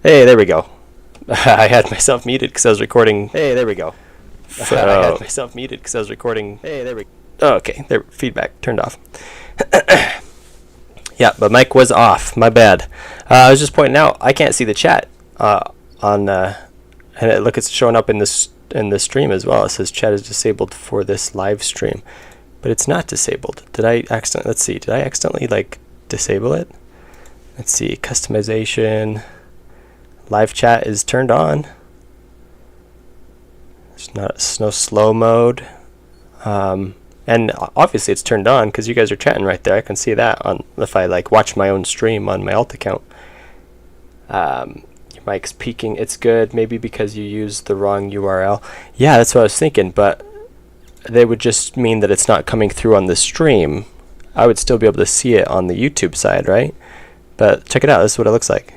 Hey, there we go. I had myself muted because I was recording. Hey, there we go. I had myself muted because I was recording. Hey, there we go. Oh, okay, there. Feedback turned off. Yeah, but mic was off. My bad. I was just pointing out I can't see the chat and look, it's showing up in the stream as well. It says chat is disabled for this live stream, but it's not disabled. Did I accidentally? Let's see. Did I accidentally disable it? Let's see. Customization. Live chat is turned on. There's no slow mode. And obviously it's turned on because you guys are chatting right there. I can see that on if I watch my own stream on my alt account. Your mic's peaking. It's good. Maybe because you used the wrong URL. Yeah, that's what I was thinking. But they would just mean that it's not coming through on the stream. I would still be able to see it on the YouTube side, right? But check it out. This is what it looks like.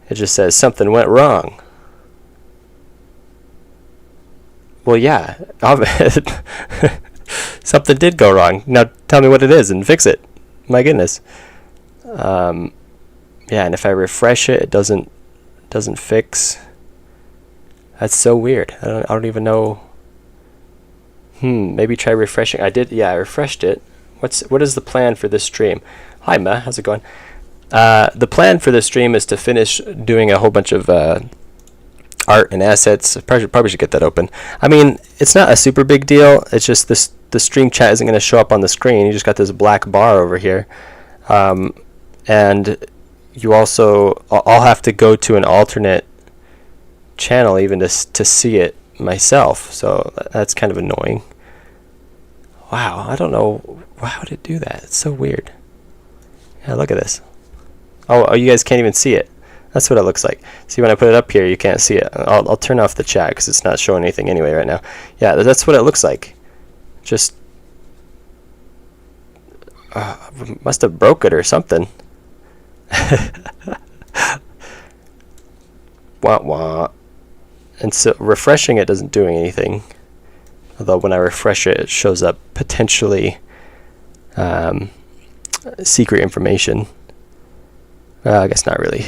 It just says something went wrong. Well, yeah. Something did go wrong. Now tell me what it is and fix it. My goodness. Yeah, and if I refresh it, it doesn't fix. That's so weird. I don't even know. Maybe try refreshing. I did. Yeah, I refreshed it. What is the plan for this stream? Hi, Ma. How's it going? The plan for this stream is to finish doing a whole bunch of art and assets. Probably should get that open. I mean, it's not a super big deal. It's just the stream chat isn't going to show up on the screen. You just got this black bar over here, and you also I'll have to go to an alternate channel even to see it myself. So that's kind of annoying. Wow, I don't know how to do that. It's so weird. Yeah, look at this. Oh, you guys can't even see it. That's what it looks like. See, when I put it up here, you can't see it. I'll turn off the chat because it's not showing anything anyway right now. Yeah, that's what it looks like. Just must have broke it or something. Wah wah. And so refreshing it doesn't do anything. Although when I refresh it, it shows up potentially secret information. I guess not really.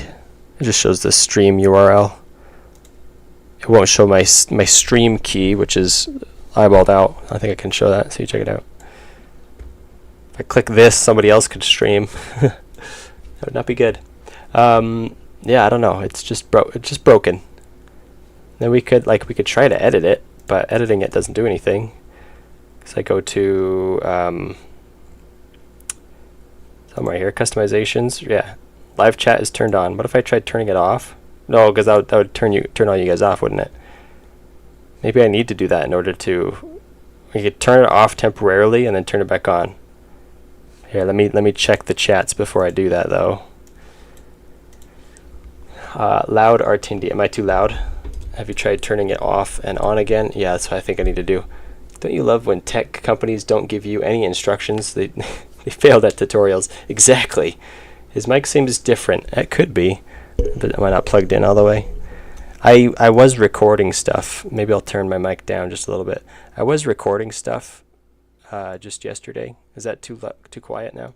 It just shows the stream URL. It won't show my stream key, which is eyeballed out. I think I can show that, so you check it out. If I click this, somebody else could stream. That would not be good. Yeah, I don't know. It's just broken. Then we could try to edit it, but editing it doesn't do anything. So I go to somewhere here, customizations. Yeah. Live chat is turned on. What if I tried turning it off? No, because that would turn all you guys off, wouldn't it? Maybe I need to do that in order to. We could turn it off temporarily and then turn it back on. Here, let me check the chats before I do that, though. Loud Artindi. Am I too loud? Have you tried turning it off and on again? Yeah, that's what I think I need to do. Don't you love when tech companies don't give you any instructions? They failed at tutorials. Exactly. His mic seems different. It could be, but am I not plugged in all the way? I was recording stuff. Maybe I'll turn my mic down just a little bit. I was recording stuff just yesterday. Is that too quiet now?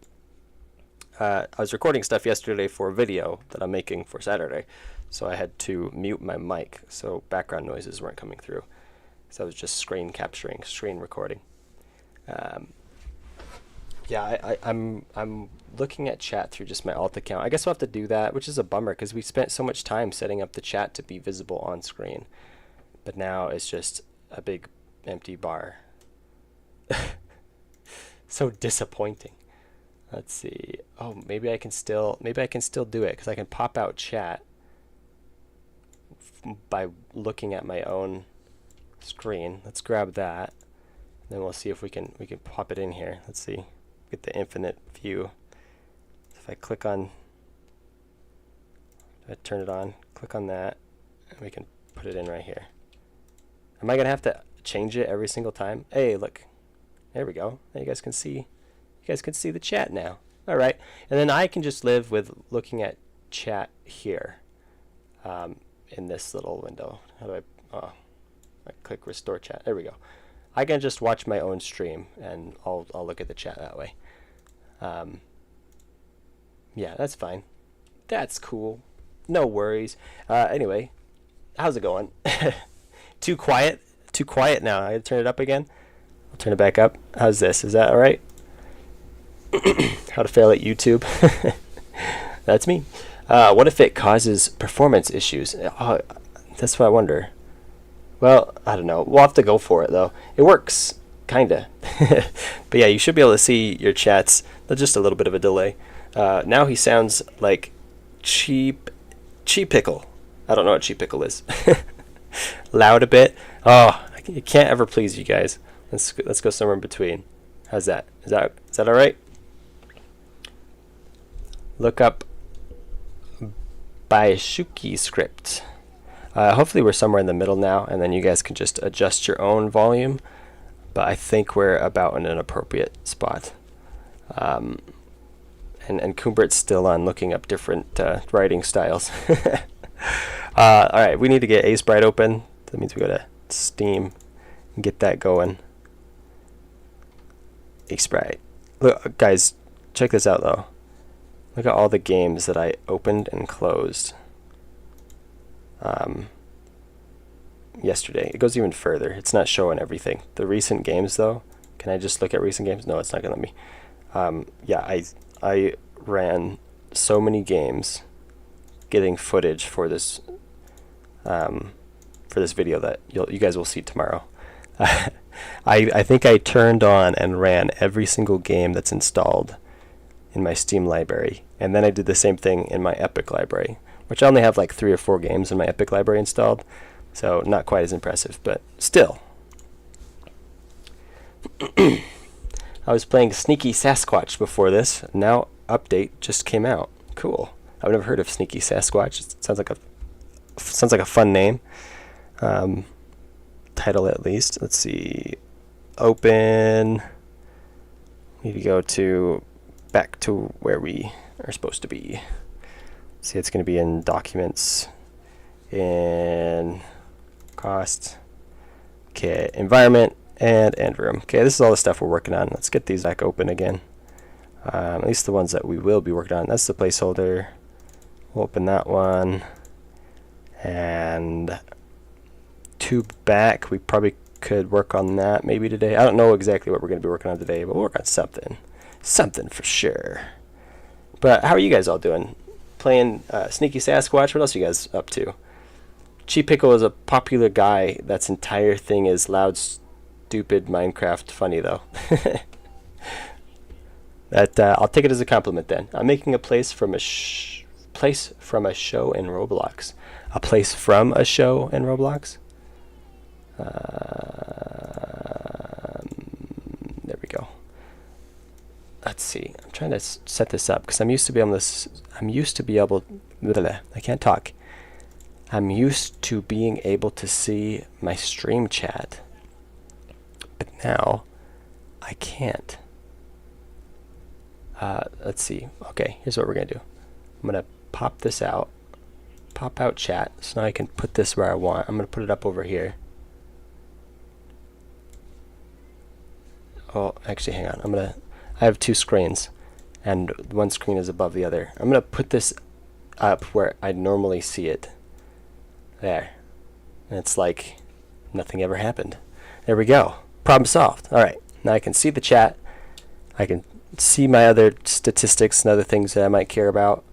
I was recording stuff yesterday for a video that I'm making for Saturday, so I had to mute my mic so background noises weren't coming through. So I was just screen recording. Yeah, I'm looking at chat through just my alt account. I guess we'll have to do that, which is a bummer because we spent so much time setting up the chat to be visible on screen. But now it's just a big empty bar. So disappointing. Let's see. Oh, maybe I can still do it because I can pop out chat by looking at my own screen. Let's grab that. Then we'll see if we can pop it in here. Let's see. Get the infinite view. If I click on, I turn it on, click on that, and we can put it in right here. Am I gonna have to change it every single time? Hey, look, there we go. Now you guys can see the chat now. All right, and then I can just live with looking at chat here, in this little window. How do I click restore chat. There we go. I can just watch my own stream and I'll look at the chat that way. Yeah, that's fine. That's cool. No worries. Anyway, how's it going? Too quiet? Too quiet now. I gotta turn it up again. I'll turn it back up. How's this? Is that alright? How to fail at YouTube. That's me. What if it causes performance issues? That's what I wonder. Well, I don't know. We'll have to go for it, though. It works, kinda. But yeah, you should be able to see your chats. There's just a little bit of a delay. Now he sounds like Cheap Pickle. I don't know what Cheap Pickle is. Loud a bit. Oh, I can't ever please you guys. Let's go somewhere in between. How's that? Is that all right? Look up Baishuki script. Hopefully we're somewhere in the middle now, and then you guys can just adjust your own volume. But I think we're about in an appropriate spot. And Kumbert's still on looking up different writing styles. All right, we need to get Asebrite open. That means we go to Steam and get that going. Asebrite. Look, guys, check this out though. Look at all the games that I opened and closed yesterday. It goes even further. It's not showing everything. The recent games though. Can I just look at recent games? No, it's not gonna let me. Yeah, I ran so many games getting footage for this video that you guys will see tomorrow. I think I turned on and ran every single game that's installed in my Steam library, and then I did the same thing in my Epic library, which I only have like 3 or 4 games in my Epic library installed, so not quite as impressive, but still. I was playing Sneaky Sasquatch before this. Now update just came out. Cool. I've never heard of Sneaky Sasquatch. It sounds like a fun name. Title at least. Let's see. Open. Need to go back to where we are supposed to be. See, it's going to be in documents, in cost. Okay, environment and end room. Okay, this is all the stuff we're working on. Let's get these back open again. At least the ones that we will be working on. That's the placeholder. We'll open that one. And 2 back, we probably could work on that maybe today. I don't know exactly what we're going to be working on today, but we'll work on something. Something for sure. But how are you guys all doing? Playing Sneaky Sasquatch? What else are you guys up to? Cheap Pickle is a popular guy that's entire thing is loud, stupid Minecraft funny, though. I'll take it as a compliment then. I'm making a place from a show in Roblox. A place from a show in Roblox? There we go. Let's see. I'm trying to set this up because I'm used to be able I can't talk. I'm used to being able to see my stream chat, but now I can't. Let's see. Okay, here's what we're gonna do. I'm gonna pop this out, pop out chat, so now I can put this where I want. I'm gonna put it up over here. Oh, actually, hang on. I have 2 screens, and one screen is above the other. I'm gonna put this up where I normally see it. There. And it's like nothing ever happened. There we go. Problem solved. All right. Now I can see the chat. I can see my other statistics and other things that I might care about,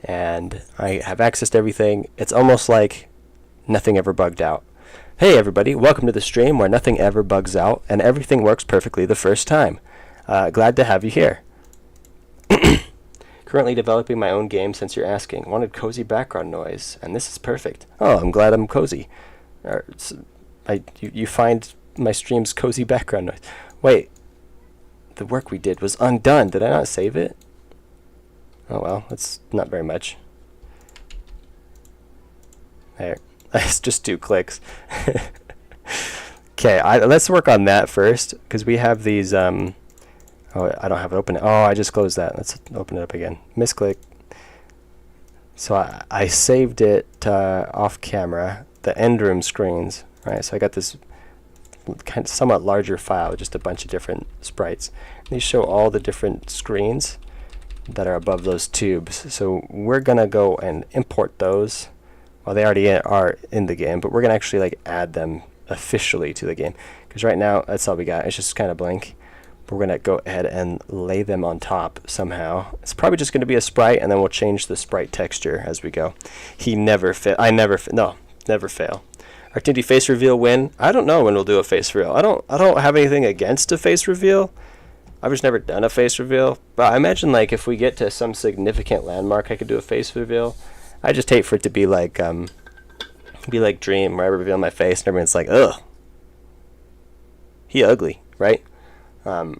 and I have access to everything. It's almost like nothing ever bugged out. Hey everybody, welcome to the stream where nothing ever bugs out and everything works perfectly the first time. Glad to have you here. Currently developing my own game since you're asking. Wanted cozy background noise, and this is perfect. Oh, I'm glad I'm cozy. You find my stream's cozy background noise. Wait, the work we did was undone. Did I not save it? Oh well, that's not very much. There. That's just 2 clicks. Okay, let's work on that first, because we have these, oh, I don't have it open. Oh, I just closed that. Let's open it up again. Misclick. So I saved it off camera, the end room screens, right? So I got this kind of somewhat larger file with just a bunch of different sprites. These show all the different screens that are above those tubes. So we're gonna go and import those. Well, they already are in the game, but we're gonna actually like add them officially to the game, because right now that's all we got. It's just kind of blank. We're gonna go ahead and lay them on top somehow. It's probably just gonna be a sprite, and then we'll change the sprite texture as we go. He never fail. I never no, never fail. Artindi face reveal win. I don't know when we'll do a face reveal. I don't have anything against a face reveal. I've just never done a face reveal. But I imagine like if we get to some significant landmark, I could do a face reveal. I just hate for it to be like Dream, where I reveal my face and everyone's like, ugh, he ugly, right?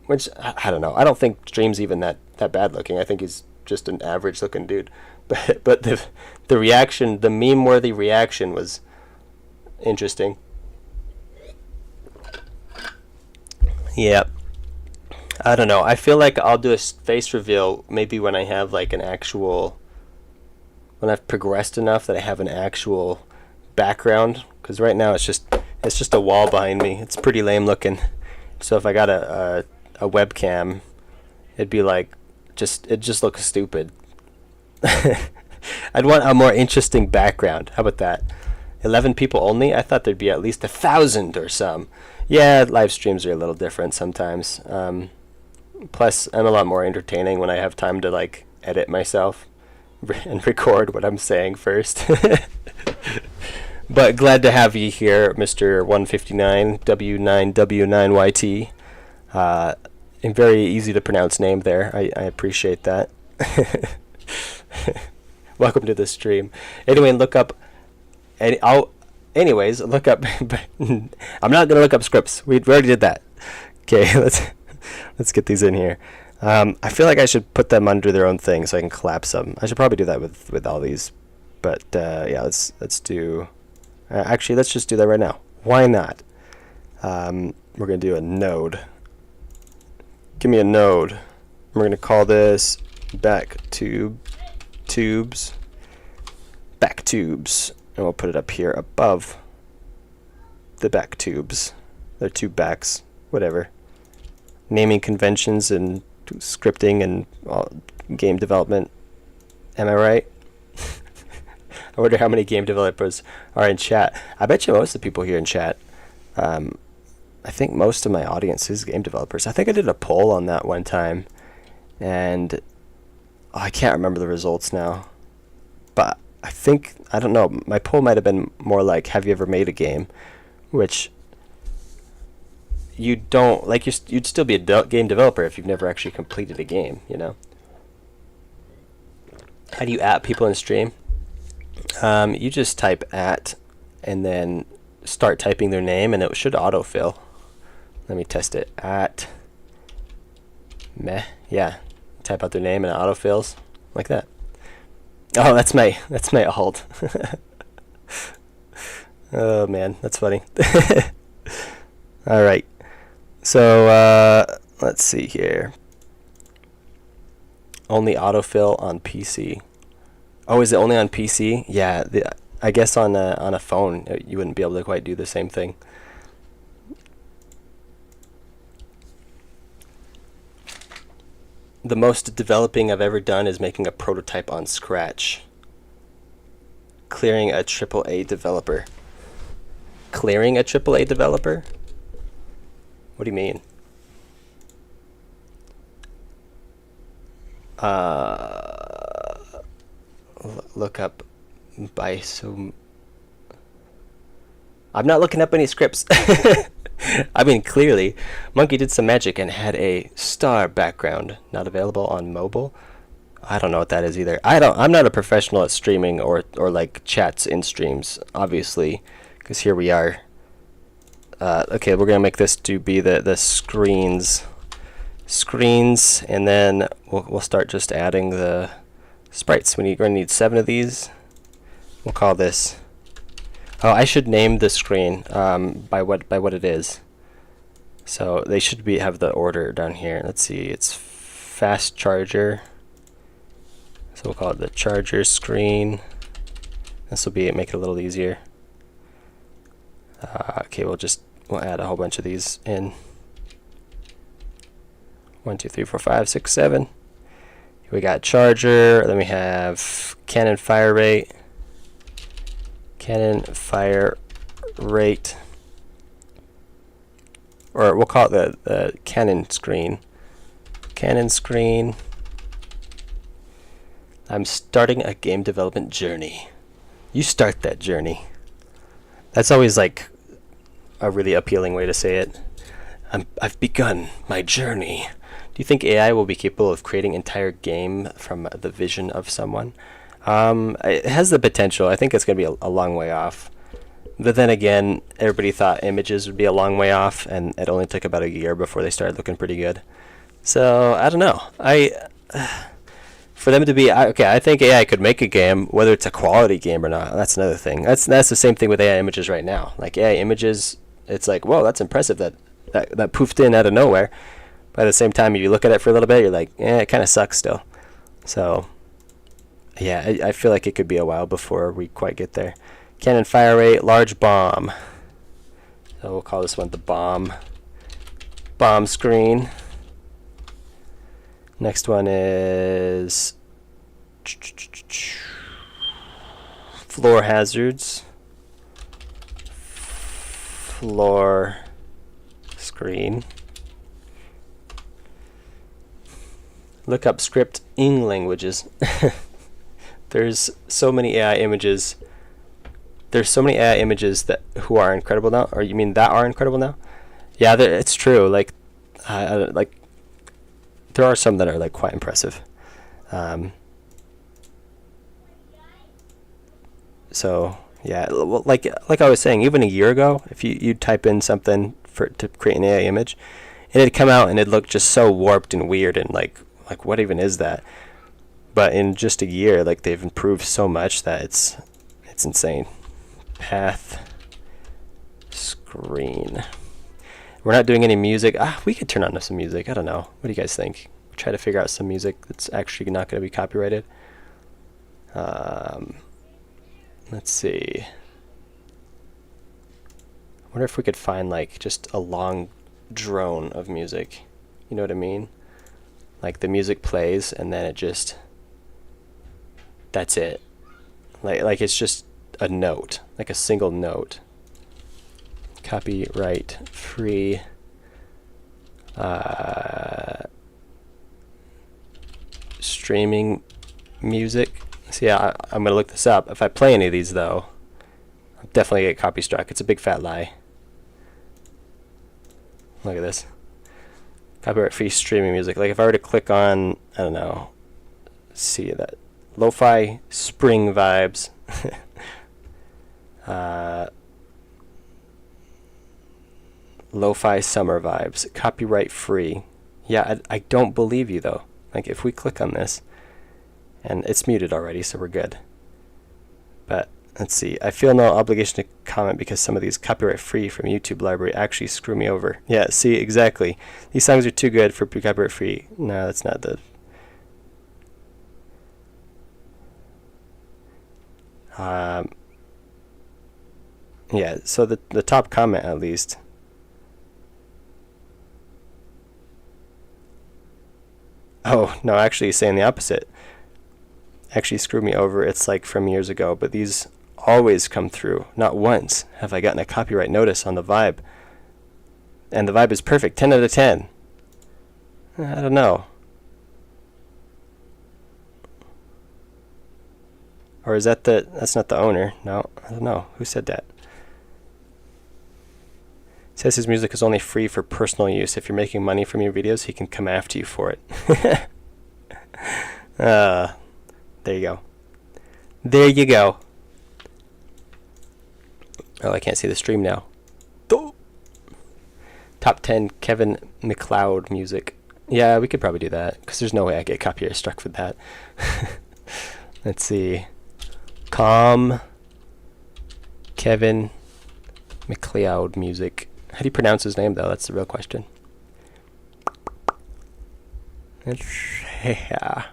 Which I don't know. I don't think Dream's even that bad looking. I think he's just an average looking dude. But the reaction, the meme worthy reaction was interesting. Yeah. I don't know. I feel like I'll do a face reveal maybe when I have like an actual, when I've progressed enough that I have an actual background. Because right now it's just a wall behind me. It's pretty lame looking. So if I got a webcam, it'd be like it just looks stupid. I'd want a more interesting background. How about that? 11 people only? I thought there'd be at least 1,000 or some. Yeah, live streams are a little different sometimes. Plus, I'm a lot more entertaining when I have time to like edit myself and record what I'm saying first. But glad to have you here, Mr. 159 W9W9YT. A very easy to pronounce name there. I appreciate that. Welcome to the stream. Anyway, look up. Anyways, look up. I'm not gonna look up scripts. We already did that. Okay, let's get these in here. I feel like I should put them under their own thing so I can collapse them. I should probably do that with all these. But yeah, let's do. Actually, let's just do that right now. Why not? We're gonna do a node. Give me a node. We're gonna call this back tubes. Back tubes, and we'll put it up here above the back tubes. They're two backs, whatever. Naming conventions and scripting and game development. Am I right? I wonder how many game developers are in chat. I bet you most of the people here in chat. I think most of my audience is game developers. I think I did a poll on that one time, and I can't remember the results now. But I don't know, my poll might have been more like, have you ever made a game? Which you don't, like, you'd still be a game developer if you've never actually completed a game, you know? How do you at people in stream? You just type at and then start typing their name, and it should autofill. Let me test it. At meh. Yeah. Type out their name and it autofills like that. Oh, that's my alt. Oh man, that's funny. All right. So let's see here. Only autofill on PC. Oh, is it only on PC? Yeah, I guess on a phone you wouldn't be able to quite do the same thing. The most developing I've ever done is making a prototype on Scratch. Clearing a AAA developer. Clearing a AAA developer? What do you mean? Look up by so. I'm not looking up any scripts. I mean, clearly, Monkey did some magic and had a star background. Not available on mobile. I don't know what that is either. I'm not a professional at streaming or like chats in streams, obviously, because here we are. Okay, we're gonna make this to be the screens, and then we'll start just adding the sprites. We're gonna need 7 of these. We'll call this. Oh, I should name the screen by what it is. So they should have the order down here. Let's see. It's fast charger. So we'll call it the charger screen. This will make it a little easier. Okay, we'll add a whole bunch of these in. 1, 2, 3, 4, 5, 6, 7. We got charger. Then we have cannon fire rate. Cannon fire rate. Or we'll call it the cannon screen. Cannon screen. I'm starting a game development journey. You start that journey. That's always like a really appealing way to say it. I've begun my journey. Do you think AI will be capable of creating entire game from the vision of someone? It has the potential. I think it's going to be a long way off. But then again, everybody thought images would be a long way off, and it only took about a year before they started looking pretty good. So, I don't know. For them to be... Okay, I think AI could make a game, whether it's a quality game or not. That's another thing. That's the same thing with AI images right now. Like, AI images, it's like, whoa, that's impressive that poofed in out of nowhere. But at the same time, if you look at it for a little bit, you're like, it kind of sucks still. So, yeah, I feel like it could be a while before we quite get there. Cannon fire rate, large bomb. So we'll call this one the bomb screen. Next one is floor hazards. Floor screen. Look up scripting languages. There's so many AI images. There's so many AI images that who are incredible now. Or you mean that are incredible now? Yeah, it's true. Like there are some that are like quite impressive. So yeah, like I was saying, even a year ago, if you'd type in something to create an AI image, it'd come out and it'd look just so warped and weird and like what even is that? But in just a year, like they've improved so much that it's insane. Path screen. We're not doing any music. We could turn on some music. I don't know. What do you guys think? Try to figure out some music that's actually not going to be copyrighted. Let's see. I wonder if we could find like just a long drone of music. You know what I mean? Like the music plays and then it just, that's it. Like it's just a note, like a single note. Copyright free. Streaming music. See, I'm gonna look this up. If I play any of these though, I'll definitely get copy struck. It's a big fat lie. Look at this. Copyright free streaming music. Like if I were to click on, I don't know, see that lo-fi spring vibes. Lo-fi summer vibes, copyright free. Yeah, I don't believe you though. Like if we click on this, and it's muted already, so we're good. But let's see. I feel no obligation to comment because some of these copyright free from YouTube library actually screw me over. Yeah, see, exactly. These songs are too good for copyright free. No, that's not the... yeah, so the top comment at least. Oh, no, actually saying the opposite. Actually screwed me over. It's like from years ago, but these always come through. Not once have I gotten a copyright notice on the vibe. And the vibe is perfect, 10 out of 10. I don't know. Or is that that's not the owner? No, I don't know. Who said that? Says his music is only free for personal use. If you're making money from your videos, he can come after you for it. There you go. There you go. Oh, I can't see the stream now. Top 10 Kevin MacLeod music. Yeah, we could probably do that, because there's no way I get copyright struck for that. Let's see. Calm Kevin MacLeod music. How do you pronounce his name, though? That's the real question. Yeah.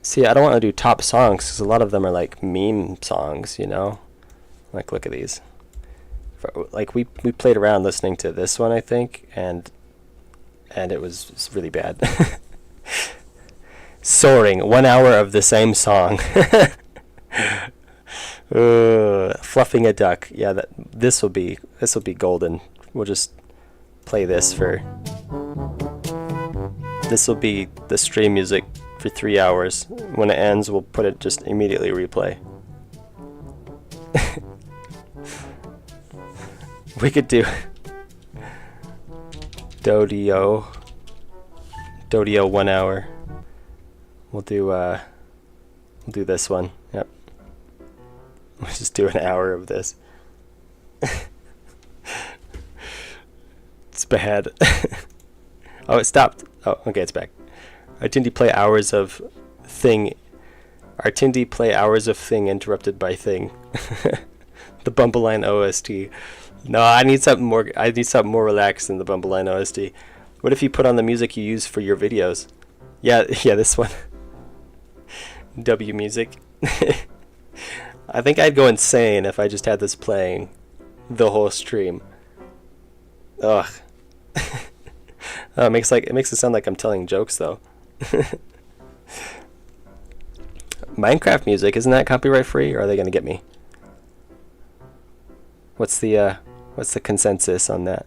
See, I don't want to do top songs, because a lot of them are like meme songs, you know? Like, look at these. Like we played around listening to this one, I think, and it was really bad. Soaring, 1 hour of the same song. Fluffing a duck. Yeah, this will be golden. We'll just play this for. This will be the stream music for 3 hours. When it ends, we'll put it just immediately replay. We could do Dodio 1 hour. We'll do this one. Yep. We'll just do an hour of this. It's bad. Oh, it stopped. Oh, okay, it's back. Artindi play hours of thing. Artindi play hours of thing interrupted by thing. The Bumbleline OST. No, I need something more relaxed than the Bumbleline OST. What if you put on the music you use for your videos? Yeah, this one. W music. I think I'd go insane if I just had this playing the whole stream. Ugh. Oh, it makes it sound like I'm telling jokes though. Minecraft music, isn't that copyright free, or are they gonna get me? What's the consensus on that?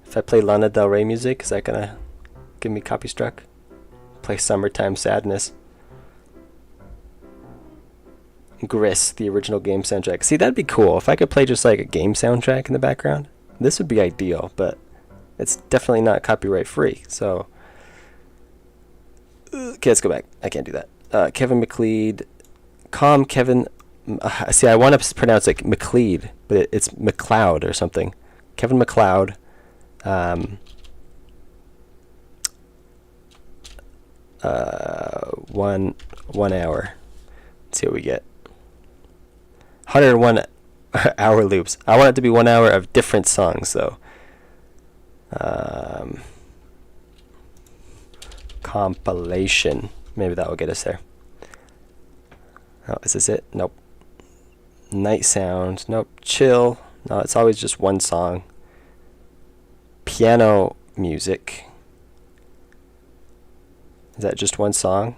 If I play Lana Del Rey music, is that gonna give me copy struck? Play Summertime Sadness. Gris, the original game soundtrack. See, that'd be cool if I could play just like a game soundtrack in the background. This would be ideal, but it's definitely not copyright free. So, okay, let's go back. I can't do that. Kevin McLeod, calm Kevin. See, I want to pronounce it McLeod, but it's McLeod or something. Kevin McLeod. 1 hour. Let's see what we get. 101 hour loops. I want it to be 1 hour of different songs, though. Compilation. Maybe that will get us there. Oh, is this it? Nope. Night sound. Nope. Chill. No, it's always just one song. Piano music. Is that just one song?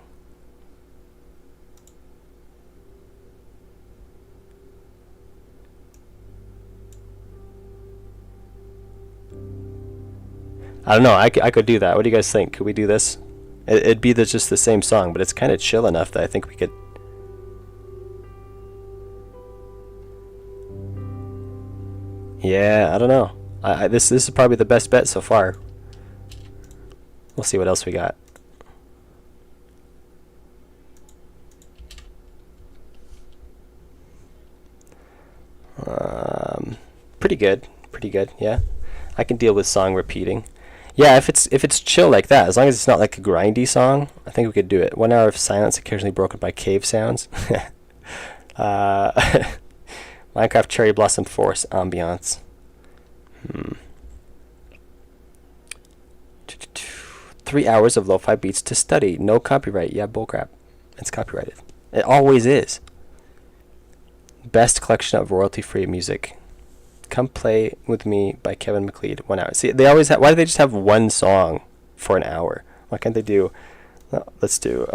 I don't know. I could do that. What do you guys think? Could we do this? It'd be just the same song, but it's kind of chill enough that I think we could. Yeah, I don't know. This is probably the best bet so far. We'll see what else we got. Pretty good. Pretty good. Yeah, I can deal with song repeating. Yeah, if it's chill like that, as long as it's not like a grindy song, I think we could do it. 1 hour of silence, occasionally broken by cave sounds. Minecraft Cherry Blossom Forest ambiance. 3 hours of lo-fi beats to study. No copyright. Yeah, bullcrap. It's copyrighted. It always is. Best collection of royalty-free music. Come Play With Me by Kevin McLeod. 1 hour. See, they always have. Why do they just have one song for an hour? Why can't they do? Well, let's do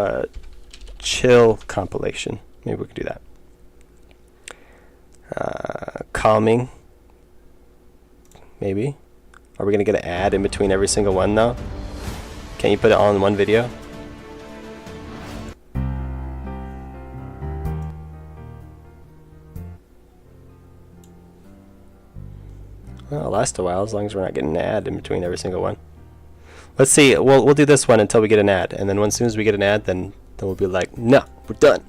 chill compilation. Maybe we could do that. Calming. Maybe. Are we gonna get an ad in between every single one though? Can't you put it all in one video? Well, it'll last a while as long as we're not getting an ad in between every single one. Let's see. We'll do this one until we get an ad, and then as soon as we get an ad, then we'll be like, no, we're done.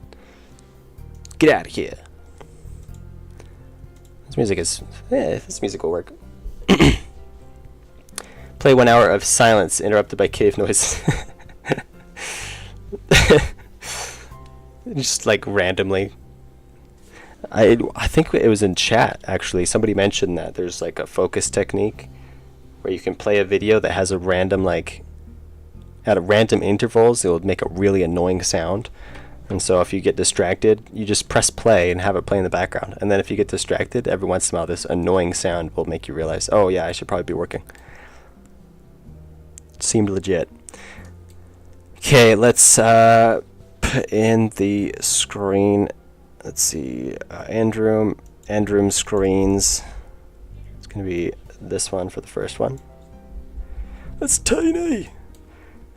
Get out of here. This music will work. Play 1 hour of silence interrupted by cave noise. Just like randomly. I think it was in chat actually. Somebody mentioned that there's like a focus technique where you can play a video that has a random at random intervals it will make a really annoying sound. And so if you get distracted, you just press play and have it play in the background. And then if you get distracted, every once in a while this annoying sound will make you realize, oh yeah, I should probably be working. Seemed legit. Okay, let's put in the screen. Let's see, end room screens. It's going to be this one for the first one. That's tiny.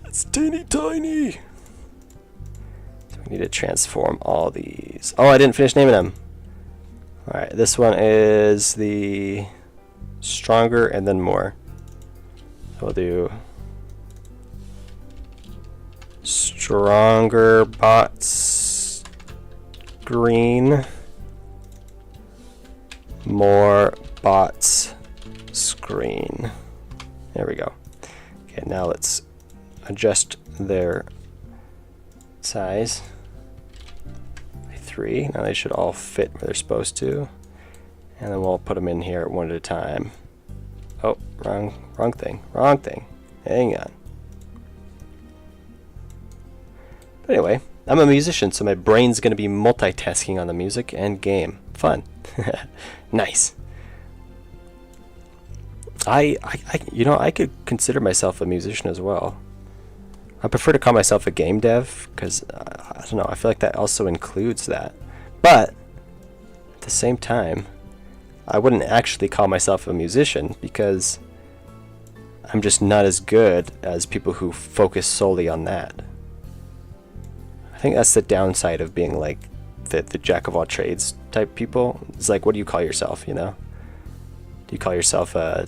It's teeny tiny. So we need to transform all these. Oh, I didn't finish naming them. All right, this one is the stronger and then more. So we'll do stronger bots green, more bots screen. There we go. Okay, now let's adjust their size by 3. Now they should all fit where they're supposed to, and then we'll put them in here one at a time. Oh, wrong thing. Hang on. But anyway, I'm a musician, so my brain's going to be multitasking on the music and game. Fun. Nice. I could consider myself a musician as well. I prefer to call myself a game dev because I don't know, I feel like that also includes that. But at the same time, I wouldn't actually call myself a musician because I'm just not as good as people who focus solely on that. I think that's the downside of being like the jack of all trades type people. It's like, what do you call yourself, you know? Do you call yourself a...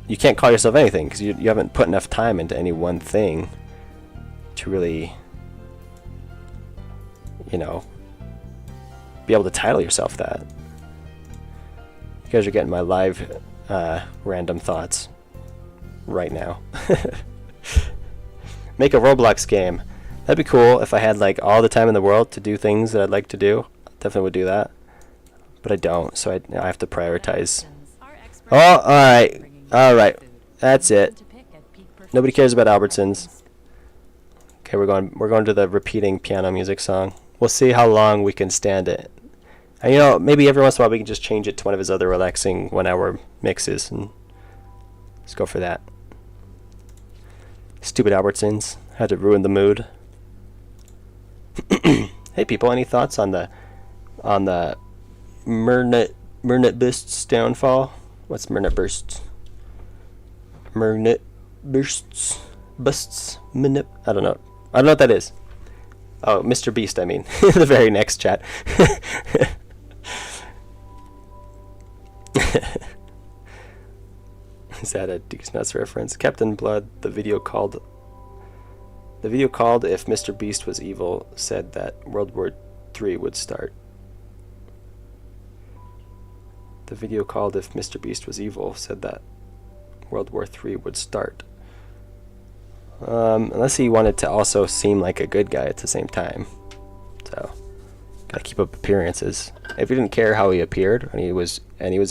You can't call yourself anything because you haven't put enough time into any one thing to really, you know, be able to title yourself that. You guys are getting my live random thoughts right now. Make a Roblox game. That'd be cool if I had like all the time in the world to do things that I'd like to do. Definitely would do that. But I don't, so I have to prioritize. Oh, alright. That's it. Nobody cares about Albertsons. Okay, we're going to the repeating piano music song. We'll see how long we can stand it. And, you know, maybe every once in a while we can just change it to one of his other relaxing 1-hour mixes, and let's go for that. Stupid Albertsons had to ruin the mood. Hey people, any thoughts on the Murnet Burst's downfall? What's Murnet Bursts? Murnet Bursts? Busts? Murnet? I don't know. I don't know what that is. Oh, Mr. Beast, I mean. The very next chat. Is that a Deuce Nuts reference? Captain Blood, the video called if Mr. Beast was evil, said that World War III would start. The video called if Mr. Beast was evil said that World War III would start. Unless he wanted to also seem like a good guy at the same time. So, gotta keep up appearances. If he didn't care how he appeared when he was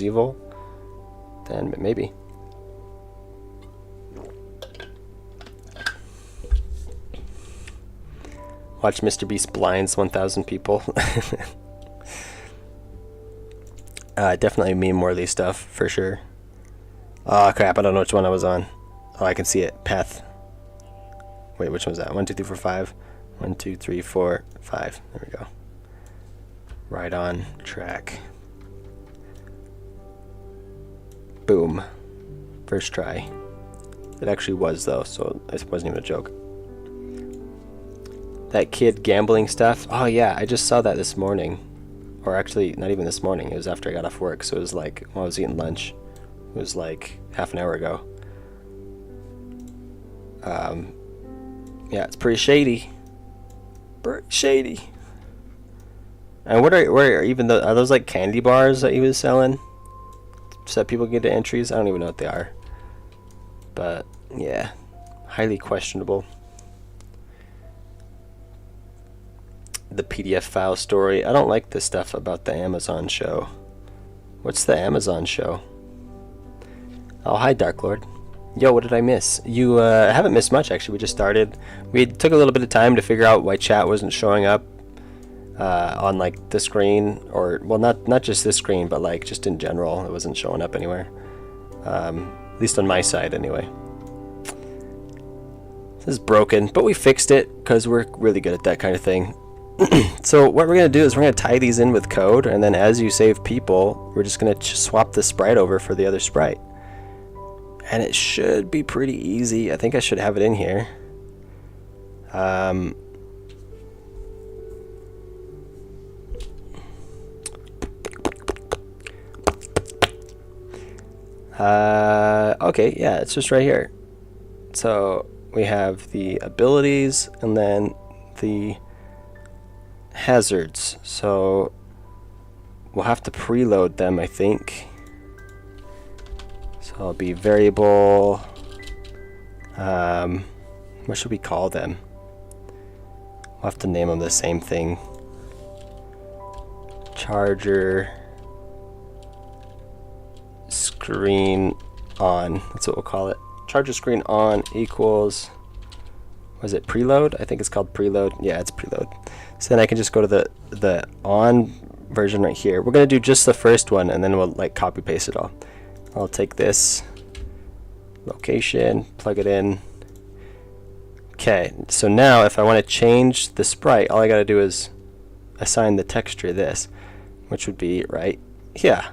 evil, then maybe. Watch Mr. Beast blinds 1,000 people. Definitely meme worthy stuff for sure. Oh crap, I don't know which one I was on. Oh, I can see it. Path. Wait, which one was that? 1, 2, 3, 4, 5. 1, 2, 3, 4, 5. There we go. Right on track. Boom. First try. It actually was though, so it wasn't even a joke. That kid gambling stuff. Oh yeah, I just saw that this morning. Or actually, not even this morning. It was after I got off work, so it was like when I was eating lunch. It was like half an hour ago. Yeah, it's pretty shady. Pretty shady. And what are even are those like candy bars that he was selling? So that people get to entries? I don't even know what they are. But yeah, highly questionable. The PDF file story. I don't like this stuff about the Amazon show. What's the Amazon show? Oh, hi, Dark Lord. Yo, what did I miss? You haven't missed much, actually. We just started. We took a little bit of time to figure out why chat wasn't showing up on like the screen, or well, not just this screen, but like just in general, it wasn't showing up anywhere. At least on my side, anyway. This is broken, but we fixed it because we're really good at that kind of thing. So what we're gonna do is we're gonna tie these in with code, and then as you save people, we're just gonna swap the sprite over for the other sprite. And it should be pretty easy. I think I should have it in here. Okay, yeah, it's just right here. So we have the abilities and then the hazards. So we'll have to preload them, I think. So it'll be variable. What should we call them? We'll have to name them the same thing. Charger screen on. That's what we'll call it. Charger screen on equals, was it preload? I think it's called preload. Yeah, it's preload. So then I can just go to the on version right here. We're gonna do just the first one, and then we'll like copy paste it all. I'll take this location, plug it in. Okay, so now if I want to change the sprite, all I gotta do is assign the texture this, which would be right here.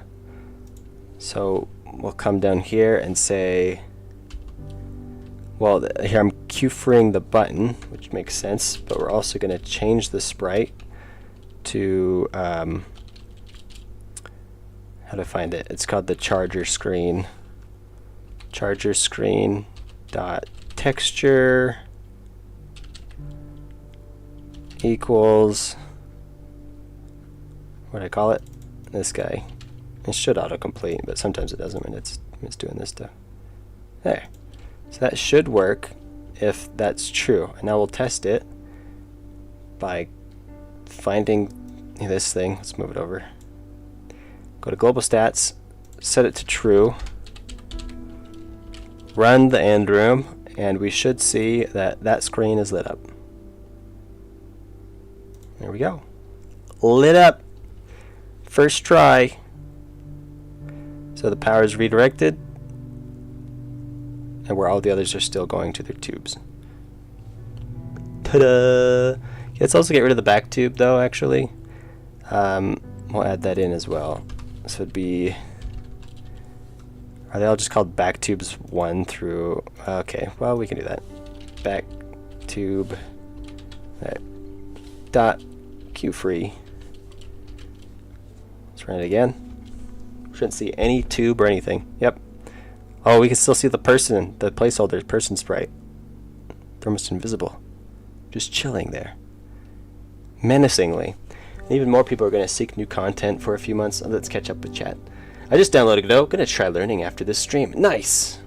So we'll come down here and say, well, here I'm Q-freeing the button, which makes sense, but we're also going to change the sprite to, how to find it? It's called the charger screen. Charger screen dot texture equals, what do I call it? This guy. It should autocomplete, but sometimes it doesn't when it's doing this stuff. There. So that should work if that's true. And now we'll test it by finding this thing. Let's move it over. Go to global stats, set it to true, run the end room, and we should see that that screen is lit up. There we go. Lit up. First try. So the power is redirected, and where all the others are still going to their tubes. Ta-da! Let's also get rid of the back tube, though, actually. We'll add that in as well. This would be... Are they all just called back tubes 1 through... Okay, well, we can do that. Back tube... Right. Dot Q-free. Let's run it again. Shouldn't see any tube or anything. Yep. Oh, we can still see the person, the placeholder, person sprite. They're almost invisible. Just chilling there. Menacingly. And even more people are going to seek new content for a few months. Oh, let's catch up with chat. I just downloaded Godot. Going to try learning after this stream. Nice!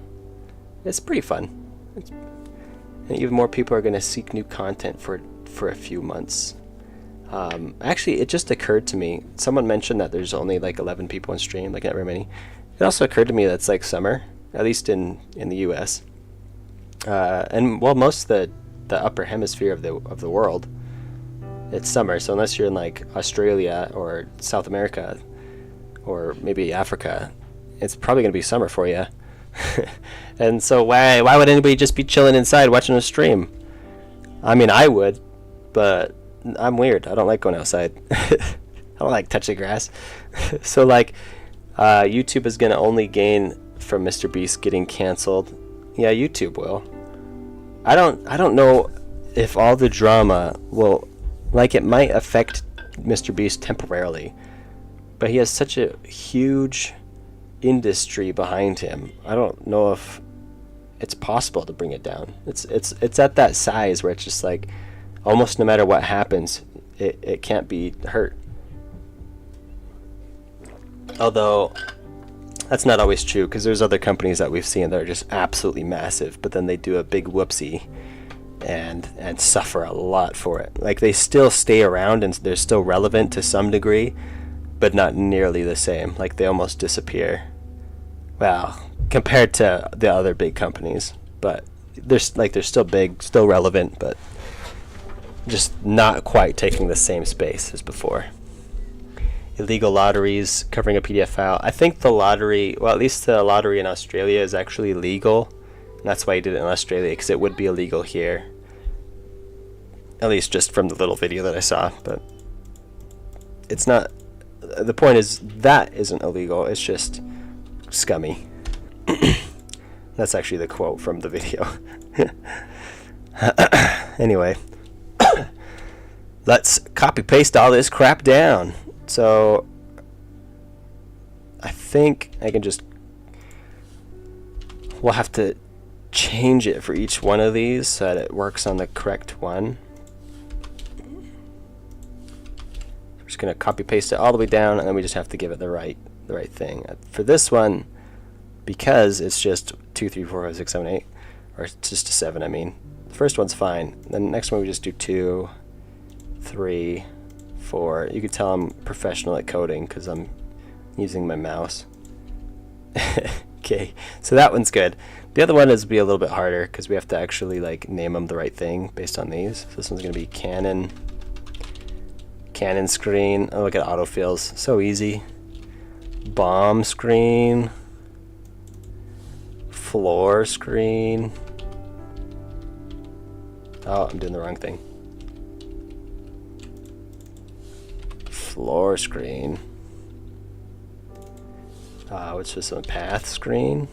It's pretty fun. And even more people are going to seek new content for a few months. Actually, it just occurred to me, someone mentioned that there's only like 11 people on stream, like not very many. It also occurred to me that it's like summer, at least in the US. And well, most of the upper hemisphere of the world, it's summer. So unless you're in like Australia or South America or maybe Africa, it's probably going to be summer for you. And so why would anybody just be chilling inside watching a stream? I mean, I would, but I'm weird. I don't like going outside. I don't like touching grass. So like YouTube is going to only gain from Mr. Beast getting canceled. Yeah, YouTube will. I don't know if all the drama will, like, it might affect Mr. Beast temporarily, but he has such a huge industry behind him. I don't know if it's possible to bring it down. It's at that size where it's just like almost no matter what happens, it can't be hurt. Although that's not always true, because there's other companies that we've seen that are just absolutely massive, but then they do a big whoopsie and suffer a lot for it. Like, they still stay around and they're still relevant to some degree, but not nearly the same. Like, they almost disappear. Well, compared to the other big companies, but they're still big, still relevant, but just not quite taking the same space as before. Illegal lotteries covering a PDF file. I think the lottery, well, at least the lottery in Australia is actually legal. And that's why he did it in Australia, because it would be illegal here. At least just from the little video that I saw. But it's not, the point is that isn't illegal, it's just scummy. That's actually the quote from the video. Anyway, let's copy paste all this crap down. So I think I can just, we'll have to change it for each one of these so that it works on the correct one. We're just going to copy paste it all the way down, and then we just have to give it the right thing. For this one, because it's just 2, 3, 4, 5, 6, 7, 8, or it's just a 7, I mean. The first one's fine. Then the next one we just do 2, 3, 4. You could tell I'm professional at coding because I'm using my mouse. Okay, so that one's good. The other one is be a little bit harder because we have to actually like name them the right thing based on these. So this one's gonna be Canon screen. Oh, look at autofills, so easy. Bomb screen, floor screen. Oh, I'm doing the wrong thing. Floor screen. What's this one? Path screen.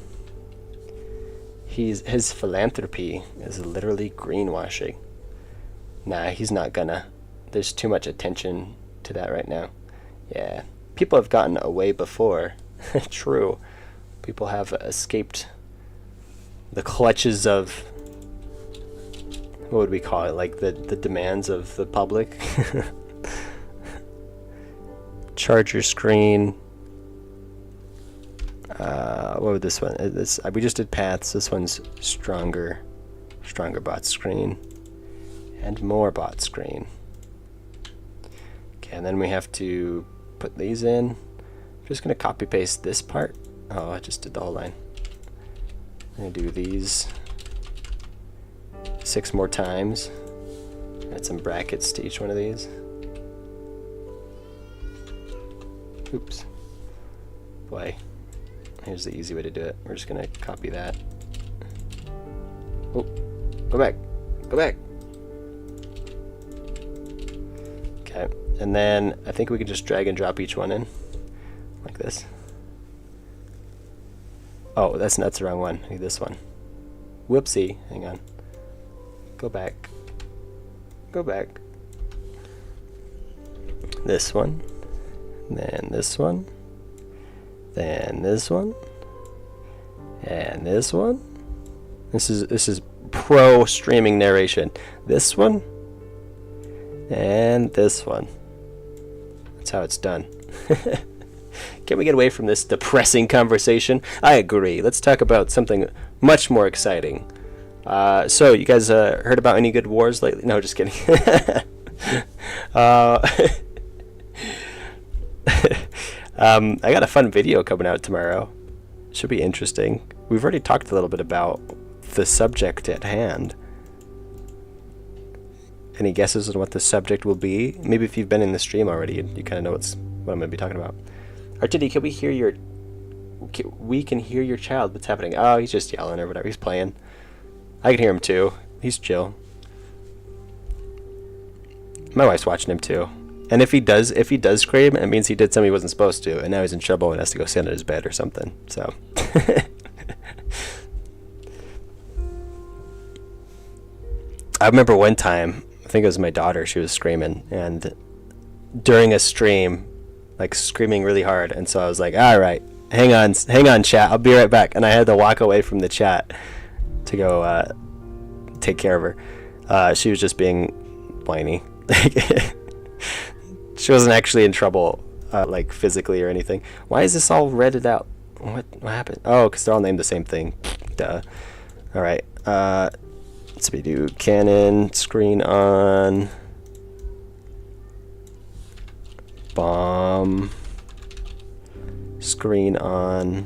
His philanthropy is literally greenwashing. Nah, he's not gonna. There's too much attention to that right now. Yeah, people have gotten away before. True, people have escaped the clutches of, what would we call it, like the demands of the public. Charger screen. What would this one? We just did paths. This one's stronger bot screen, and more bot screen. Okay, and then we have to put these in. I'm just gonna copy paste this part. Oh, I just did the whole line. I'm gonna do these 6 more times. Add some brackets to each one of these. Oops. Boy. Here's the easy way to do it. We're just gonna copy that. Oh, go back. Go back. Okay, and then I think we can just drag and drop each one in like this. Oh, that's the wrong one. I need this one. Whoopsie. Hang on. Go back. Go back. This one. Then this one. Then this one. And this one. This is pro streaming narration. This one. And this one. That's how it's done. Can we get away from this depressing conversation? I agree. Let's talk about something much more exciting. So, you guys heard about any good wars lately? No, just kidding. I got a fun video coming out tomorrow. Should be interesting. We've already talked a little bit about the subject at hand. Any guesses on what the subject will be? Maybe if you've been in the stream already, you kind of know what I'm going to be talking about. Artindi, can we hear your... We can hear your child. What's happening? Oh, he's just yelling or whatever. He's playing. I can hear him too. He's chill. My wife's watching him too. And if he does scream, it means he did something he wasn't supposed to, and now he's in trouble and has to go sit on his bed or something. So, I remember one time, I think it was my daughter, she was screaming, and during a stream, like screaming really hard, and so I was like, all right, hang on, chat, I'll be right back, and I had to walk away from the chat to go take care of her. She was just being whiny. She wasn't actually in trouble, like physically or anything. Why is this all redded out? What happened? Oh, because they're all named the same thing. Duh. All right. Let's do Canon screen on. Bomb screen on.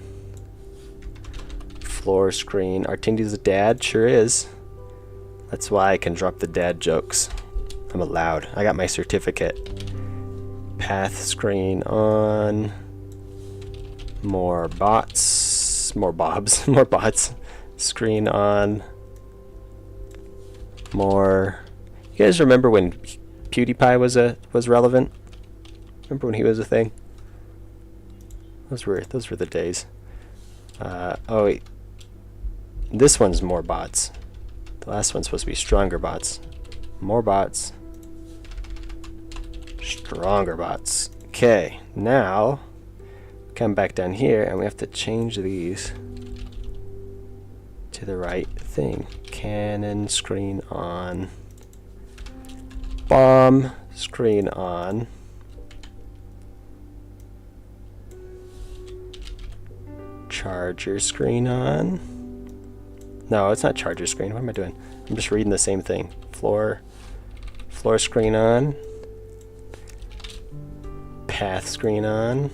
Floor screen. Artindi's a dad, sure is. That's why I can drop the dad jokes. I'm allowed. I got my certificate. Path screen on. More bots. More bobs. More bots. Screen on. More. You guys remember when PewDiePie was relevant? Remember when he was a thing? Those were the days. Oh wait. This one's more bots. The last one's supposed to be stronger bots. More bots. Stronger bots. Okay, now come back down here and we have to change these to the right thing. Cannon screen on. Bomb screen on. Charger screen on. No, it's not charger screen. What am I doing? I'm just reading the same thing. Floor screen on. Path screen on.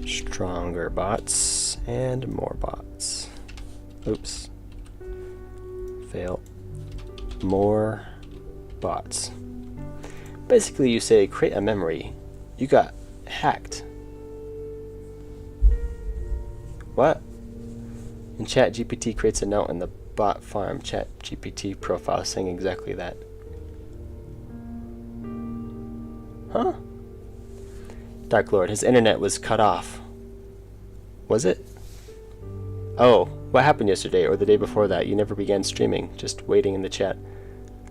Stronger bots and more bots. Oops. Fail. More bots. Basically, you say create a memory. You got hacked. What? And ChatGPT creates a note in the bot farm ChatGPT profile saying exactly that. Huh? Dark Lord, his internet was cut off. Was it? Oh, what happened yesterday or the day before that? You never began streaming, just waiting in the chat.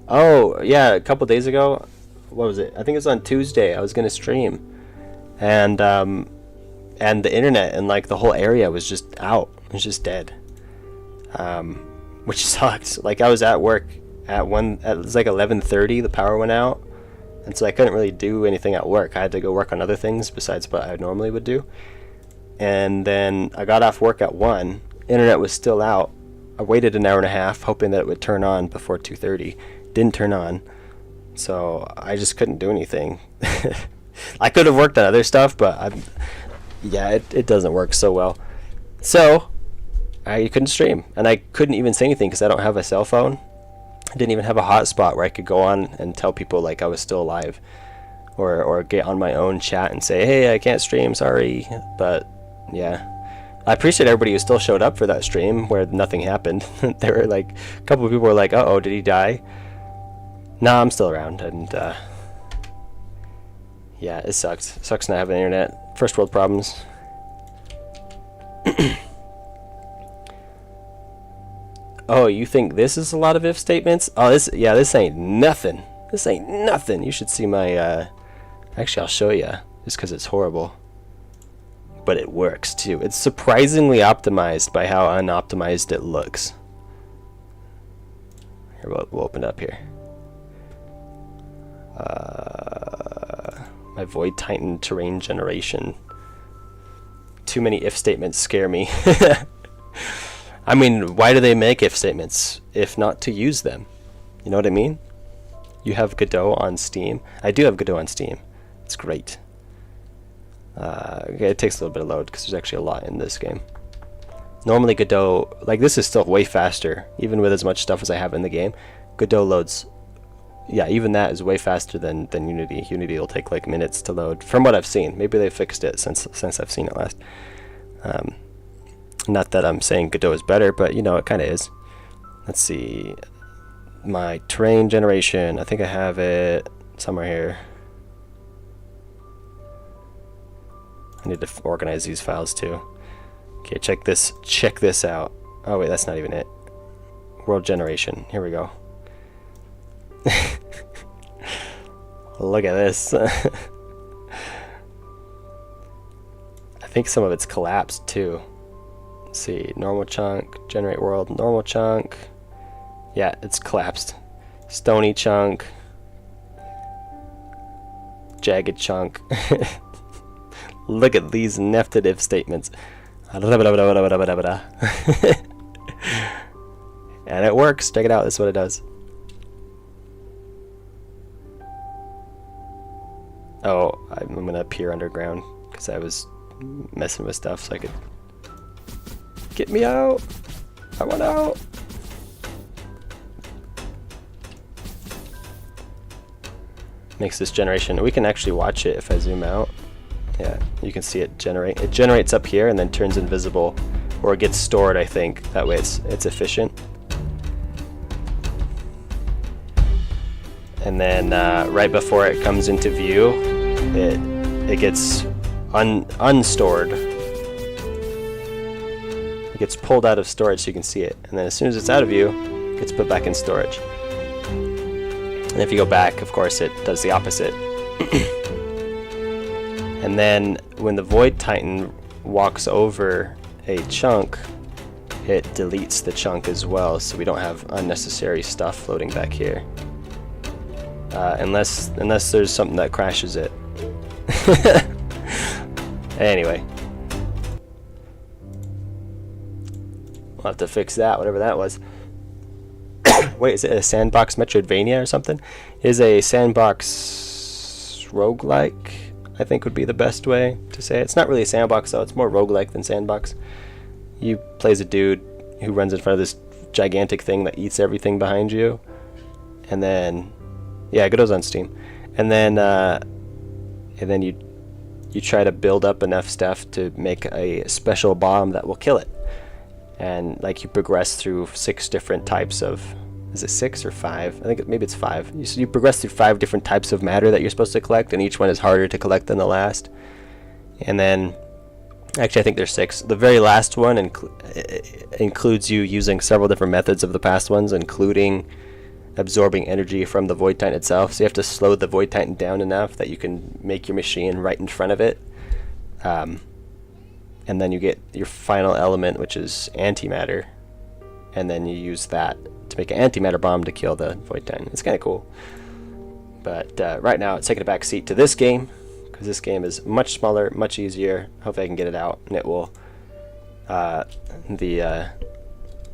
Oh, yeah, a couple days ago. What was it? I think it was on Tuesday. I was gonna stream, and the internet and like the whole area was just out. It was just dead, which sucked. Like I was at work it was like 11:30. The power went out, and so I couldn't really do anything at work. I had to go work on other things besides what I normally would do. And then I got off work at 1. Internet was still out. I waited an hour and a half, hoping that it would turn on before 2:30. Didn't turn on, so I just couldn't do anything. I could have worked on other stuff, but it doesn't work so well. So I couldn't stream, and I couldn't even say anything because I don't have a cell phone. I didn't even have a hotspot where I could go on and tell people like I was still alive, or get on my own chat and say, hey, I can't stream, sorry. But yeah, I appreciate everybody who still showed up for that stream where nothing happened. There were like a couple of people were like, uh-oh, did he die? Nah, I'm still around, and yeah, it sucks. It sucks not having internet. First world problems. Oh, you think this is a lot of if statements? Oh, this ain't nothing. This ain't nothing. You should see my, actually I'll show you, just because it's horrible. But it works too. It's surprisingly optimized by how unoptimized it looks. Here, we'll open it up here. My Void Titan terrain generation. Too many if statements scare me. I mean, why do they make if statements if not to use them? You know what I mean? You have Godot on Steam. I do have Godot on Steam. It's great. Okay, it takes a little bit of load because there's actually a lot in this game. Normally Godot, like this is still way faster, even with as much stuff as I have in the game. Godot loads, yeah, even that is way faster than Unity. Unity will take like minutes to load, from what I've seen. Maybe they fixed it since I've seen it last. Not that I'm saying Godot is better, but you know, it kind of is. Let's see. My terrain generation, I think I have it somewhere here. I need to organize these files too. Okay, check this out. Oh wait, that's not even it. World generation, here we go. Look at this. I think some of it's collapsed too. Let's see, normal chunk, generate world, normal chunk. Yeah, it's collapsed. Stony chunk, jagged chunk. Look at these nested if statements. And it works. Check it out. That's what it does. Oh, I'm gonna appear underground because I was messing with stuff so I could. Get me out. I want out. Makes this generation. We can actually watch it if I zoom out. Yeah, you can see it generate. It generates up here and then turns invisible, or it gets stored, I think. That way it's efficient. And then right before it comes into view, it gets unstored. It gets pulled out of storage so you can see it. And then as soon as it's out of view, it gets put back in storage. And if you go back, of course, it does the opposite. And then when the Void Titan walks over a chunk, it deletes the chunk as well, so we don't have unnecessary stuff floating back here. Unless there's something that crashes it. Anyway. We'll have to fix that, whatever that was. Wait, is it a sandbox Metroidvania or something? Is a sandbox roguelike, I think would be the best way to say it. It's not really a sandbox though, it's more roguelike than sandbox. You play as a dude who runs in front of this gigantic thing that eats everything behind you. And then, yeah, Godot's on Steam. And then you try to build up enough stuff to make a special bomb that will kill it. And like you progress through 6 different types of, is it 6 or 5? I think maybe it's 5. You progress through 5 different types of matter that you're supposed to collect, and each one is harder to collect than the last. And then, actually I think there's 6. The very last one includes you using several different methods of the past ones, including absorbing energy from the Void Titan itself. So you have to slow the Void Titan down enough that you can make your machine right in front of it. And then you get your final element, which is antimatter, and then you use that to make an antimatter bomb to kill the Void Titan. It's kind of cool. But right now it's taking a back seat to this game, because this game is much smaller, much easier. Hopefully I can get it out, and it will the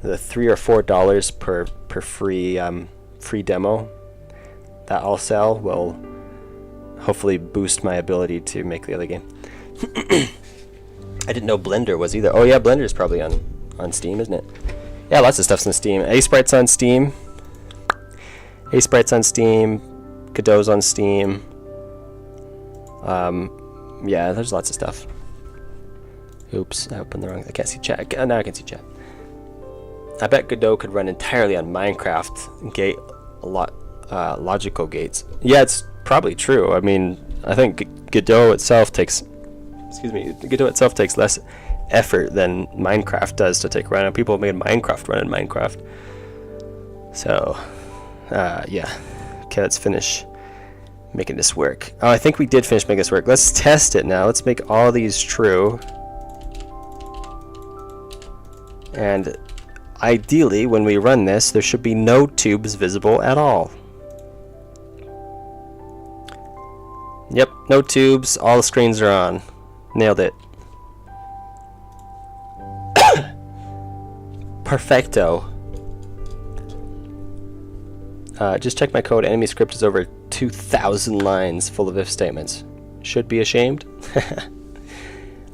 $3 or $4 per free demo that I'll sell will hopefully boost my ability to make the other game. I didn't know Blender was either. Oh yeah, Blender is probably on Steam, isn't it? Yeah, lots of stuff's on Steam. A-Sprite's on Steam. A-Sprite's on Steam. Godot's on Steam. Yeah, there's lots of stuff. Oops, I opened the wrong. I can't see chat. Now I can see chat. I bet Godot could run entirely on Minecraft gate logical gates. Yeah, it's probably true. I mean, I think Godot itself takes. Excuse me. Godot itself takes less effort than Minecraft does to take run. People have made Minecraft run in Minecraft. So, yeah. Okay, let's finish making this work. Oh, I think we did finish making this work. Let's test it now. Let's make all these true. And ideally, when we run this, there should be no tubes visible at all. Yep, no tubes. All the screens are on. Nailed it. Perfecto. Just check my code. Enemy script is over 2,000 lines full of if statements. Should be ashamed?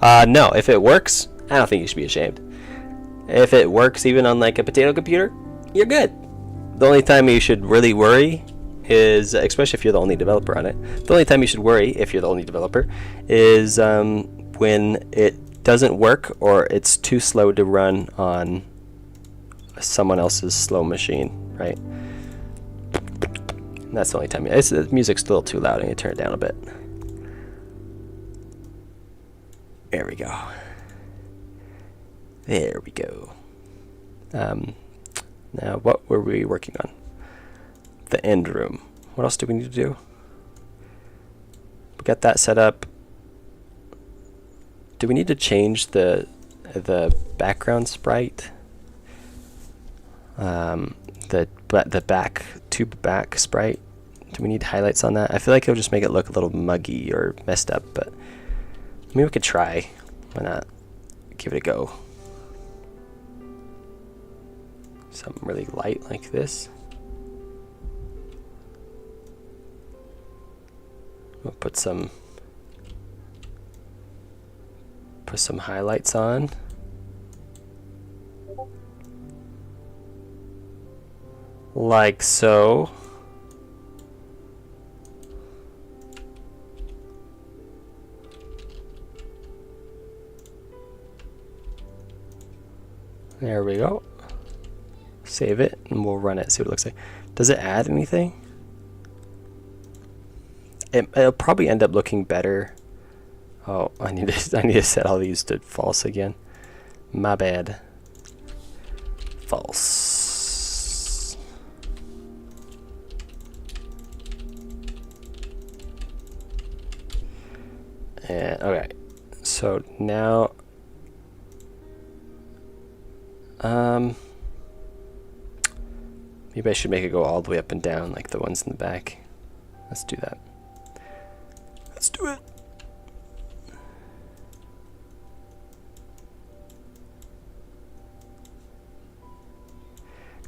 No, if it works, I don't think you should be ashamed. If it works even on like a potato computer, you're good. The only time you should really worry is, especially if you're the only developer on it, the only time you should worry, if you're the only developer, is when it doesn't work or it's too slow to run on someone else's slow machine, right? And that's the only time. The music's still too loud. I need to turn it down a bit. There we go. There we go. Now, what were we working on? The end room. What else do we need to do? We got that set up. Do we need to change the background sprite? The back tube back sprite. Do we need highlights on that? I feel like it'll just make it look a little muggy or messed up, but maybe we could try. Why not? Give it a go. Something really light like this. We'll put some highlights on. like so. There we go. Save it and we'll run it, see what it looks like. Does it add anything? It'll probably end up looking better. Oh, I need to set all these to false again. My bad. False. And okay. So now maybe I should make it go all the way up and down like the ones in the back. Let's do that. Let's do it.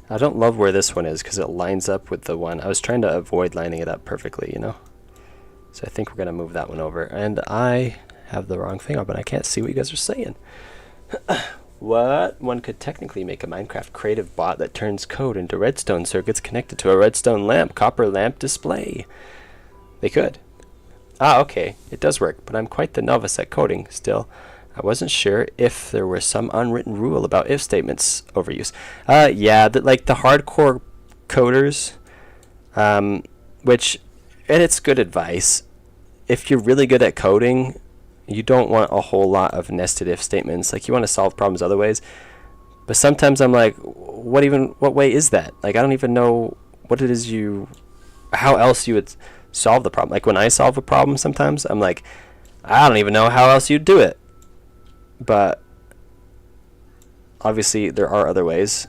I don't love where this one is because it lines up with the one. I was trying to avoid lining it up perfectly, you know? So I think we're going to move that one over. And I have the wrong thing on, but I can't see what you guys are saying. What? One could technically make a Minecraft creative bot that turns code into redstone circuits connected to a redstone lamp, copper lamp display. They could. Ah, okay. It does work, but I'm quite the novice at coding still. I wasn't sure if there were some unwritten rule about if statements overuse. Yeah, like the hardcore coders, which, and it's good advice. If you're really good at coding, you don't want a whole lot of nested if statements. Like, you want to solve problems other ways. But sometimes I'm like, what way is that? Like, I don't even know what it is how else you would solve the problem. Like, when I solve a problem sometimes, I'm like, I don't even know how else you'd do it. But obviously there are other ways.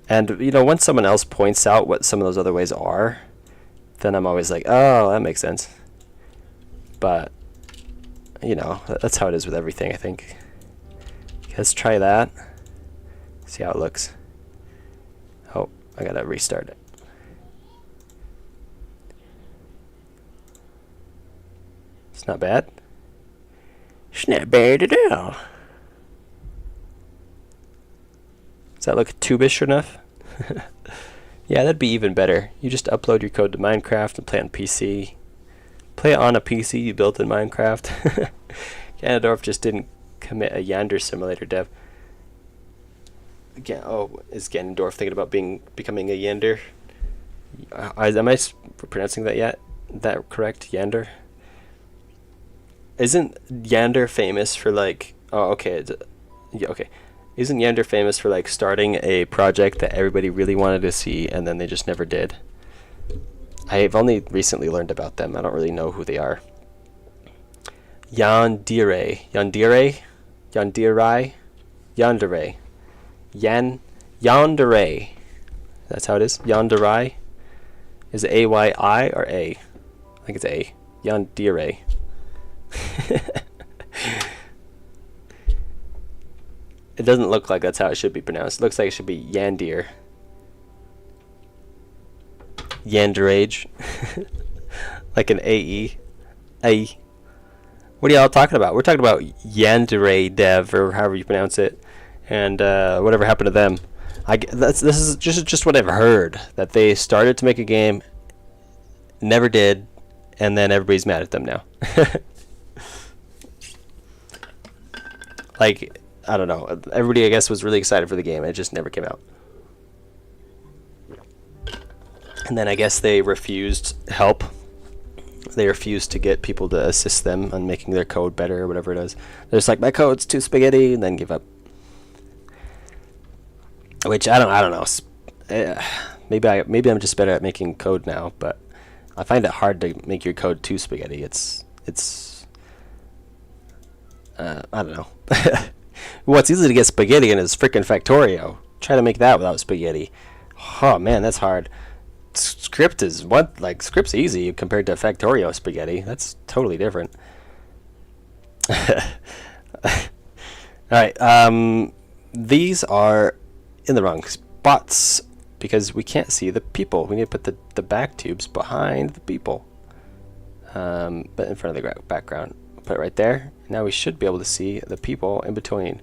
And, you know, once someone else points out what some of those other ways are, then I'm always like, oh, that makes sense. But, you know, that's how it is with everything, I think. Okay, let's try that. See how it looks. Oh, I gotta restart it. It's not bad. It's not bad at all. Does that look tubish enough? Yeah, that'd be even better. You just upload your code to Minecraft and play on PC. Play it on a PC you built in Minecraft. Ganondorf just didn't commit a Yander simulator dev. Again, oh, is Ganondorf thinking about becoming a Yander? Am I pronouncing that yet? That correct? Yander? Isn't Yander famous for like? Oh, okay. Yeah, okay. Isn't Yander famous for like starting a project that everybody really wanted to see and then they just never did? I've only recently learned about them. I don't really know who they are. Yandere. Yandere. That's how it is. Yandere. Is it A-Y-I or A? I think it's A. Yandere. It doesn't look like that's how it should be pronounced. It looks like it should be Yandir. Yanderage. Like an A-E. A. What are y'all talking about? We're talking about Yandere Dev, or however you pronounce it. And whatever happened to them. This is just what I've heard. That they started to make a game, never did, and then everybody's mad at them now. Like, I don't know. Everybody, I guess, was really excited for the game. It just never came out. And then I guess they refused help. They refused to get people to assist them on making their code better or whatever it is. They're just like, my code's too spaghetti, and then give up. Which I don't know. Maybe I'm just better at making code now, but I find it hard to make your code too spaghetti. It's I don't know. What's easy to get spaghetti in is frickin' Factorio. Try to make that without spaghetti. Oh man, that's hard. Script's easy compared to Factorio spaghetti. That's totally different. Alright, these are in the wrong spots because we can't see the people. We need to put the back tubes behind the people. But in front of the background. Put it right there. Now we should be able to see the people in between.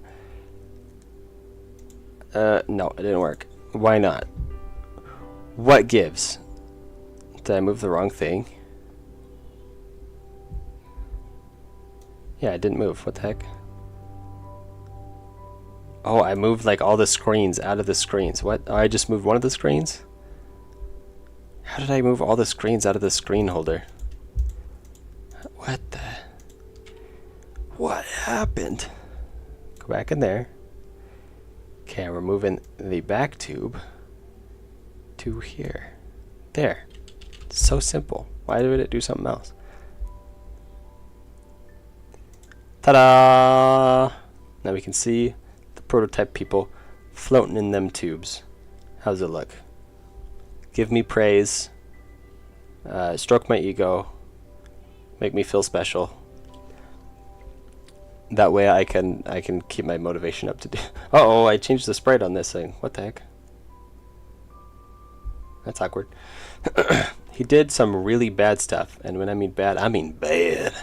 No, it didn't work. Why not? What gives? Did I move the wrong thing? Yeah, I didn't move. What the heck? Oh, I moved like all the screens out of the screens. What? Oh, I just moved one of the screens? How did I move all the screens out of the screen holder? What the? What happened? Go back in there. Okay, we're moving the back tube to here. There. So simple. Why did it do something else? Ta-da! Now we can see the prototype people floating in them tubes. How's it look? Give me praise. Stroke my ego. Make me feel special. That way I can keep my motivation up to do. Uh-oh, I changed the sprite on this thing. What the heck? That's awkward. He did some really bad stuff, and when I mean bad, I mean bad.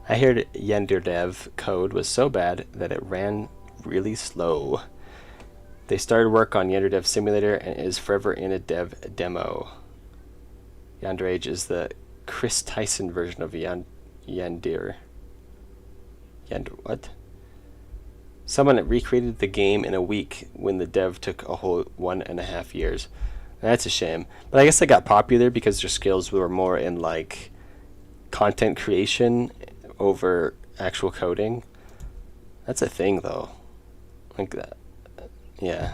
I heard YenderDev code was so bad that it ran really slow. They started work on YenderDev Simulator and it is forever in a dev demo. Yanderage is the Chris Tyson version of Yander. What? Someone recreated the game in a week when the dev took a whole 1.5 years. That's a shame. But I guess they got popular because their skills were more in like content creation over actual coding. That's a thing though. Like that. Yeah.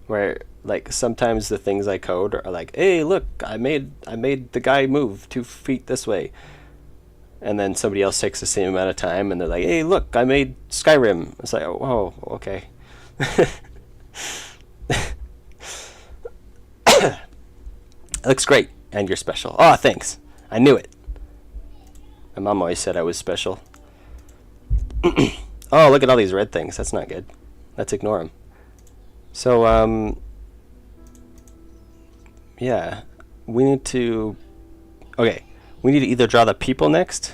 Where like sometimes the things I code are like, hey look, I made the guy move 2 feet this way. And then somebody else takes the same amount of time and they're like, hey look, I made Skyrim. It's like, oh okay. It looks great and you're special. Oh, thanks. I knew it. My mom always said I was special. Oh, look at all these red things. That's not good. Let's ignore them. So, yeah. We need to... Okay. We need to either draw the people next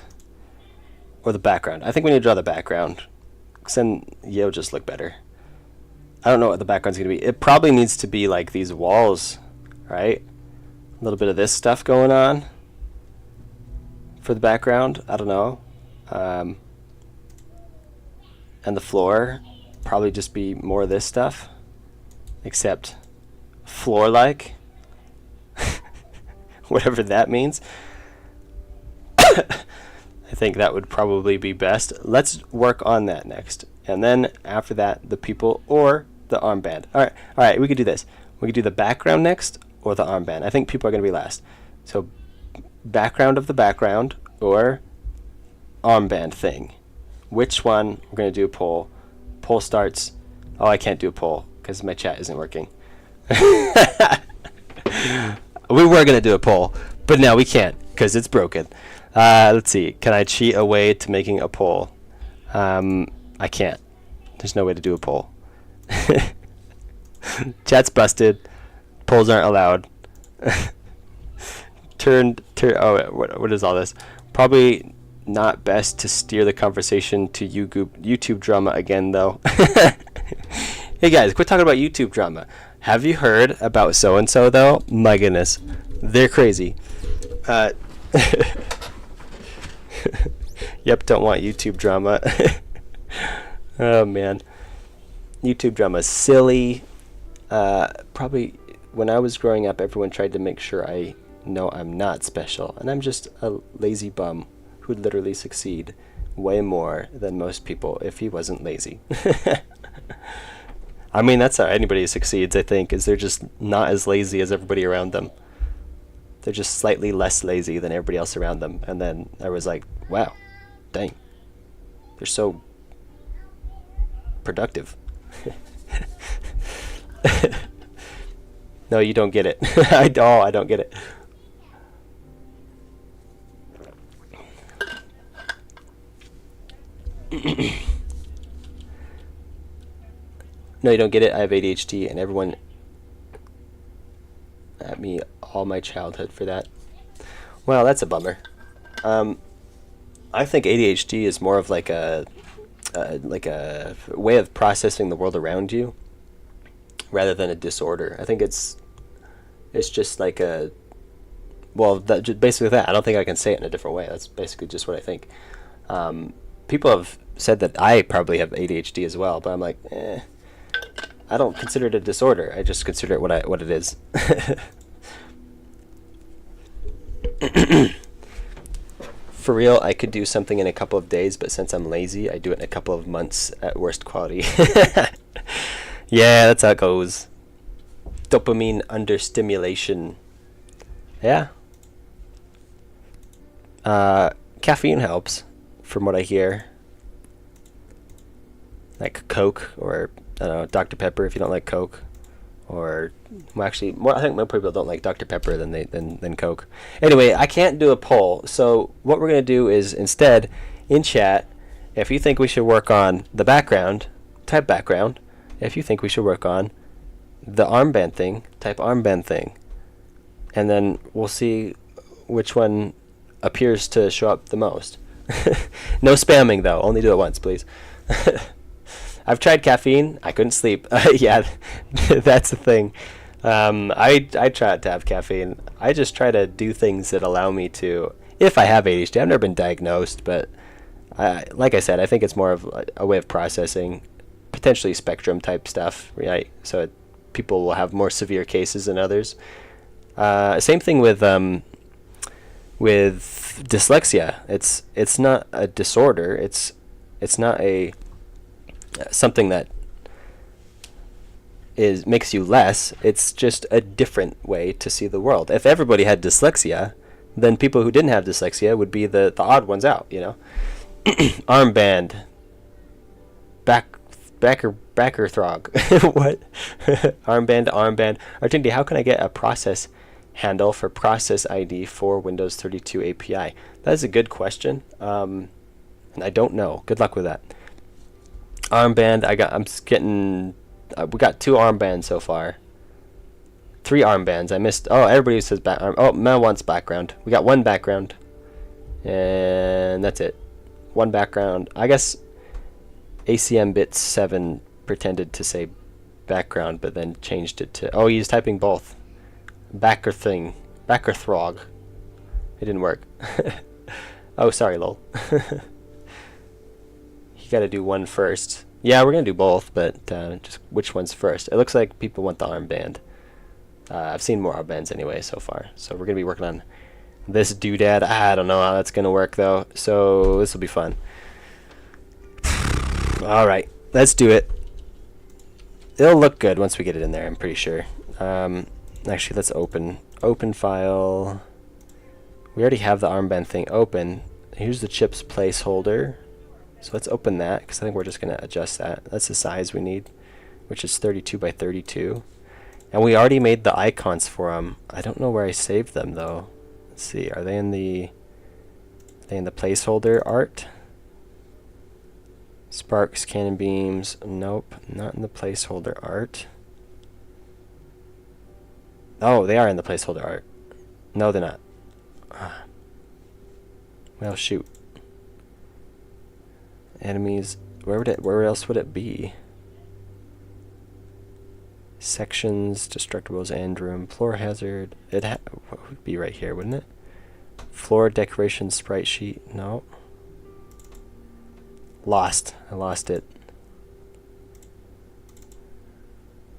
or the background. I think we need to draw the background. Because then it'll just look better. I don't know what the background's going to be. It probably needs to be like these walls, right? A little bit of this stuff going on for the background. I don't know. And the floor probably just be more of this stuff, except floor-like. Whatever that means. I think that would probably be best. Let's work on that next. And then after that, the people or the armband. All right, we could do this. We could do the background next or the armband. I think people are going to be last. So background of the background or armband thing. Which one? We're going to do a poll. Poll starts. Oh, I can't do a poll because my chat isn't working. We were going to do a poll, but now we can't because it's broken. Let's see. Can I cheat a way to making a poll? I can't. There's no way to do a poll. Chat's busted. Polls aren't allowed. Oh, what is all this? Probably not best to steer the conversation to YouTube drama again, though. Hey guys, quit talking about YouTube drama. Have you heard about so-and-so, though? My goodness. They're crazy. Yep, don't want YouTube drama. Oh, man. YouTube drama is silly. Probably when I was growing up, everyone tried to make sure I know I'm not special. And I'm just a lazy bum who'd literally succeed way more than most people if he wasn't lazy. I mean, that's how anybody succeeds, I think, is they're just not as lazy as everybody around them. They're just slightly less lazy than everybody else around them. And then I was like, wow, dang. They're so productive. No, you don't get it. I don't get it. No, you don't get it. I have ADHD, and everyone at me all my childhood for that. Well, that's a bummer. I think ADHD is more of like a way of processing the world around you rather than a disorder. I think it's It's just like a, well, basically that. I don't think I can say it in a different way. That's basically just what I think. People have said that I probably have ADHD as well, but I'm like, I don't consider it a disorder. I just consider it what it is. For real, I could do something in a couple of days, but since I'm lazy, I do it in a couple of months at worst quality. Yeah, that's how it goes. Dopamine under stimulation. Yeah. Caffeine helps, from what I hear. Like Coke, or I don't know, Dr. Pepper if you don't like Coke. Or, well, actually, I think more people don't like Dr. Pepper than Coke. Anyway, I can't do a poll, so what we're going to do is instead, in chat, if you think we should work on the background, type background. If you think we should work on the armband thing, type armband thing. And then we'll see which one appears to show up the most. No spamming, though. Only do it once, please. I've tried caffeine. I couldn't sleep. Yeah, that's the thing. I try to have caffeine. I just try to do things that allow me to, if I have ADHD. I've never been diagnosed, but like I said, I think it's more of a way of processing, potentially spectrum type stuff, right? So people will have more severe cases than others. Same thing with dyslexia. It's not a disorder. It's not a something that makes you less. It's just a different way to see the world. If everybody had dyslexia, then people who didn't have dyslexia would be the odd ones out, you know. Armband, backer throg. What? Armband. Artindi, how can I get a process handle for process ID for Windows 32 API? That is a good question, and I don't know. Good luck with that. Armband, we got 2 armbands so far. 3 armbands. I missed. Oh, everybody says background. Oh, Mel wants background. We got 1 background, and that's it. 1 background. I guess ACM bit 7 pretended to say background, but then changed it to. Oh, he's typing both. Backer throg. It didn't work. Oh, sorry, lol. You got to do one first. Yeah, we're gonna do both, but just which one's first? It looks like people want the armband. I've seen more armbands anyway so far, so we're gonna be working on this doodad. I don't know how that's gonna work though, so this will be fun. All right, let's do it. It'll look good once we get it in there, I'm pretty sure. Actually, let's open file. We already have the armband thing open. Here's the chips placeholder. So let's open that, because I think we're just going to adjust that. That's the size we need, which is 32 by 32. And we already made the icons for them. I don't know where I saved them, though. Let's see. Are they in the placeholder art? Sparks, cannon beams. Nope, not in the placeholder art. Oh, they are in the placeholder art. No, they're not. Well, shoot. Enemies, where else would it be? Sections, destructibles, end room, floor hazard. What would be right here, wouldn't it? Floor decoration sprite sheet. No. Lost. I lost it.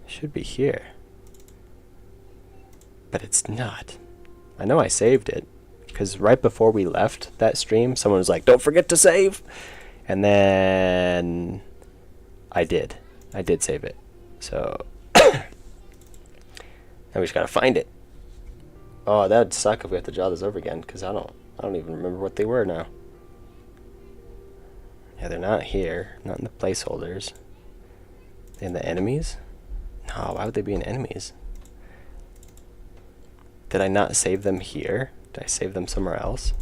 Should be here. But it's not. I know I saved it, because right before we left that stream, someone was like, "Don't forget to save." And then I did save it. So now we just gotta find it. Oh, that would suck if we have to draw this over again, because I don't even remember what they were now. Yeah, they're not here, not in the placeholders. They're in the enemies? No, why would they be in enemies? Did I not save them here? Did I save them somewhere else?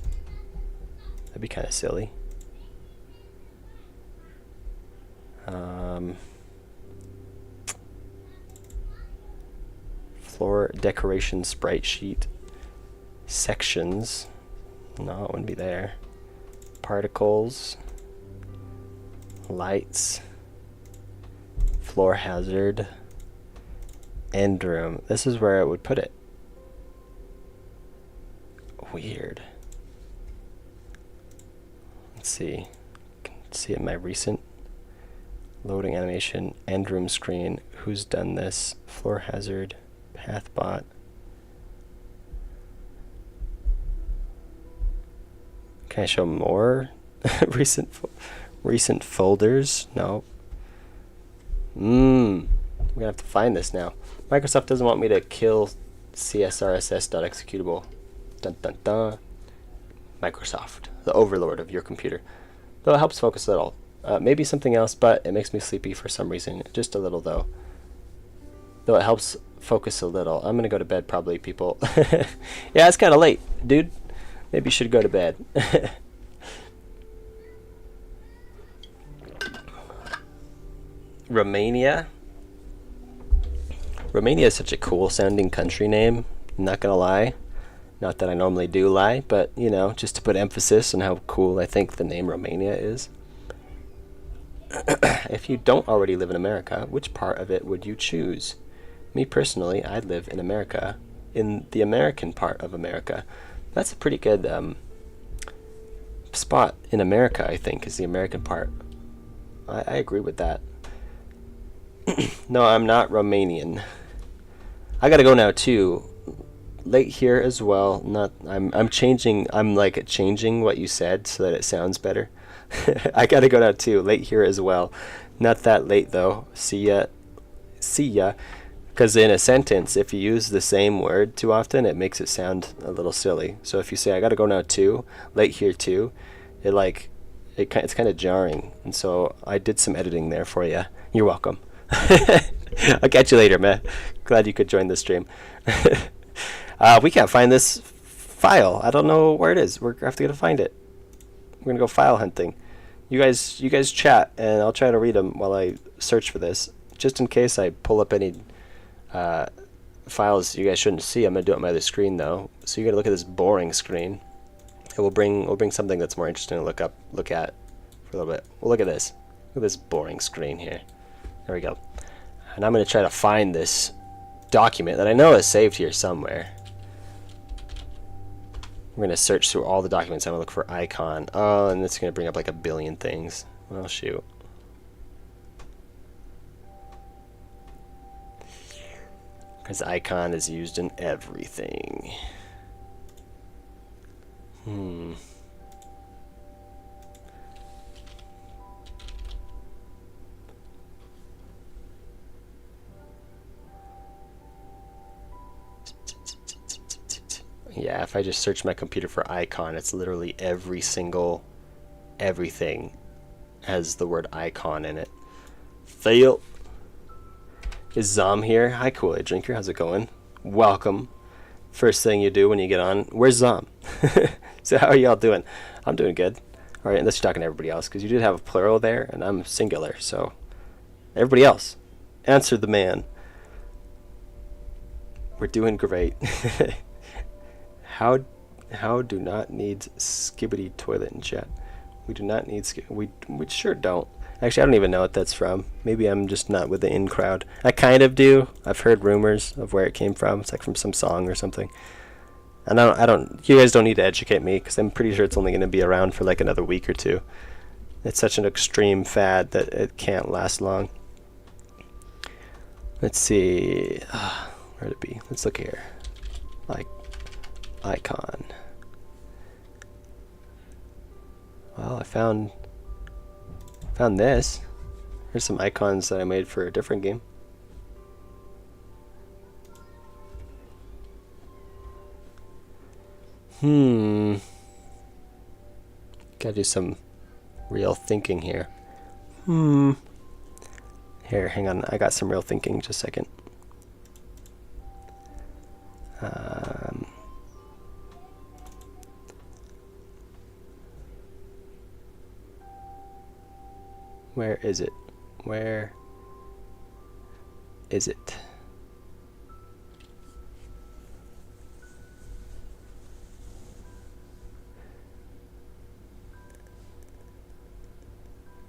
That'd be kind of silly. Floor decoration sprite sheet. Sections. No, it wouldn't be there. Particles. Lights. Floor hazard. End room. This is where it would put it. weird. Let's see. See in my recent loading animation, end room screen, who's done this, floor hazard, pathbot. Can I show more recent folders? No. We're gonna have to find this now. Microsoft doesn't want me to kill csrss.executable. Dun dun dun. Microsoft, the overlord of your computer. Though it helps focus a little. Maybe something else, but it makes me sleepy for some reason. Just a little, though. Though it helps focus a little. I'm going to go to bed, probably, people. Yeah, it's kind of late, dude. Maybe you should go to bed. Romania. Romania is such a cool-sounding country name. Not going to lie. Not that I normally do lie, but, you know, just to put emphasis on how cool I think the name Romania is. If you don't already live in America, which part of it would you choose? Me personally, I live in America, in the American part of America. That's a pretty good spot in America, I think, is the American part. I agree with that. No, I'm not Romanian. I gotta go now too. Late here as well. I'm changing. I'm like changing what you said so that it sounds better. I gotta go now too. Late here as well. Not that late though. See ya. See ya. Because in a sentence, if you use the same word too often, it makes it sound a little silly. So if you say I gotta go now too, late here too, it's kind of jarring. And so I did some editing there for you. You're welcome. I'll catch you later, man. Glad you could join the stream. We can't find this file. I don't know where it is. We're gonna find it. We're gonna go file hunting. You guys chat, and I'll try to read them while I search for this. Just in case I pull up any files you guys shouldn't see, I'm gonna do it on my other screen though. So you're gonna look at this boring screen. And we'll bring something that's more interesting to look at for a little bit. We'll look at this. Look at this boring screen here. There we go. And I'm gonna try to find this document that I know is saved here somewhere. I'm going to search through all the documents. I'm going to look for icon. Oh, and it's going to bring up like a billion things. Well, shoot. Because icon is used in everything. Yeah, if I just search my computer for icon, it's literally every single everything has the word icon in it. Fail. Is Zom here? Hi, Kool-Aid Drinker. How's it going? Welcome. First thing you do when you get on. Where's Zom? So how are y'all doing? I'm doing good. All right, unless you're talking to everybody else, because you did have a plural there, and I'm singular. So everybody else, answer the man. We're doing great. How do not need skibbity toilet in chat? We do not need we sure don't. Actually, I don't even know what that's from. Maybe I'm just not with the in crowd. I kind of do. I've heard rumors of where it came from. It's like from some song or something. And I don't. You guys don't need to educate me because I'm pretty sure it's only going to be around for like another week or two. It's such an extreme fad that it can't last long. Let's see. Where'd it be? Let's look here. Like icon. Well, I found this. Here's some icons that I made for a different game. Gotta do some real thinking here. Here, hang on. I got some real thinking. Just a second. Where is it? Where is it?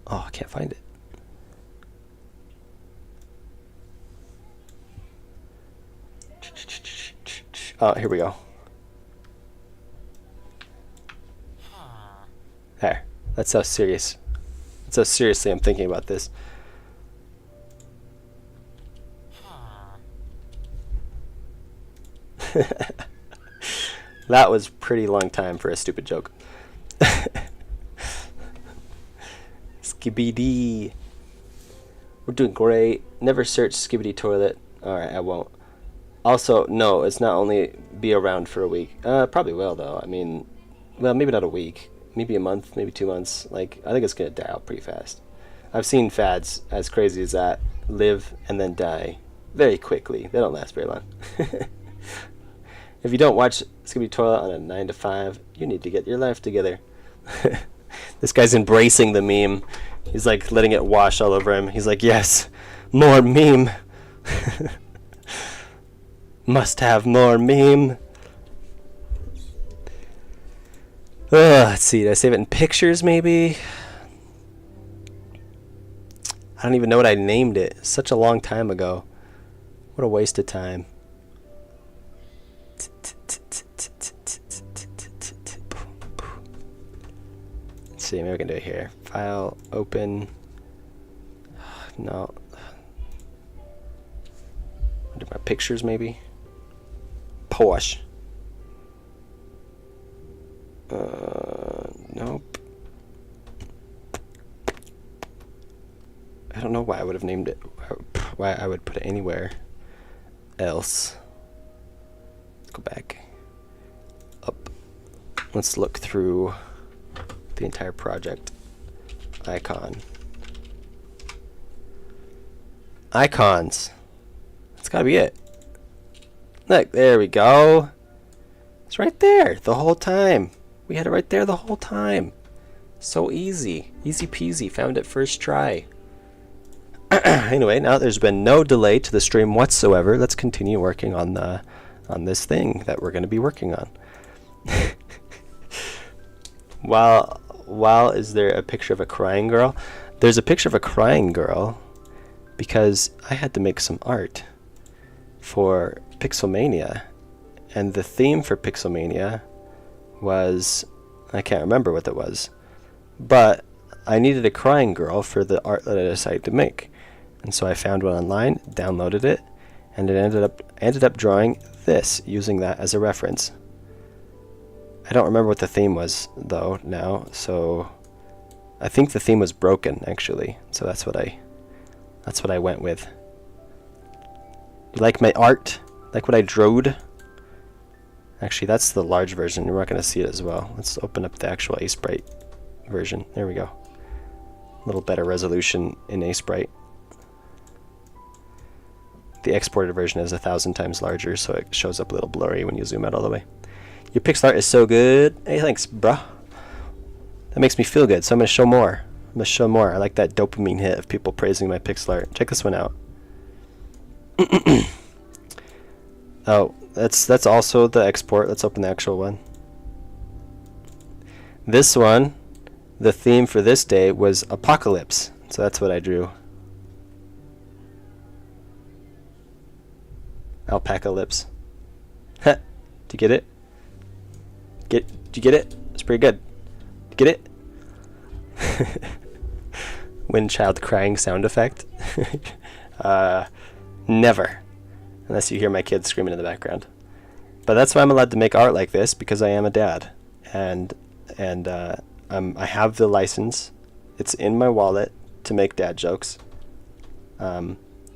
Oh, I can't find it. Oh, here we go. There. That's how serious. That's how seriously I'm thinking about this. That was pretty long time for a stupid joke. Skibidi. We're doing great. Never search Skibidi toilet. Alright, I won't. Also, no, it's not only be around for a week. Probably will, though. I mean, well, maybe not a week. Maybe a month, maybe 2 months. Like, I think it's going to die out pretty fast. I've seen fads as crazy as that live and then die very quickly. They don't last very long. If you don't watch Skibidi Toilet on a 9 to 5, you need to get your life together. This guy's embracing the meme. He's like letting it wash all over him. He's like, yes, more meme. Must have more meme. Let's see, did I save it in pictures maybe? I don't even know what I named it. Such a long time ago. What a waste of time. Let's see, maybe we can do it here. File, open. No. Do my pictures maybe? Porsche. Nope. I don't know why I would have named it. Why I would put it anywhere else. Let's go back. Up. Let's look through the entire project. Icon. Icons. That's gotta be it. Look, there we go. It's right there the whole time. We had it right there the whole time. So easy. Easy peasy. Found it first try. Anyway, now there's been no delay to the stream whatsoever. Let's continue working on this thing that we're going to be working on. While is there a picture of a crying girl? There's a picture of a crying girl because I had to make some art for Pixelmania, and the theme for Pixelmania was, I can't remember what that was, but I needed a crying girl for the art that I decided to make. And so I found one online, downloaded it, and it ended up drawing this, using that as a reference. I don't remember what the theme was though now, so I think the theme was broken actually. So that's what I went with. You like my art? Like what I drawed? Actually, that's the large version. We're not going to see it as well. Let's open up the actual Sprite version. There we go. A little better resolution in Sprite. The exported version is 1,000 times larger, so it shows up a little blurry when you zoom out all the way. Your pixel art is so good. Hey, thanks, bruh. That makes me feel good, so I'm going to show more. I'm going to show more. I like that dopamine hit of people praising my pixel art. Check this one out. Oh, that's also the export. Let's open the actual one. This one, the theme for this day was apocalypse. So that's what I drew. Alpaca lips. Did you get it? Did you get it? It's pretty good. Did you get it? Wind child crying sound effect. Never. Unless you hear my kids screaming in the background. But that's why I'm allowed to make art like this, because I am a dad. And I have the license. It's in my wallet to make dad jokes.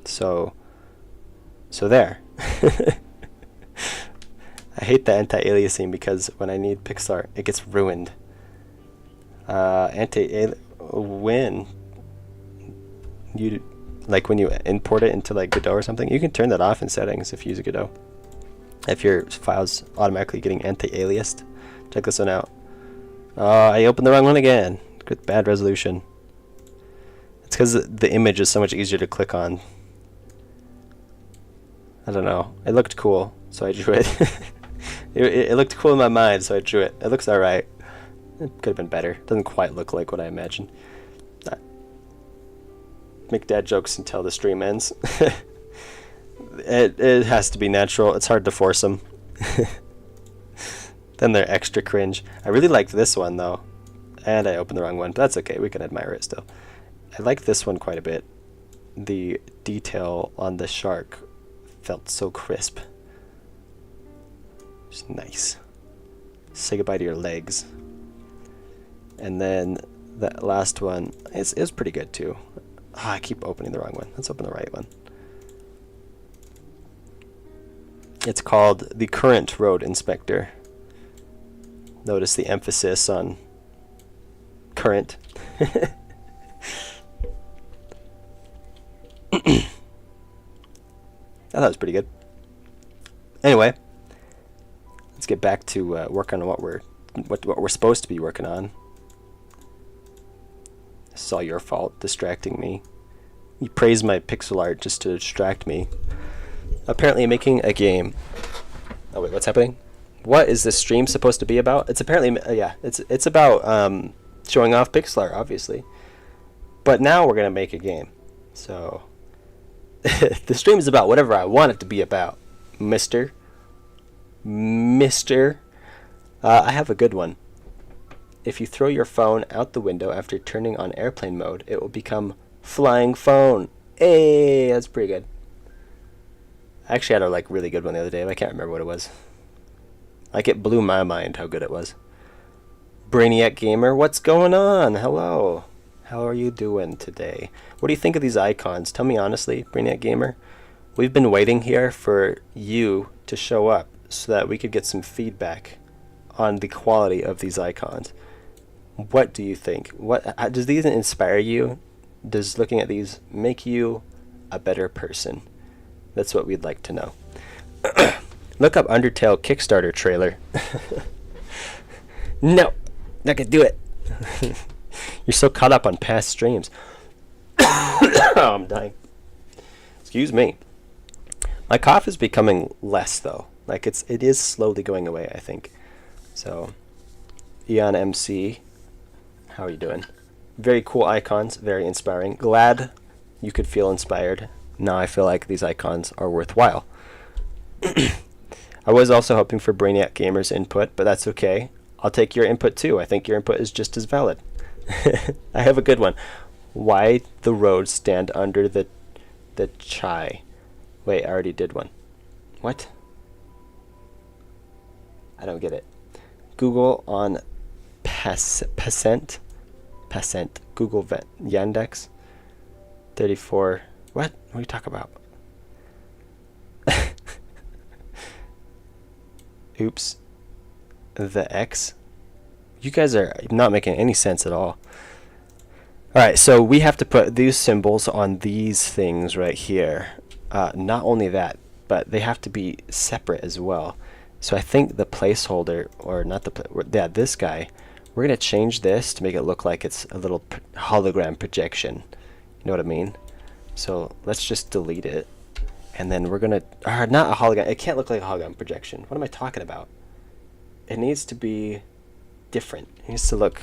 So there. I hate the anti-aliasing because when I need pixel art, it gets ruined. When you like when you import it into like Godot or something, you can turn that off in settings if you use Godot. If your file's automatically getting anti-aliased. Check this one out. I opened the wrong one again. Good bad resolution. It's because the image is so much easier to click on. I don't know. It looked cool, so I drew it. It looked cool in my mind, so I drew it. It looks alright. It could have been better. It doesn't quite look like what I imagined. Make dad jokes until the stream ends. It has to be natural. It's hard to force them. Then they're extra cringe. I really liked this one though. And I opened the wrong one, but that's okay. We can admire it still. I like this one quite a bit. The detail on the shark felt so crisp. Just nice. Say goodbye to your legs. And then that last one is pretty good too. I keep opening the wrong one. Let's open the right one. It's called the Current Road Inspector. Notice the emphasis on current. I thought it was pretty good. Anyway, let's get back to work on what we're supposed to be working on. This is all your fault, distracting me. You praise my pixel art just to distract me. Apparently making a game. Oh wait, what's happening? What is this stream supposed to be about? It's apparently yeah, it's about showing off pixel art, obviously. But now we're gonna make a game. So the stream is about whatever I want it to be about, Mister. I have a good one. If you throw your phone out the window after turning on airplane mode, it will become flying phone. Hey, that's pretty good. I actually had a really good one the other day, but I can't remember what it was. It blew my mind how good it was. Brainiac Gamer, what's going on? Hello. How are you doing today? What do you think of these icons? Tell me honestly, Brainiac Gamer. We've been waiting here for you to show up so that we could get some feedback on the quality of these icons. What do you think? Does these inspire you? Does looking at these make you a better person? That's what we'd like to know. Look up Undertale Kickstarter trailer. No, not gonna do it. You're so caught up on past streams. Oh, I'm dying. Excuse me. My cough is becoming less though. It is slowly going away, I think. So, Eon MC, how are you doing? Very cool icons, very inspiring. Glad you could feel inspired. Now I feel like these icons are worthwhile. I was also hoping for Brainiac Gamer's input, but that's okay. I'll take your input too. I think your input is just as valid. I have a good one. Why the roads stand under the chai? Wait, I already did one. What? I don't get it. Google on Passent. Google Yandex. 34. What? What are you talking about? Oops. The X. You guys are not making any sense at all. Alright, so we have to put these symbols on these things right here. Not only that, but they have to be separate as well. So I think the placeholder, or not this guy, we're going to change this to make it look like it's a little hologram projection. You know what I mean? So let's just delete it. And then we're going to, not a hologram, it can't look like a hologram projection. What am I talking about? It needs to be different. It needs to look,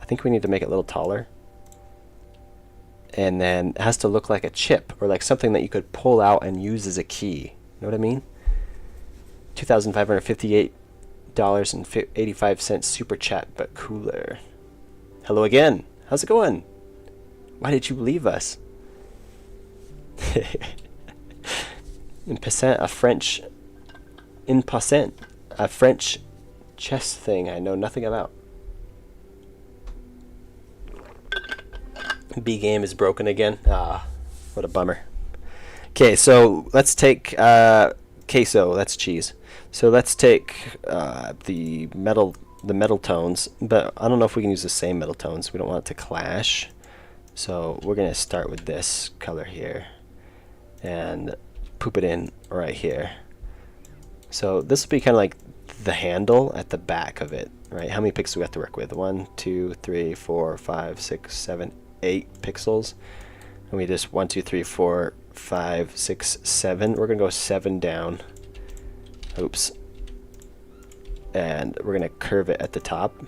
I think we need to make it a little taller. And then it has to look like a chip, or like something that you could pull out and use as a key. You know what I mean? $2,558.85 super chat, but cooler. Hello again. How's it going? Why did you leave us? In passant, a French chess thing I know nothing about. B game is broken again. Ah, what a bummer. Okay, so let's take queso. That's cheese. So let's take the metal tones, but I don't know if we can use the same metal tones. We don't want it to clash. So we're gonna start with this color here, and poop it in right here. So this will be kind of like the handle at the back of it, right? How many pixels do we have to work with? 1, 2, 3, 4, 5, 6, 7, 8 pixels. And we just 1, 2, 3, 4, 5, 6, 7. We're gonna go 7 down. Oops. And we're gonna curve it at the top.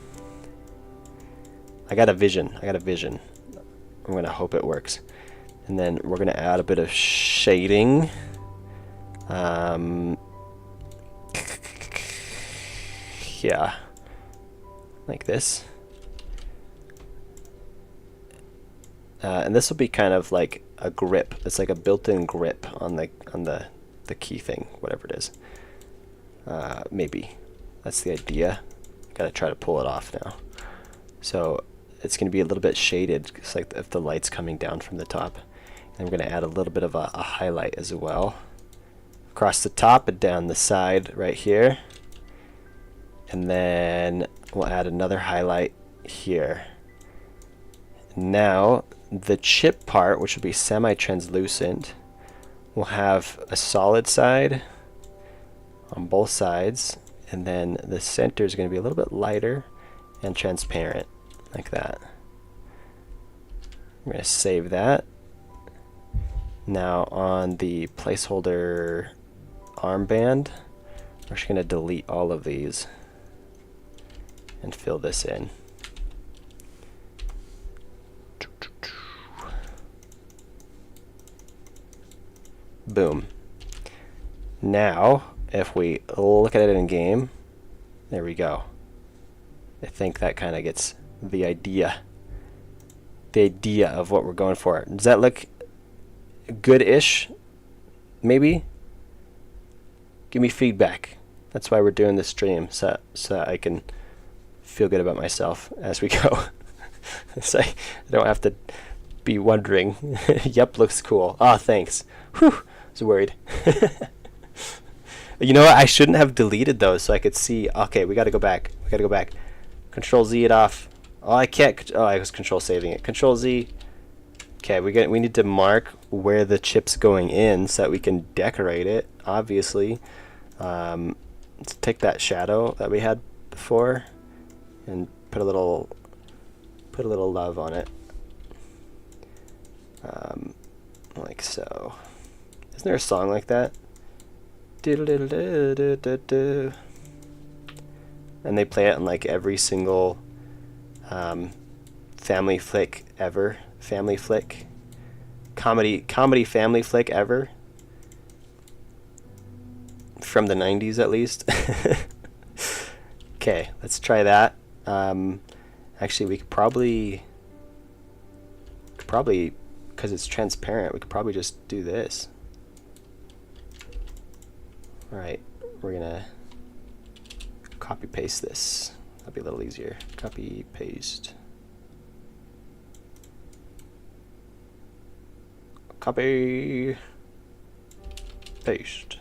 I got a vision. I'm gonna hope it works. And then we're gonna add a bit of shading. Yeah, like this. And this will be kind of like a grip. It's like a built-in grip on the key thing, whatever it is. Maybe that's the idea. Gotta try to pull it off now. So it's going to be a little bit shaded. It's like if the light's coming down from the top. And we're going to add a little bit of a highlight as well. Across the top and down the side right here. And then we'll add another highlight here. Now the chip part, which will be semi-translucent, will have a solid side on both sides. And then the center is going to be a little bit lighter and transparent, like that. I'm going to save that. Now on the placeholder armband, we're just going to delete all of these and fill this in. Boom. Now, if we look at it in game, there we go. I think that kind of gets the idea of what we're going for. Does that look good-ish? Maybe? Give me feedback. That's why we're doing this stream, so I can feel good about myself as we go. So I don't have to be wondering. Yep, looks cool. Ah, thanks. Whew, I was worried. You know what? I shouldn't have deleted those so I could see. Okay, we got to go back. We got to go back. Control Z it off. Oh, I can't. Oh, I was control saving it. Control Z. Okay, we need to mark where the chip's going in so that we can decorate it. Obviously, let's take that shadow that we had before and put a little love on it, like so. Isn't there a song like that? And they play it in like every single family flick ever. Family flick. Comedy family flick ever. From the 90s at least. Okay, let's try that. Actually, we could probably, because it's transparent, we could probably just do this. Alright, we're gonna copy paste this. That'll be a little easier. Copy paste. Copy paste.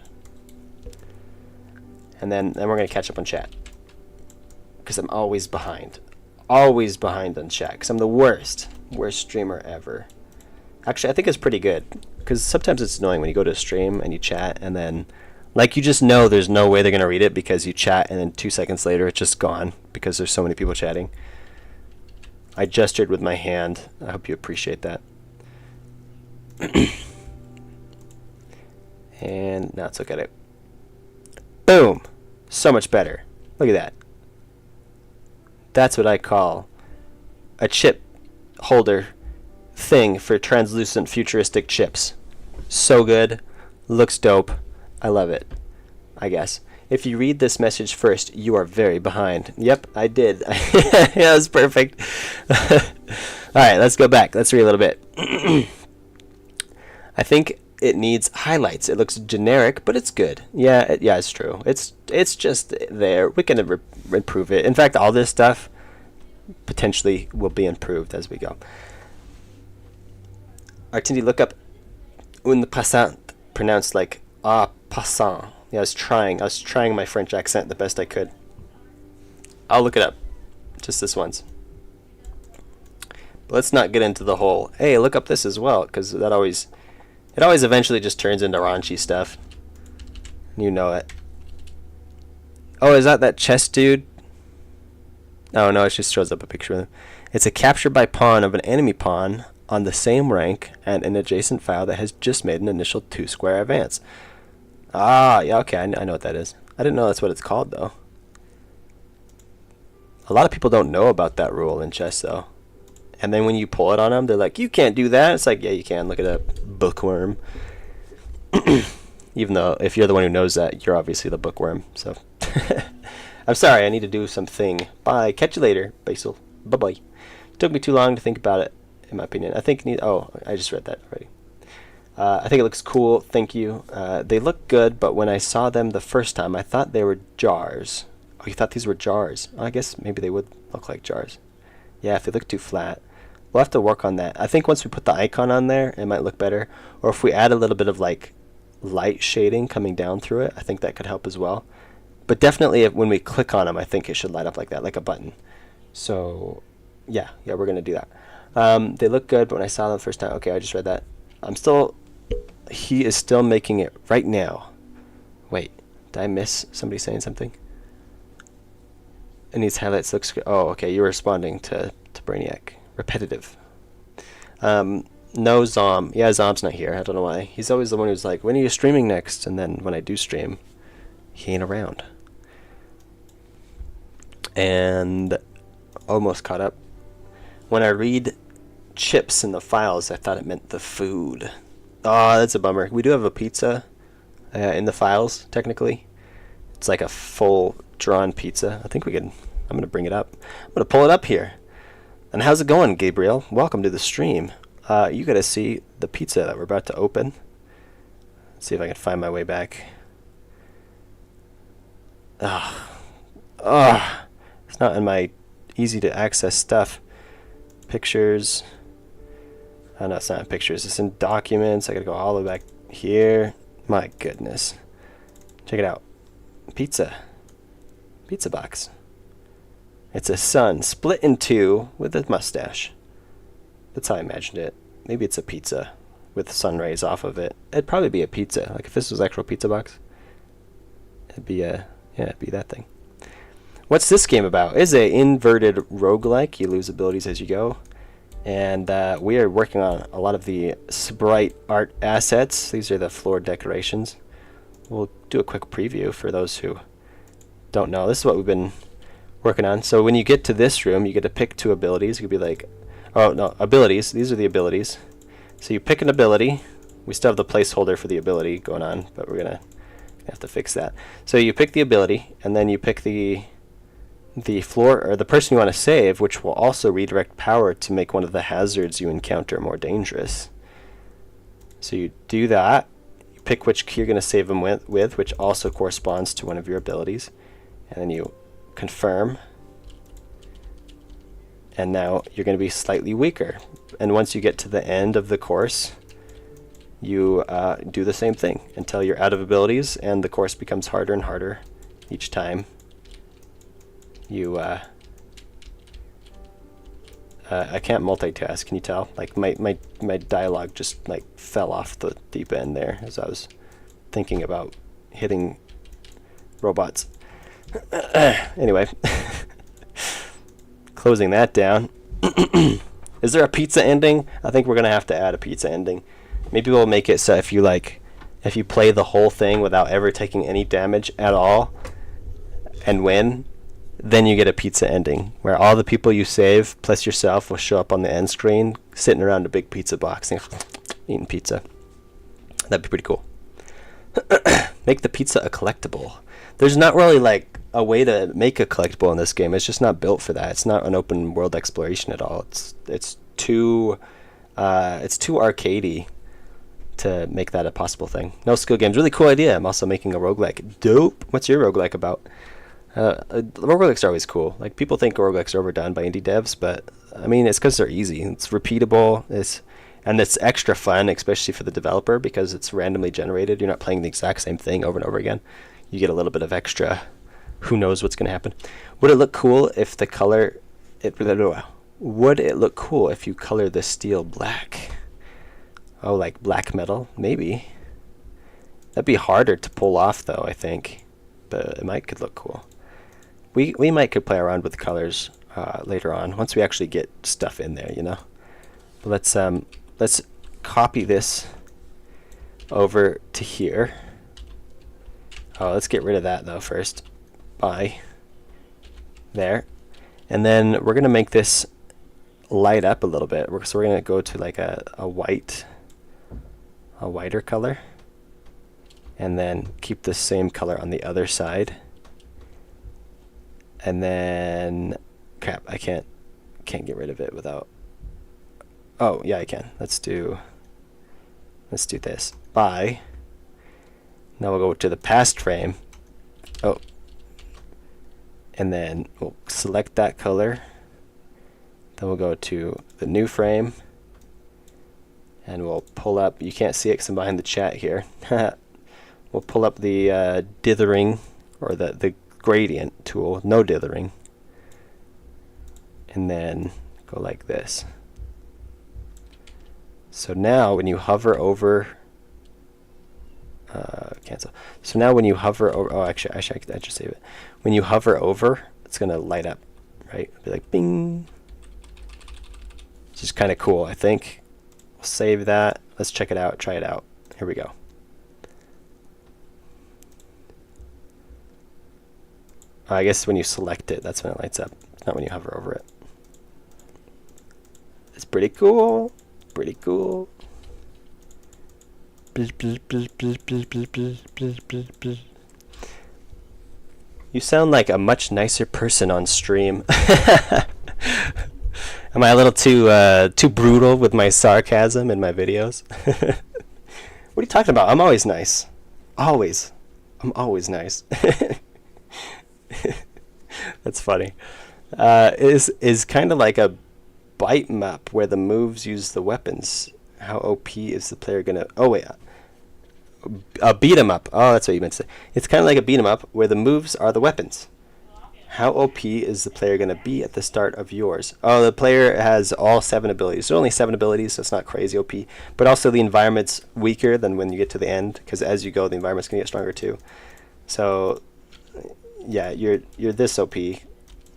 And then we're gonna catch up on chat. Because I'm always behind. Always behind on chat. Because I'm the worst streamer ever. Actually, I think it's pretty good. Because sometimes it's annoying when you go to a stream and you chat and then like you just know there's no way they're going to read it because you chat and then 2 seconds later it's just gone because there's so many people chatting. I gestured with my hand. I hope you appreciate that. And now let's look at it. Boom! So much better. Look at that. That's what I call a chip holder thing for translucent futuristic chips. So good. Looks dope. I love it, I guess. If you read this message first, you are very behind. Yep, I did. Yeah, that was perfect. Alright, let's go back. Let's read a little bit. I think it needs highlights. It looks generic, but it's good. Yeah, it's true. It's just there. We can improve it. In fact, all this stuff potentially will be improved as we go. Artindi, look up un passant, pronounced like passant. Yeah, I was trying my French accent the best I could. I'll look it up. Just this once. But let's not get into the whole, hey, look up this as well, because it always eventually just turns into raunchy stuff. You know it. Oh, is that chess dude? Oh, no, it just shows up a picture of him. It's a capture by pawn of an enemy pawn on the same rank and an adjacent file that has just made an initial 2-square advance. Ah, yeah, okay, I know what that is. I didn't know that's what it's called, though. A lot of people don't know about that rule in chess, though. And then when you pull it on them, they're like, you can't do that. It's like, yeah, you can. Look at that bookworm. Even though, if you're the one who knows that, you're obviously the bookworm. So, I'm sorry, I need to do something. Bye. Catch you later, Basil. Bye-bye. Took me too long to think about it. in my opinion. I think oh, I just read that already. I think it looks cool. Thank you. They look good, but when I saw them the first time, I thought they were jars. Oh, you thought these were jars? Oh, I guess maybe they would look like jars. Yeah, if they look too flat. We'll have to work on that. I think once we put the icon on there, it might look better. Or if we add a little bit of like light shading coming down through it, I think that could help as well. But definitely when we click on them, I think it should light up like that, like a button. So yeah, we're going to do that. They look good, but when I saw them the first time, okay, I just read that. He is still making it right now. Wait, did I miss somebody saying something? And these highlights looks good. Oh, okay, you're responding to Brainiac. Repetitive. No Zom. Yeah, Zom's not here. I don't know why. He's always the one who's like, when are you streaming next? And then when I do stream, he ain't around. And almost caught up. When I read chips in the files, I thought it meant the food. Oh, that's a bummer. We do have a pizza in the files, technically. It's like a full drawn pizza. I think we can. I'm going to bring it up. I'm going to pull it up here. And how's it going, Gabriel? Welcome to the stream. You got to see the pizza that we're about to open. Let's see if I can find my way back. It's not in my easy to access stuff. Pictures. Oh, no, it's not in pictures. It's in documents. I got to go all the way back here. My goodness. Check it out. Pizza. Pizza box. It's a sun split in two with a mustache. That's how I imagined it. Maybe it's a pizza with sun rays off of it. It'd probably be a pizza. Like if this was actual pizza box, it'd be it'd be that thing. What's this game about? It's a inverted roguelike. You lose abilities as you go. And we are working on a lot of the sprite art assets. These are the floor decorations. We'll do a quick preview for those who don't know. This is what we've been working on. So when you get to this room, you get to pick two abilities. It could be like, oh no, abilities. These are the abilities. So you pick an ability. We still have the placeholder for the ability going on, but we're gonna have to fix that. So you pick the ability, and then you pick the floor or the person you want to save, which will also redirect power to make one of the hazards you encounter more dangerous. So you do that. You pick which key you're going to save them with, which also corresponds to one of your abilities, and then you confirm. And now you're going to be slightly weaker. And once you get to the end of the course, you do the same thing until you're out of abilities, and the course becomes harder and harder each time. You I can't multitask, can you tell? Like my dialogue just like fell off the deep end there as I was thinking about hitting robots. Anyway, closing that down. Is there a pizza ending? I think we're gonna have to add a pizza ending. Maybe we'll make it so if you play the whole thing without ever taking any damage at all and win, then you get a pizza ending where all the people you save plus yourself will show up on the end screen sitting around a big pizza box and eating pizza. That'd be pretty cool. Make the pizza a collectible. There's not really like a way to make a collectible in this game. It's just not built for that. It's not an open world exploration at all. It's too arcadey to make that a possible thing. No skill games. Really cool idea. I'm also making a roguelike. Dope. What's your roguelike about? Roguelikes are always cool. Like people think roguelikes are overdone by indie devs, but I mean it's because they're easy. It's repeatable. And it's extra fun, especially for the developer because it's randomly generated. You're not playing the exact same thing over and over again. You get a little bit of extra. Who knows what's going to happen? Would it look cool if the color? Would it look cool if you color the steel black? Oh, like black metal? Maybe. That'd be harder to pull off, though. I think, but it could look cool. We might could play around with colors later on once we actually get stuff in there, you know. But let's copy this over to here. Oh, let's get rid of that though first. Bye. There, and then we're gonna make this light up a little bit. So we're gonna go to like a whiter color, and then keep the same color on the other side. And then, crap, I can't get rid of it without. Oh, yeah, I can. Let's do this. By. Now we'll go to the past frame. Oh. And then we'll select that color. Then we'll go to the new frame. And we'll pull up, you can't see it because I'm behind the chat here. We'll pull up the dithering, or the gradient tool, no dithering. And then go like this. So now when you hover over, cancel. So now when you hover over, oh actually I should save it. When you hover over, it's gonna light up, right? It'll be like bing. It's just kind of cool, I think. We'll save that. Let's check it out, try it out. Here we go. I guess when you select it, that's when it lights up. It's not when you hover over it. It's pretty cool. Pretty cool. You sound like a much nicer person on stream. Am I a little too brutal with my sarcasm in my videos? What are you talking about? I'm always nice. Always. I'm always nice. That's funny. Is kind of like a bite map where the moves use the weapons. How OP is the player gonna? Oh wait, a beat 'em up. Oh, that's what you meant to say. It's kind of like a beat 'em up where the moves are the weapons. How OP is the player gonna be at the start of yours? Oh, the player has all 7 abilities. There's only 7 abilities, so it's not crazy OP. But also the environment's weaker than when you get to the end, because as you go, the environment's gonna get stronger too. So yeah, you're this OP.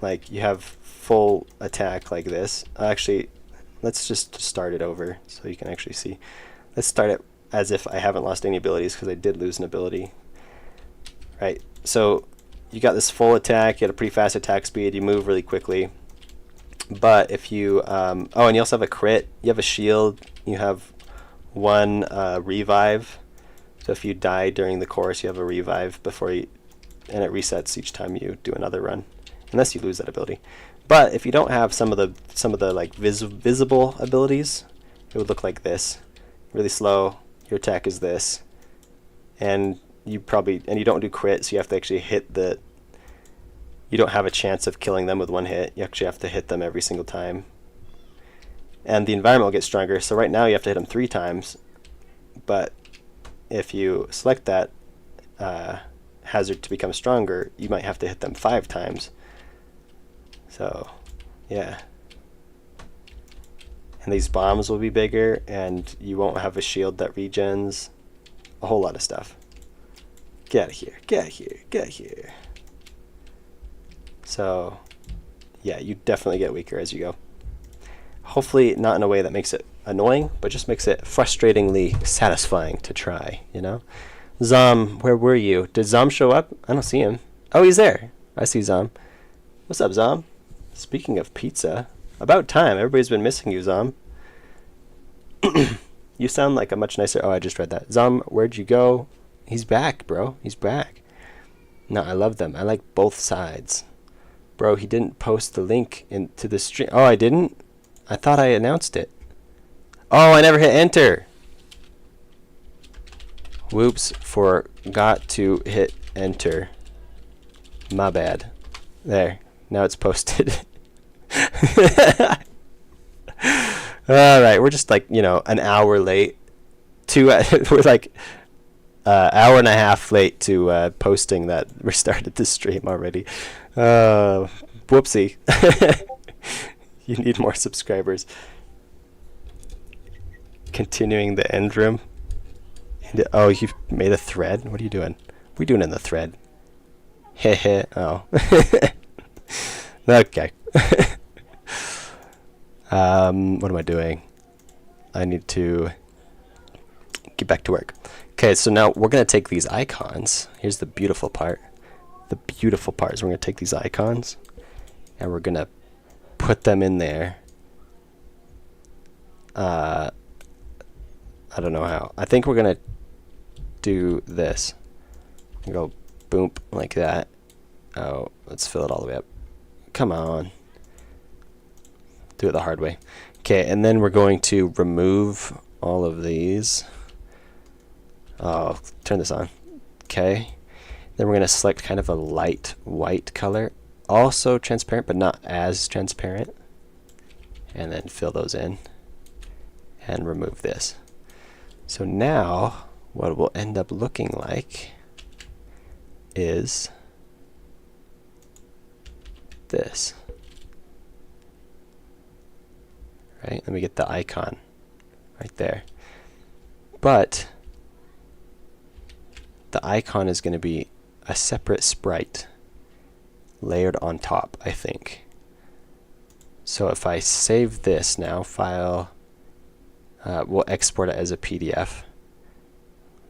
Like you have full attack like this. Actually, let's just start it over so you can actually see. Let's start it as if I haven't lost any abilities, because I did lose an ability. Right, so you got this full attack, you had a pretty fast attack speed, you move really quickly. But if you, oh, and you also have a crit, you have a shield, you have 1 revive. So if you die during the course, you have a revive before you, and it resets each time you do another run, unless you lose that ability. But if you don't have some of the like visible abilities, it would look like this. Really slow. Your attack is this, and you don't do crit, so you have to actually hit the. You don't have a chance of killing them with 1 hit. You actually have to hit them every single time. And the environment will get stronger. So right now you have to hit them 3 times, but if you select that hazard to become stronger, you might have to hit them 5 times. So, yeah. And these bombs will be bigger, and you won't have a shield that regens. A whole lot of stuff. Get out of here, get out of here, get out of here. So, yeah, you definitely get weaker as you go. Hopefully not in a way that makes it annoying, but just makes it frustratingly satisfying to try, you know? Zom, where were you? Did Zom show up? I don't see him. Oh, he's there. I see Zom. What's up, Zom? Speaking of pizza, about time. Everybody's been missing you, Zom. You sound like a much nicer... Oh, I just read that. Zom, where'd you go? He's back, bro. He's back. No, I love them. I like both sides. Bro, he didn't post the link into the stream. Oh, I didn't? I thought I announced it. Oh, I never hit enter. Whoops, forgot to hit enter. My bad. There. Now it's posted. Alright, we're just like, you know, an hour late. We're like hour and a half late to posting that we started the stream already. Whoopsie. You need more subscribers. Continuing the end room. Oh, you've made a thread? What are you doing? What are you doing in the thread? Heh. Oh. Okay. What am I doing? I need to get back to work. Okay, so now we're going to take these icons. Here's the beautiful part. The beautiful part is we're going to take these icons and we're going to put them in there. I don't know how. I think we're going to do this. Go boom, like that. Oh, let's fill it all the way up. Come on. do it the hard way. Okay, and then we're going to remove all of these. Oh, turn this on. Okay. Then we're going to select kind of a light white color. Also transparent, but not as transparent. And then fill those in. And remove this. So now, what it will end up looking like is this. Right? Let me get the icon right there. But the icon is going to be a separate sprite layered on top, I think. So if I save this now, file, we'll export it as a PDF.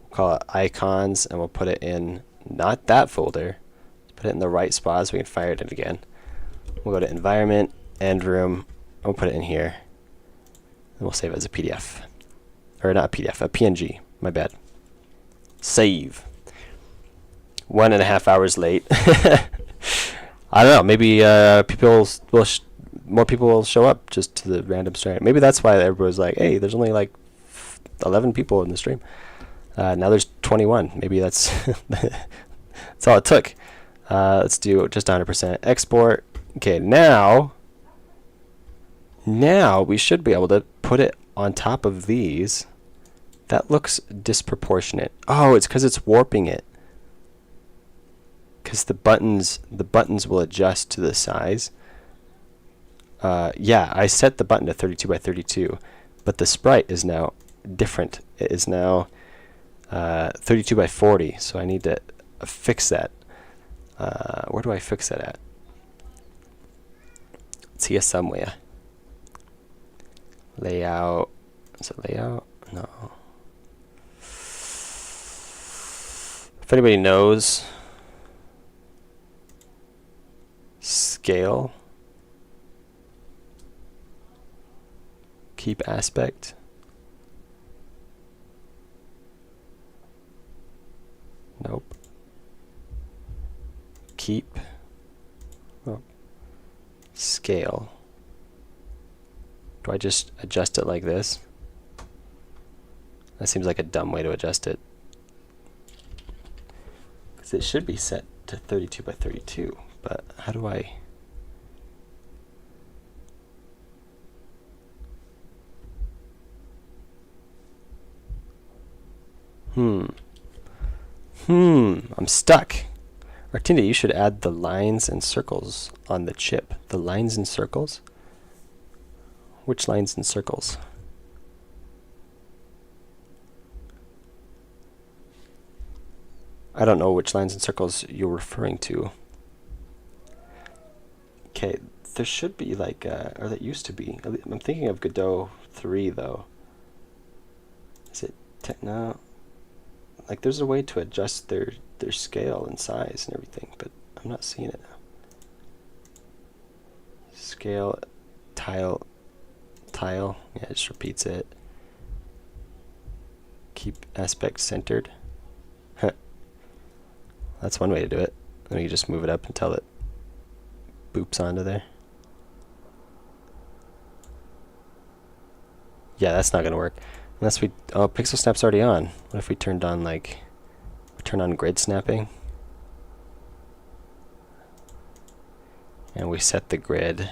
We'll call it icons, and we'll put it in not that folder. Put it in the right spot so we can fire it again. We'll go to environment, end room, and we'll put it in here. And we'll save it as a PDF. Or not a PDF, a PNG. My bad. Save. 1.5 hours late. I don't know. Maybe more people will show up just to the random stream. Maybe that's why everybody's like, "Hey, there's only like 11 people in the stream." Now there's 21. Maybe that's that's all it took. Let's do just 100% export. Okay, now we should be able to put it on top of these. That looks disproportionate. Oh, it's because it's warping it. Because the buttons will adjust to the size. Yeah, I set the button to 32 by 32, but the sprite is now different. It is now 32 by 40, so I need to fix that. Where do I fix that at? It's here somewhere. Layout. Is it layout? No. If anybody knows, scale, keep aspect, nope, keep, oh. Scale. Do I just adjust it like this? That seems like a dumb way to adjust it. Because it should be set to 32 by 32, but how do I? I'm stuck. Artindi, you should add the lines and circles on the chip. The lines and circles? Which lines and circles? I don't know which lines and circles you're referring to. Okay, there should be like, or that used to be. I'm thinking of Godot 3 though. Is it, no. Like there's a way to adjust their scale and size and everything, but I'm not seeing it now. Scale, tile, yeah, it just repeats it. Keep aspect centered. That's one way to do it. Then you just move it up until it boops onto there. Yeah, that's not gonna work. Unless we, oh, pixel snap's already on. What if we turned on like, turn on grid snapping? And we set the grid.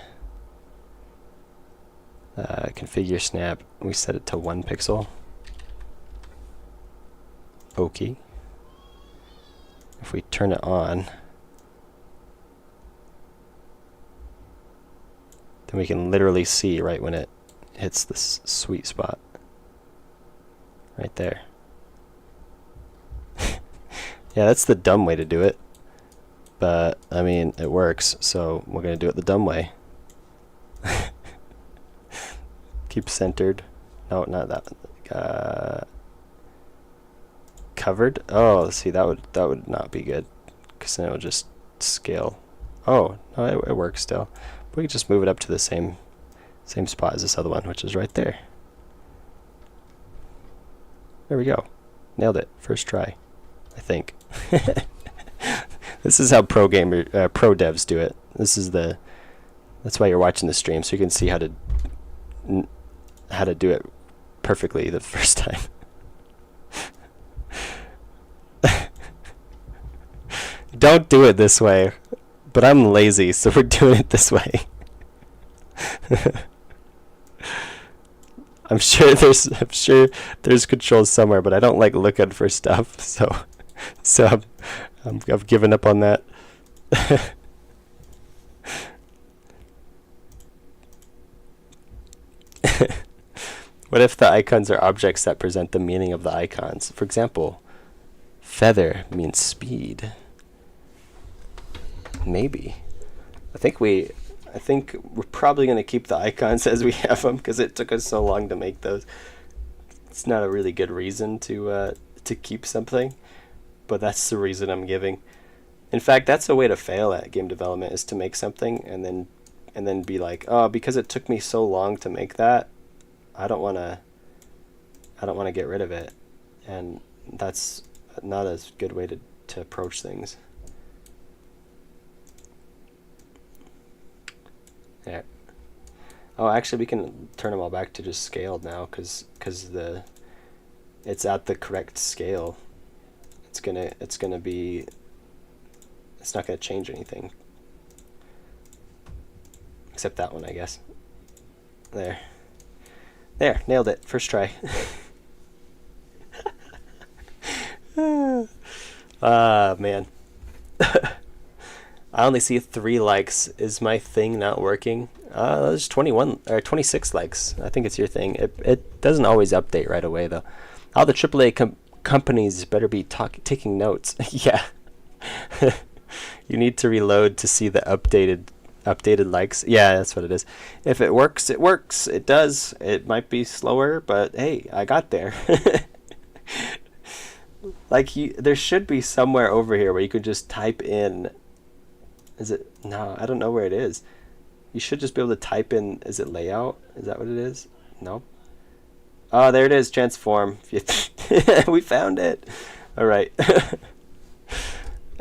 Configure snap, we set it to 1 pixel. Okay. If we turn it on, then we can literally see right when it hits this sweet spot. Right there. Yeah, that's the dumb way to do it. But, I mean, it works, so we're going to do it the dumb way. Keep centered. No, not that. Covered? Oh, see, that would not be good. Because then it would just scale. Oh, no, it works still. But we can just move it up to the same spot as this other one, which is right there. There we go. Nailed it. First try, I think. This is how pro devs do it. That's why you're watching the stream, so you can see how to how to do it perfectly the first time. Don't do it this way, but I'm lazy, so we're doing it this way. I'm sure there's controls somewhere, but I don't like looking for stuff, so I've given up on that. What if the icons are objects that present the meaning of the icons? For example, feather means speed. Maybe. I think we're probably going to keep the icons as we have them because it took us so long to make those. It's not a really good reason to keep something, but that's the reason I'm giving. In fact, that's a way to fail at game development, is to make something and then be like, oh, because it took me so long to make that, I don't want to get rid of it. And that's not a good way to approach things. Yeah. Oh, actually, we can turn them all back to just scaled now, because it's at the correct scale. It's not gonna change anything, except that one, I guess. There, nailed it, first try. Man. I only see 3 likes. Is my thing not working? There's 21 or 26 likes. I think it's your thing. It doesn't always update right away though. All the AAA companies better be taking notes. Yeah. You need to reload to see the updated likes. Yeah, that's what it is. If it works, it works. It does. It might be slower, but hey, I got there. Like there should be somewhere over here where you could just type in. Is it? No, I don't know where it is. You should just be able to type in. Is it layout? Is that what it is? No. Oh, there it is. Transform. We found it. All right.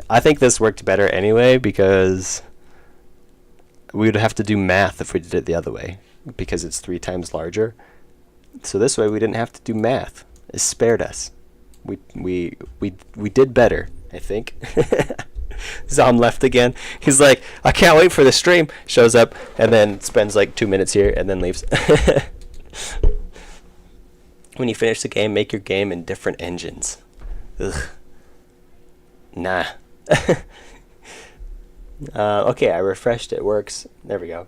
I think this worked better anyway because we would have to do math if we did it the other way because it's 3 times larger. So this way we didn't have to do math. It spared us. We did better, I think. Zom left again. He's like, I can't wait for the stream. Shows up and then spends like 2 minutes here and then leaves. When you finish the game, make your game in different engines. Ugh. Nah. Okay, I refreshed. It works. There we go.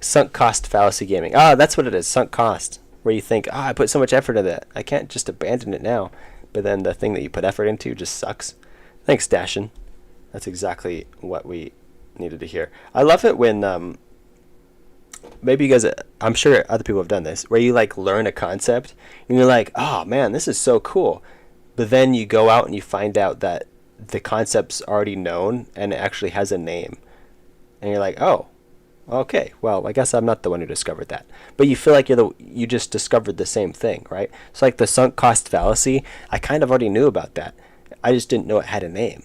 Sunk cost fallacy gaming. Ah, that's what it is. Sunk cost. Where you think, I put so much effort into that. I can't just abandon it now. But then the thing that you put effort into just sucks. Thanks, Dashin. That's exactly what we needed to hear. I love it when maybe you guys, I'm sure other people have done this, where you like learn a concept and you're like, oh man, this is so cool. But then you go out and you find out that the concept's already known and it actually has a name. And you're like, oh, okay, well, I guess I'm not the one who discovered that. But you feel like you just discovered the same thing, right? It's like the sunk cost fallacy. I kind of already knew about that. I just didn't know it had a name.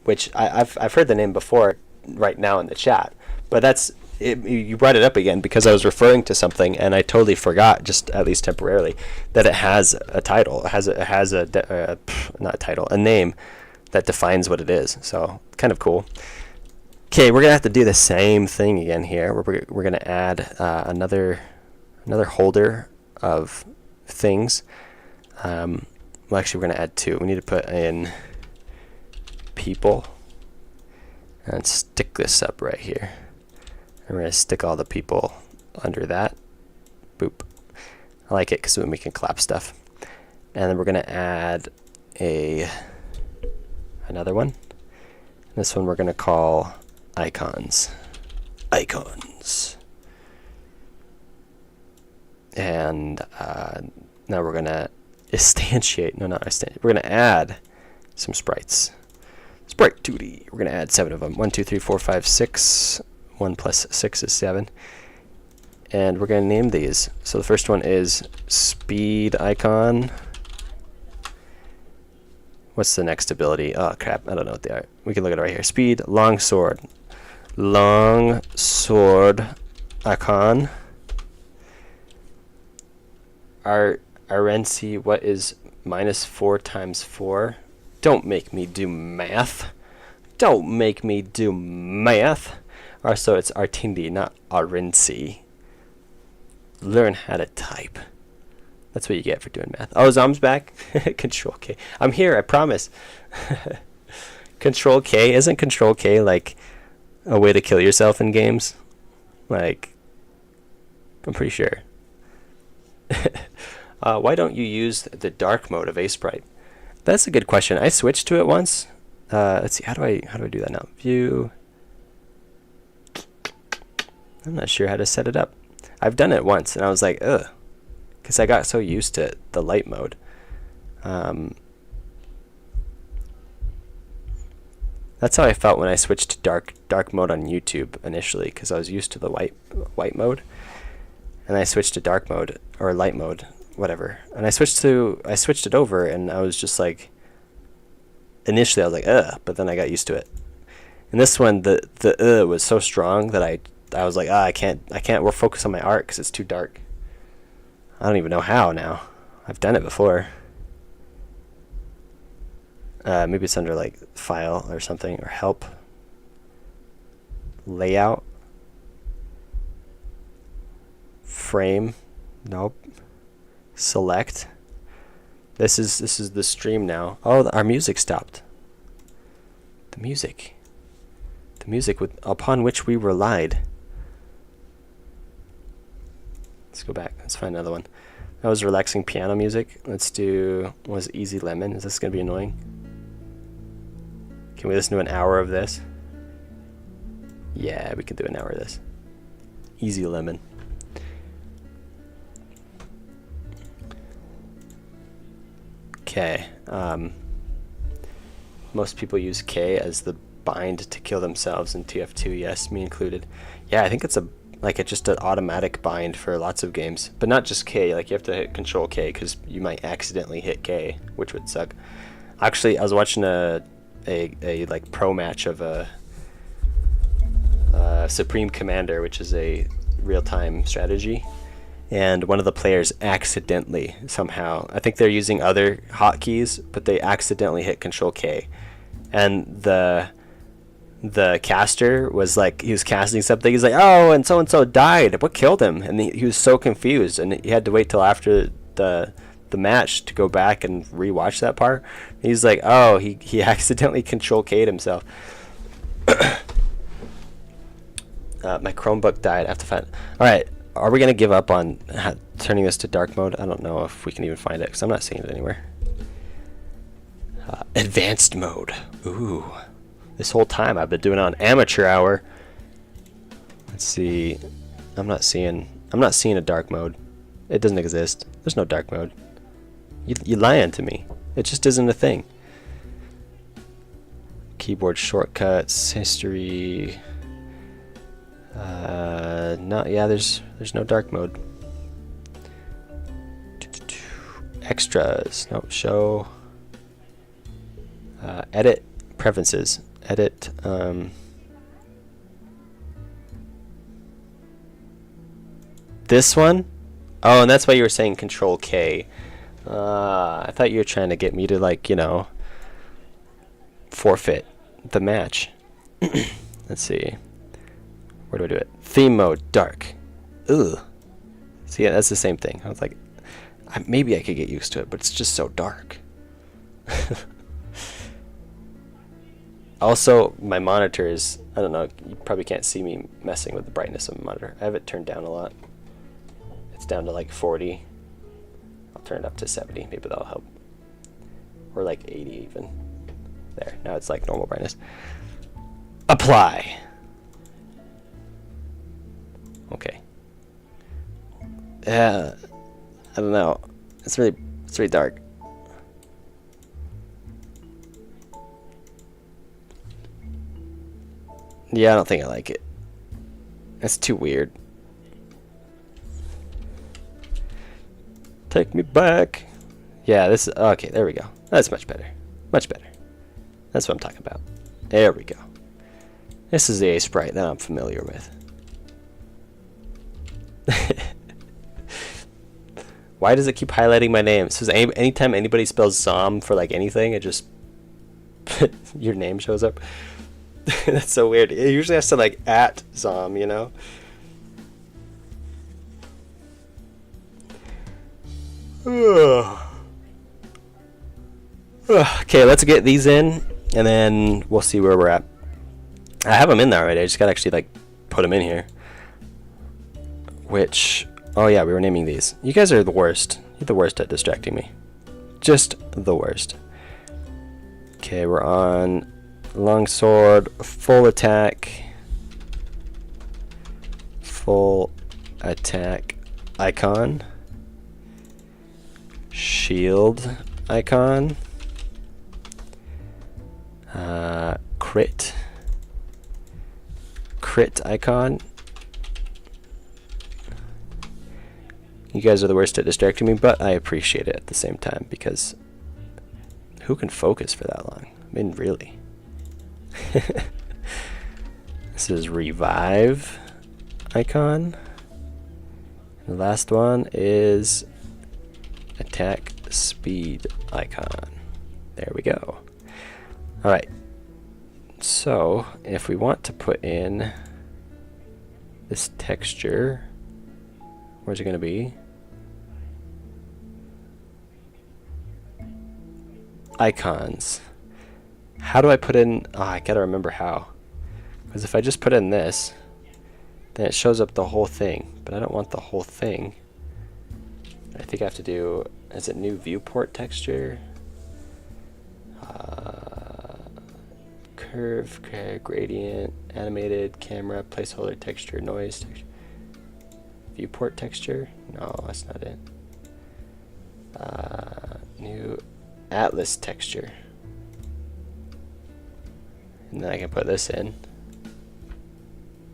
Which I've heard the name before right now in the chat, but you brought it up again because I was referring to something and I totally forgot, just at least temporarily, that it has a title. It has not a title, a name that defines what it is. So kind of cool. Okay, we're gonna have to do the same thing again here. We're gonna add another holder of things. Well, actually, we're gonna add 2. We need to put in people and stick this up right here. And we're going to stick all the people under that. Boop. I like it because then we can clap stuff. And then we're going to add another one. This one we're going to call icons. Icons. And now we're going to instantiate. No, not instantiate. We're going to add some sprites. Sprite 2D. We're going to add 7 of them. 1, 2, 3, 4, 5, 6. 1 plus 6 is 7. And we're going to name these. So the first one is speed icon. What's the next ability? Oh, crap. I don't know what they are. We can look at it right here. Speed, long sword. Long sword icon. RNC, what is minus 4 times 4? Don't make me do math. Don't make me do math. Or so it's Artindi, not Artindi. Learn how to type. That's what you get for doing math. Oh, Zom's back. Control K. I'm here, I promise. Control K. Isn't Control K like a way to kill yourself in games? Like, I'm pretty sure. Why don't you use the dark mode of Sprite? That's a good question. I switched to it once. Let's see. How do I do that now? View. I'm not sure how to set it up. I've done it once, and I was like, ugh, because I got so used to the light mode. That's how I felt when I switched to dark mode on YouTube initially, because I was used to the white mode, and I switched to dark mode or light mode, whatever. And I switched it over, and I was just like, initially I was like, ugh, but then I got used to it. And this one, the was so strong that I was like, I can't. We'll focus on my art because it's too dark. I don't even know how now. I've done it before. Maybe it's under like file or something, or help. Layout. Frame. Nope. Select. This is the stream now. Oh, our music stopped. The music upon which we relied. Let's go back. Let's find another one. That was relaxing piano music. Let's do, was Easy Lemon. Is this going to be annoying? Can we listen to an hour of this? Yeah, we can do an hour of this. Easy Lemon. Okay. Most people use K as the bind to kill themselves in TF2. Yes, me included. Yeah, I think it's just an automatic bind for lots of games, but not just K. Like, you have to hit Control K because you might accidentally hit K, which would suck. Actually, I was watching a like pro match of a Supreme Commander, which is a real-time strategy, and one of the players accidentally somehow, I think they're using other hotkeys, but they accidentally hit Control K, and the caster was like, he was casting something, he's like, oh, and so died, what killed him? And he was so confused, and he had to wait till after the match to go back and rewatch that part. He's like, oh, he accidentally Control K'd himself. My Chromebook died. I have to find it. Alright, are we gonna give up on turning this to dark mode? I don't know if we can even find it because I'm not seeing it anywhere. Advanced mode. Ooh. This whole time I've been doing it on amateur hour. Let's see. I'm not seeing a dark mode. It doesn't exist. There's no dark mode. You lying to me. It just isn't a thing. Keyboard shortcuts, history. There's no dark mode. Extras. No, show. Edit preferences. Edit. This one? Oh, and that's why you were saying Control K. I thought you were trying to get me to, like, you know, forfeit the match. Let's see. Where do I do it? Theme mode, dark. Ugh. See, yeah, that's the same thing. I was like, maybe I could get used to it, but it's just so dark. Also, my monitor is, I don't know, you probably can't see me messing with the brightness of my monitor. I have it turned down a lot. It's down to like 40. I'll turn it up to 70. Maybe that'll help. Or like 80 even. There. Now it's like normal brightness. Apply. Okay. I don't know. It's really dark. Yeah, I don't think I like it. It's too weird. Take me back. Yeah, this is okay. There we go. That's much better. Much better. That's what I'm talking about. There we go. This is the Sprite that I'm familiar with. Why does it keep highlighting my name? So anytime anybody spells Zom for like anything, it just your name shows up. That's so weird. It usually has to like at Zom, you know. Okay, let's get these in, and then we'll see where we're at. I have them in there already. I just gotta actually like put them in here. Which, oh yeah, we were naming these. You guys are the worst. You're the worst at distracting me. Just the worst. Okay, we're on longsword, full attack icon, shield icon, crit icon. You guys are the worst at distracting me, but I appreciate it at the same time, because who can focus for that long? I mean, really. This is revive icon. The last one is attack speed icon. There we go. Alright. So, if we want to put in this texture, where's it going to be? Icons. How do I put in... Oh, I gotta remember how. Because if I just put in this, then it shows up the whole thing. But I don't want the whole thing. I think I have to do... Is it new viewport texture? Curve, gradient, animated, camera, placeholder texture, noise texture. Viewport texture? No, that's not it. New atlas texture. And then I can put this in.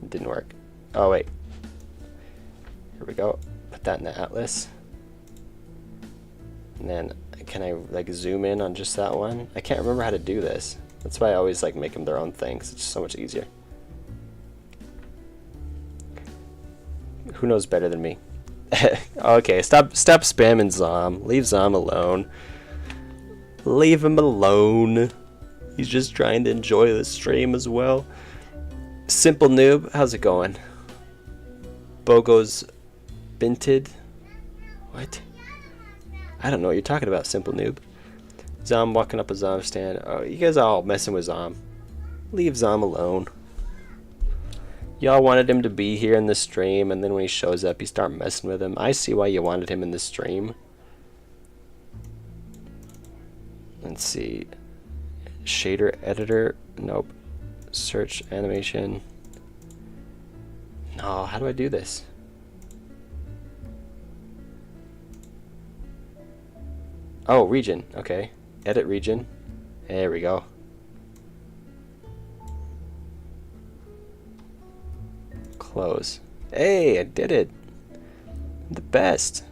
It didn't work. Oh wait. Here we go. Put that in the atlas. And then can I like zoom in on just that one? I can't remember how to do this. That's why I always like make them their own thing, 'cause it's just so much easier. Who knows better than me? Okay, stop spamming Zom. Leave Zom alone. Leave him alone. He's just trying to enjoy the stream as well. Simple Noob, how's it going? Bogo's Binted? What? I don't know what you're talking about, Simple Noob. Zom walking up a Zom stand. Oh, you guys are all messing with Zom. Leave Zom alone. Y'all wanted him to be here in the stream, and then when he shows up, you start messing with him. I see why you wanted him in the stream. Let's see. Shader editor. Nope. Search animation. No, how do I do this? Oh, region. Okay. Edit region. There we go. Close. Hey, I did it. I'm the best.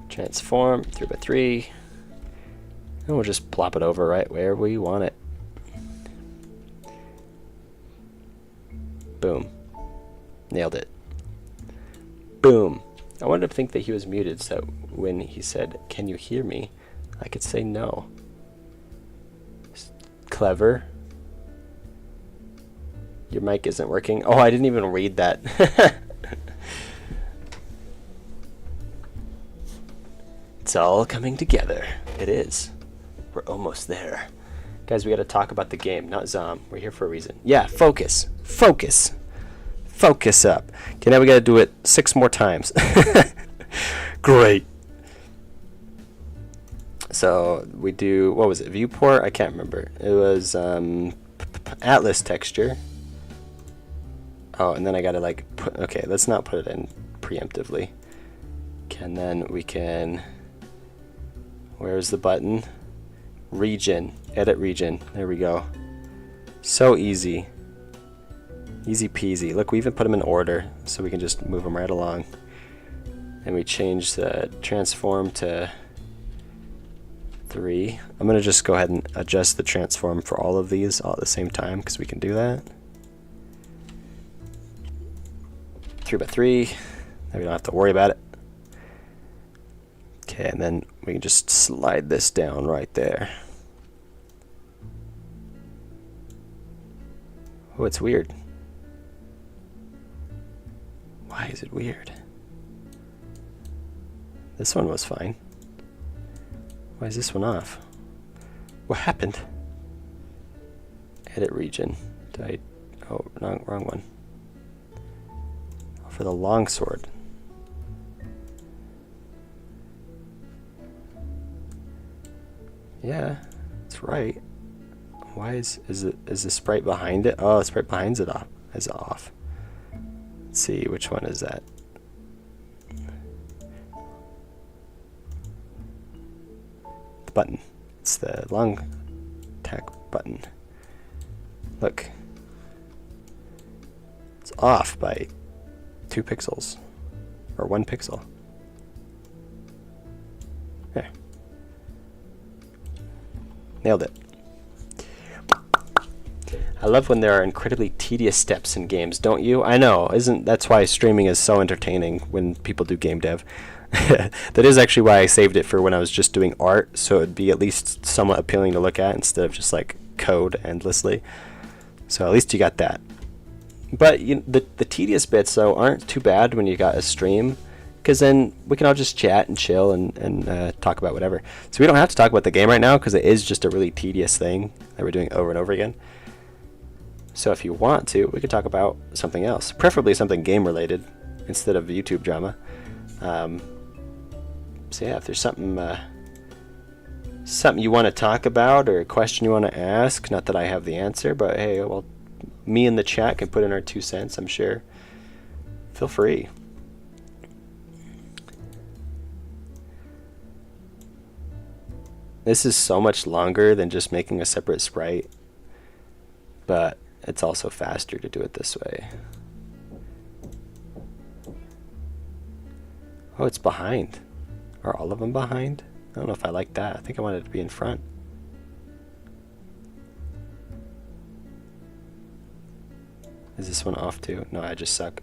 Transform 3x3. And we'll just plop it over right where we want it. Boom. Nailed it. Boom. I wanted to think that he was muted, so when he said, "Can you hear me?" I could say no. Clever. Your mic isn't working. Oh, I didn't even read that. It's all coming together. It is. We're almost there. Guys, we gotta talk about the game, not Zom. We're here for a reason. Yeah, focus. Focus. Focus up. Okay, now we gotta do it 6 more times. Great. So we do, what was it, viewport? I can't remember. It was atlas texture. Oh, and then I gotta like put, okay, let's not put it in preemptively. And then we can, where's the button? Region, edit region, there we go. So easy. Easy peasy. Look, we even put them in order, so we can just move them right along. And we change the transform to 3. I'm going to just go ahead and adjust the transform for all of these all at the same time, because we can do that. 3x3. Now we don't have to worry about it. Okay, and then we can just slide this down right there. Oh, it's weird. Why is it weird? This one was fine. Why is this one off? What happened? Edit region. Did I... Oh, no, wrong one. Oh, for the longsword. Yeah, it's right. Why is the sprite behind it? Oh, the sprite behind it off. Is off. Let's see, which one is that? The button. It's the long tack button. Look. It's off by 2 pixels. Or 1 pixel. There. Nailed it. I love when there are incredibly tedious steps in games, don't you? I know, that's why streaming is so entertaining when people do game dev. That is actually why I saved it for when I was just doing art, so it would be at least somewhat appealing to look at instead of just like code endlessly. So at least you got that. But the tedious bits though aren't too bad when you got a stream, because then we can all just chat and chill and talk about whatever. So we don't have to talk about the game right now because it is just a really tedious thing that we're doing over and over again. So if you want to, we could talk about something else, preferably something game related instead of YouTube drama. So yeah, if there's something you want to talk about or a question you want to ask, not that I have the answer, but hey, well, me in the chat can put in our 2 cents, I'm sure. Feel free. This is so much longer than just making a separate sprite, but it's also faster to do it this way. Oh, it's behind. Are all of them behind? I don't know if I like that. I think I wanted it to be in front. Is this one off too? No, I just suck.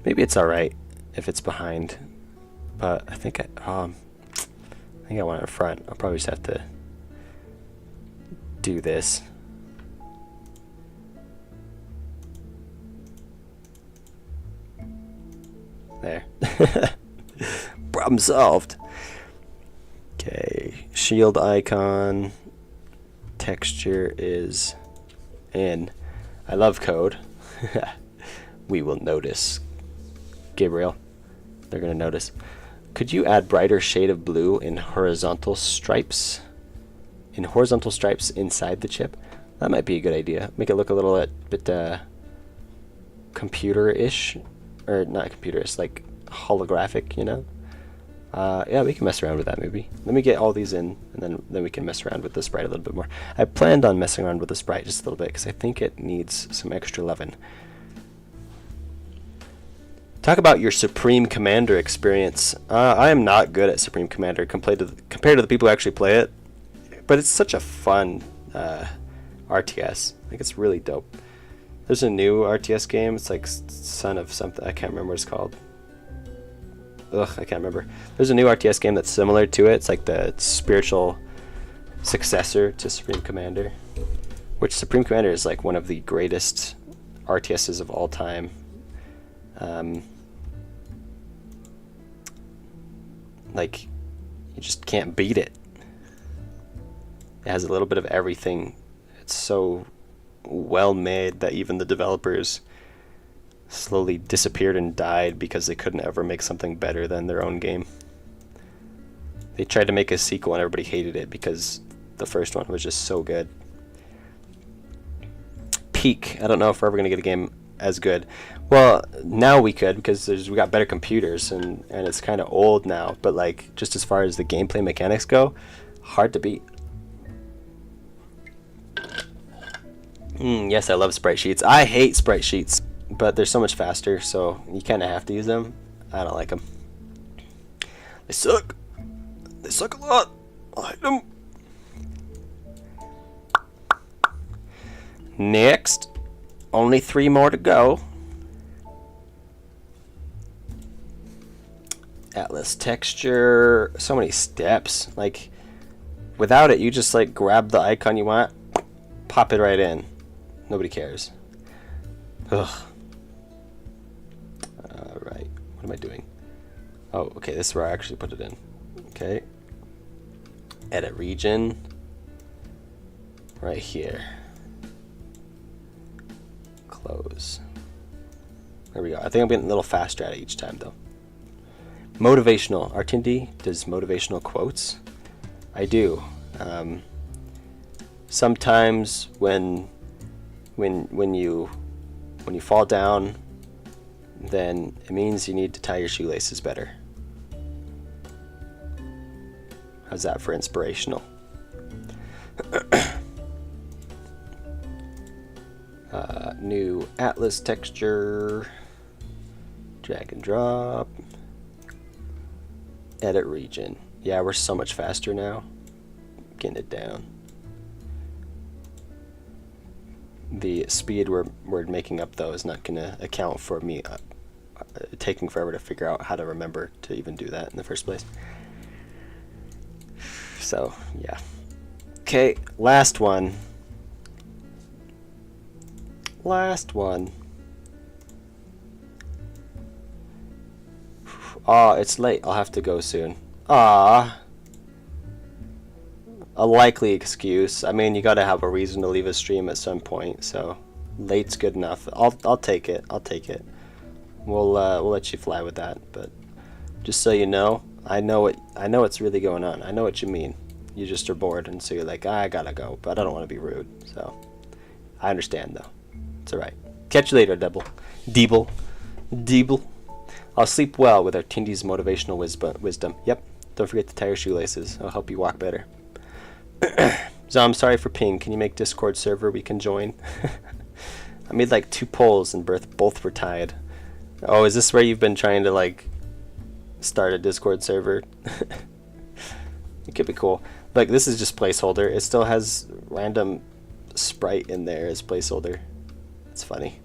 Maybe it's alright if it's behind, but I think I want it in front. I'll probably just have to do this. There. Problem solved. Okay, shield icon. Texture is in. I love code. We will notice. Gabriel, they're gonna notice. Could you add brighter shade of blue in horizontal stripes? In horizontal stripes inside the chip? That might be a good idea. Make it look a little bit computer-ish. Or not computer-ish, like holographic, you know? Yeah, we can mess around with that maybe. Let me get all these in, and then we can mess around with the sprite a little bit more. I planned on messing around with the sprite just a little bit, because I think it needs some extra loving. Talk about your Supreme Commander experience. I am not good at Supreme Commander compared to the people who actually play it, but it's such a fun RTS. Like, it's really dope. There's a new RTS game. It's like Son of something. I can't remember what it's called. Ugh, I can't remember. There's a new RTS game that's similar to it. It's like the spiritual successor to Supreme Commander, which Supreme Commander is like one of the greatest RTSs of all time. Like, you just can't beat it. It has a little bit of everything. It's so well made that even the developers slowly disappeared and died because they couldn't ever make something better than their own game. They tried to make a sequel and everybody hated it because the first one was just so good. Peak. I don't know if we're ever going to get a game as good. Well, now we could, because we got better computers and it's kind of old now, but like just as far as the gameplay mechanics go, hard to beat. Yes, I love sprite sheets. I hate sprite sheets, but they're so much faster, so you kind of have to use them. I don't like them. They suck. They suck a lot. I hate them. Next. Only 3 more to go. Atlas texture. So many steps. Like, without it, you just like grab the icon you want, pop it right in. Nobody cares. Ugh. Alright. What am I doing? Oh, okay. This is where I actually put it in. Okay. Edit region. Right here. Close. There we go. I think I'm getting a little faster at it each time, though. Motivational. Artindi does motivational quotes. I do. Sometimes when you fall down, then it means you need to tie your shoelaces better. How's that for inspirational? New Atlas texture. Drag and drop. Edit region. Yeah, we're so much faster now. Getting it down. The speed we're making up, though, is not going to account for me taking forever to figure out how to remember to even do that in the first place. So, yeah. Okay, last one. Last one. Oh, it's late. I'll have to go soon. Ah. A likely excuse. I mean, you gotta have a reason to leave a stream at some point, so late's good enough. I'll take it. I'll take it. We'll let you fly with that. But just so you know, I know what's really going on. I know what you mean. You just are bored, and so you're like, I gotta go, but I don't want to be rude. So I understand, though. It's all right. Catch you later, Deeble. I'll sleep well with Artindi's motivational wisdom. Yep. Don't forget to tie your shoelaces. It'll help you walk better. Zom, sorry for ping. Can you make Discord server we can join? I made like 2 polls and both were tied. Oh, is this where you've been trying to like start a Discord server? It could be cool. Like, this is just placeholder. It still has random sprite in there as placeholder. It's funny.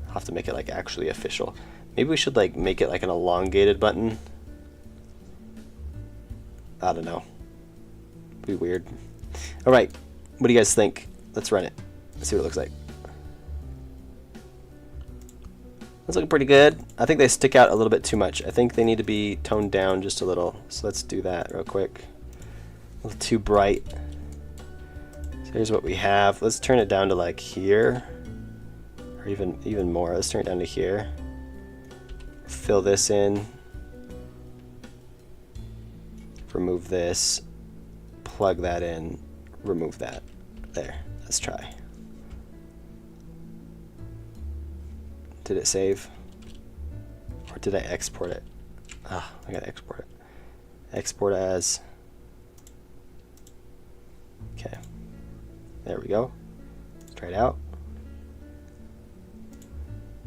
I'll have to make it like actually official. Maybe we should like make it like an elongated button. I don't know. Be weird. Alright, what do you guys think? Let's run it. Let's see what it looks like. That's looking pretty good. I think they stick out a little bit too much. I think they need to be toned down just a little. So let's do that real quick. A little too bright. So here's what we have. Let's turn it down to like here. Or even more. Let's turn it down to here. Fill this in. Remove this. Plug that in. Remove that. There. Let's try. Did it save? Or did I export it? Ah, I gotta export it. Export as. Okay. There we go. Let's try it out.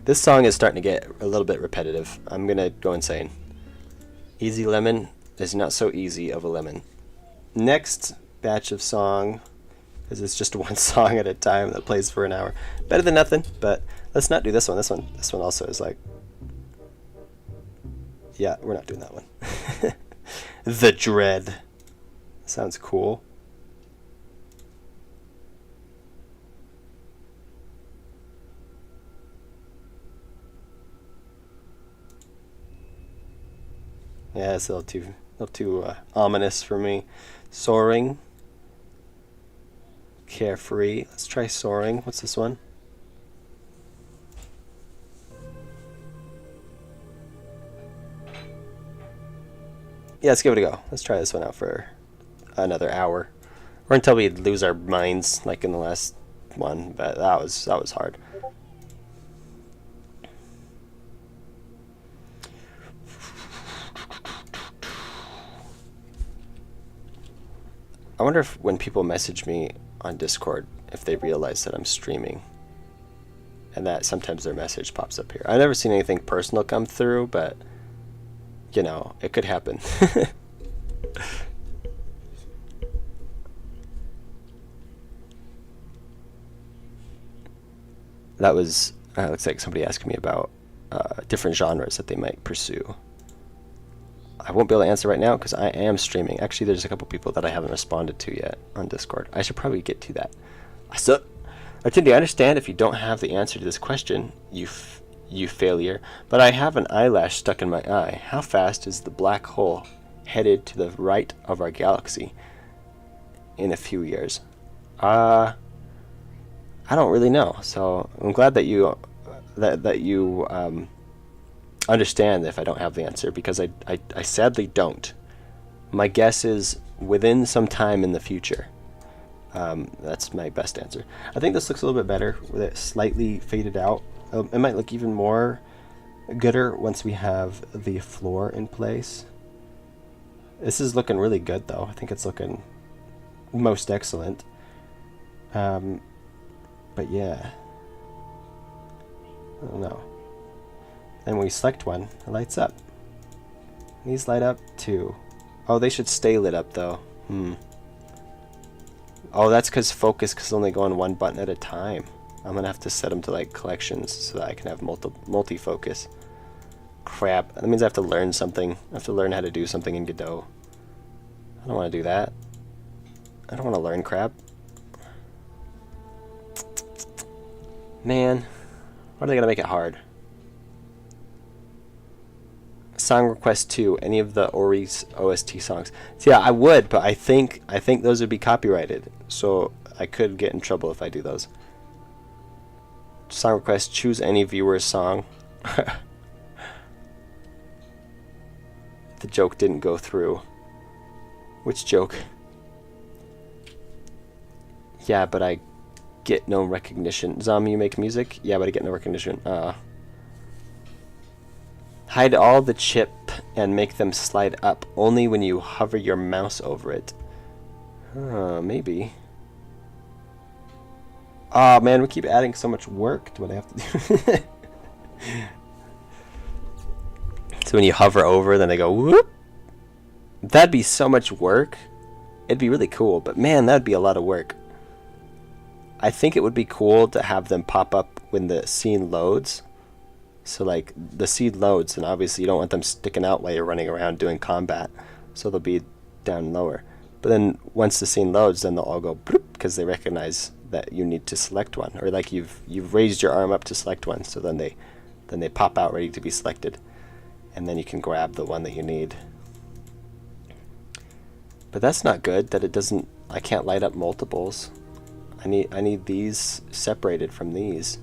This song is starting to get a little bit repetitive. I'm gonna go insane. Easy Lemon is not so easy of a lemon. Next batch of song, because it's just one song at a time that plays for an hour. Better than nothing, but let's not do this one. This one also is like, yeah, we're not doing that one. The Dread. Sounds cool. Yeah, it's a little too ominous for me. Soaring. Carefree. Let's try Soaring. What's this one? Yeah, let's give it a go. Let's try this one out for another hour, or until we lose our minds, like in the last one. But that was hard. I wonder if when people message me on Discord, if they realize that I'm streaming, and that sometimes their message pops up here. I've never seen anything personal come through, but you know, it could happen. That was, looks like somebody asking me about different genres that they might pursue. I won't be able to answer right now because I am streaming. Actually, there's a couple people that I haven't responded to yet on Discord. I should probably get to that. So, Artindi, I understand if you don't have the answer to this question, you failure, but I have an eyelash stuck in my eye. How fast is the black hole headed to the right of our galaxy in a few years? I don't really know. So I'm glad that you understand if I don't have the answer, because I sadly don't. My guess is within some time in the future. That's my best answer. I think this looks a little bit better with it slightly faded out. It might look even more gooder once we have the floor in place. This is looking really good though. I think it's looking most excellent. But yeah, I don't know. Then when we select one, it lights up. These light up too. Oh, they should stay lit up though. Oh, that's because focus is only going one button at a time. I'm gonna have to set them to like collections so that I can have multi-focus. Crap, that means I have to learn something. I have to learn how to do something in Godot. I don't want to do that. I don't want to learn crap. Man, why are they gonna make it hard? Song request 2, any of the Ori's OST songs. So yeah, I would, but I think those would be copyrighted, so I could get in trouble if I do those. Song request, choose any viewer's song. The joke didn't go through. Which joke? Yeah, but I get no recognition. Zombie, you make music? Yeah, but I get no recognition. Hide all the chip and make them slide up only when you hover your mouse over it. Maybe. Oh man, we keep adding so much work to what I have to do. So when you hover over, then they go whoop. That'd be so much work. It'd be really cool, but man, that'd be a lot of work. I think it would be cool to have them pop up when the scene loads. So like the seed loads, and obviously you don't want them sticking out while you're running around doing combat, so they'll be down lower. But then once the scene loads, then they'll all go bloop, because they recognize that you need to select one, or like you've raised your arm up to select one, so then they pop out ready to be selected, and then you can grab the one that you need. But that's not good that it doesn't. I can't light up multiples. I need these separated from these.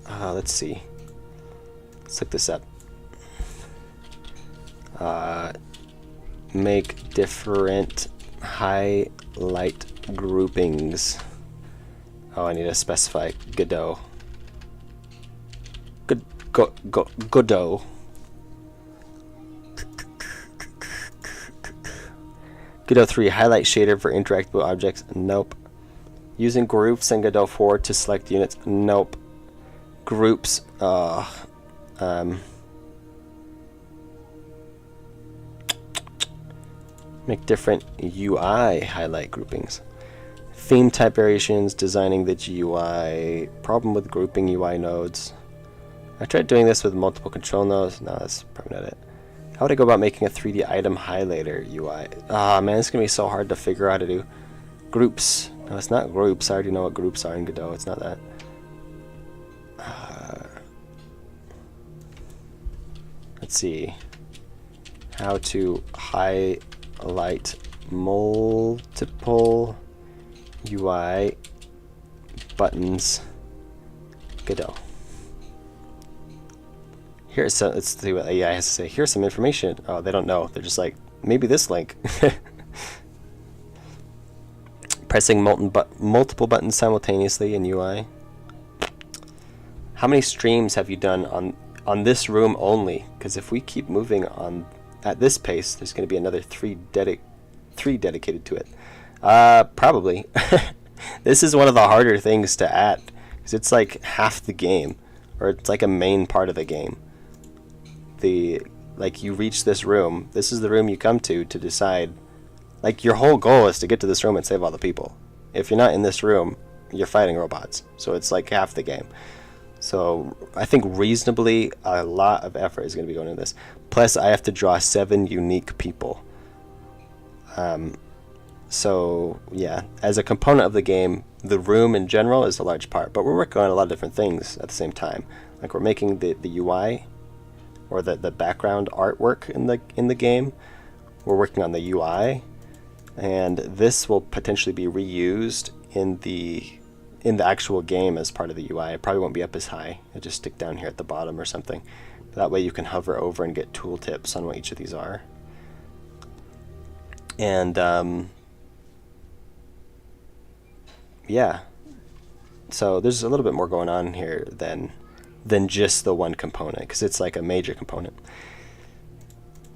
Let's see. Let's look this up. Make different highlight groupings. Oh, I need to specify Godot. Godot. Godot 3 highlight shader for interactable objects. Nope. Using groups in Godot 4 to select units. Nope. Groups. Make different UI highlight groupings. Theme type variations, designing the GUI. Problem with grouping UI nodes. I tried doing this with multiple control nodes. No, that's probably not it. How would I go about making a 3D item highlighter UI? Man, it's gonna be so hard to figure out how to do. Groups. No, it's not groups. I already know what groups are in Godot. It's not that. Let's see. How to highlight multiple UI buttons. Godot. Here's some. Let's see what AI has to say. Here's some information. Oh, they don't know. They're just like, maybe this link. Pressing multiple buttons simultaneously in UI. How many streams have you done on this room only? Because if we keep moving on at this pace, there's going to be another three dedicated to it. Probably. This is one of the harder things to add, because it's like half the game, or it's like a main part of the game. Like you reach this room. This is the room you come to decide. Like your whole goal is to get to this room and save all the people. If you're not in this room, you're fighting robots. So it's like half the game. So I think reasonably a lot of effort is going to be going into this. Plus I have to draw 7 unique people. So yeah, as a component of the game, the room in general is a large part, but we're working on a lot of different things at the same time. Like we're making the UI, or the background artwork in the game. We're working on the UI, and this will potentially be reused in the actual game as part of the UI. It probably won't be up as high. It'll just stick down here at the bottom or something. That way you can hover over and get tooltips on what each of these are. And yeah, so there's a little bit more going on here than just the one component, because it's like a major component.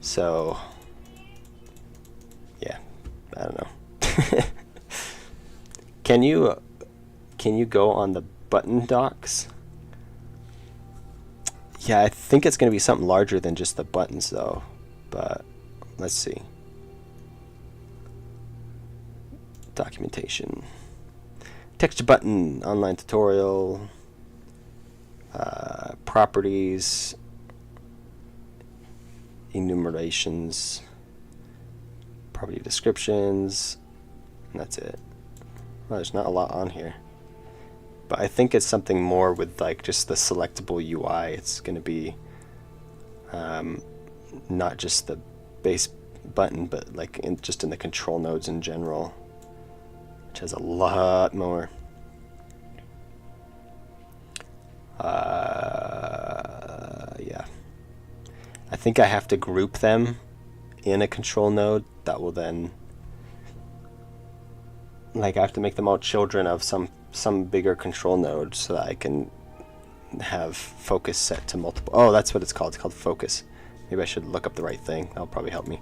So yeah, I don't know. Can you go on the button docks? Yeah, I think it's going to be something larger than just the buttons though, but let's see. Documentation. Texture button, online tutorial, properties, enumerations, property descriptions, and that's it. Well, there's not a lot on here, but I think it's something more with like just the selectable UI. It's going to be not just the base button, but like just in the control nodes in general, which has a lot more. Yeah, I think I have to group them in a control node that will then, like, I have to make them all children of some bigger control node so that I can have focus set to multiple. Oh, that's what it's called. It's called focus. Maybe I should look up the right thing. That'll probably help me.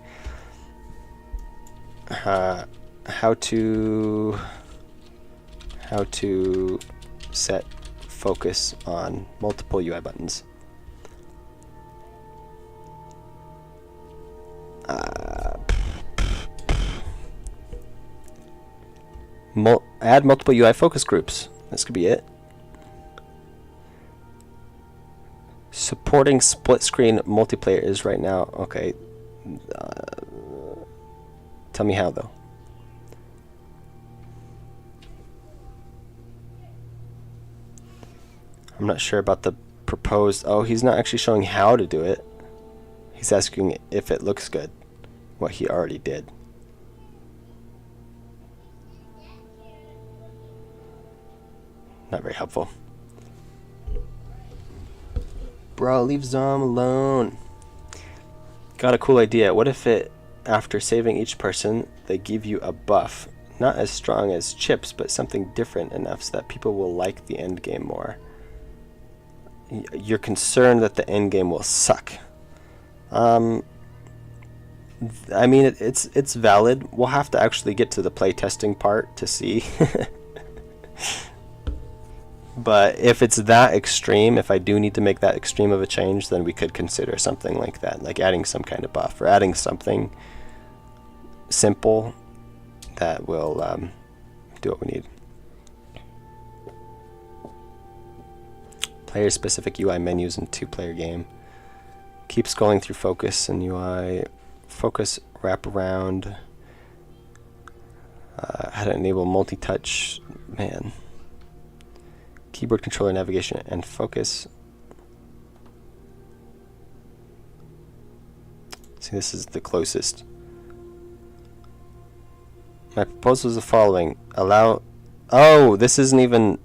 How to set focus on multiple UI buttons. Add multiple UI focus groups. This could be it. Supporting split screen multiplayer is right now. Okay. Tell me how though. I'm not sure about the proposed. Oh, he's not actually showing how to do it. He's asking if it looks good, what he already did. Not very helpful. Bro, leave Zom alone. Got a cool idea. What if it, after saving each person, they give you a buff? Not as strong as chips, but something different enough so that people will like the end game more. You're concerned that the end game will suck. I mean, it's valid. We'll have to actually get to the playtesting part to see. But if it's that extreme, if I do need to make that extreme of a change, then we could consider something like that, like adding some kind of buff or adding something simple that will do what we need. Player-specific UI menus in two-player game. Keep scrolling through focus and UI. Focus wraparound. How to enable multi-touch. Man. Keyboard controller navigation and focus. See, this is the closest. My proposal is the following. Allow... Oh, this isn't even...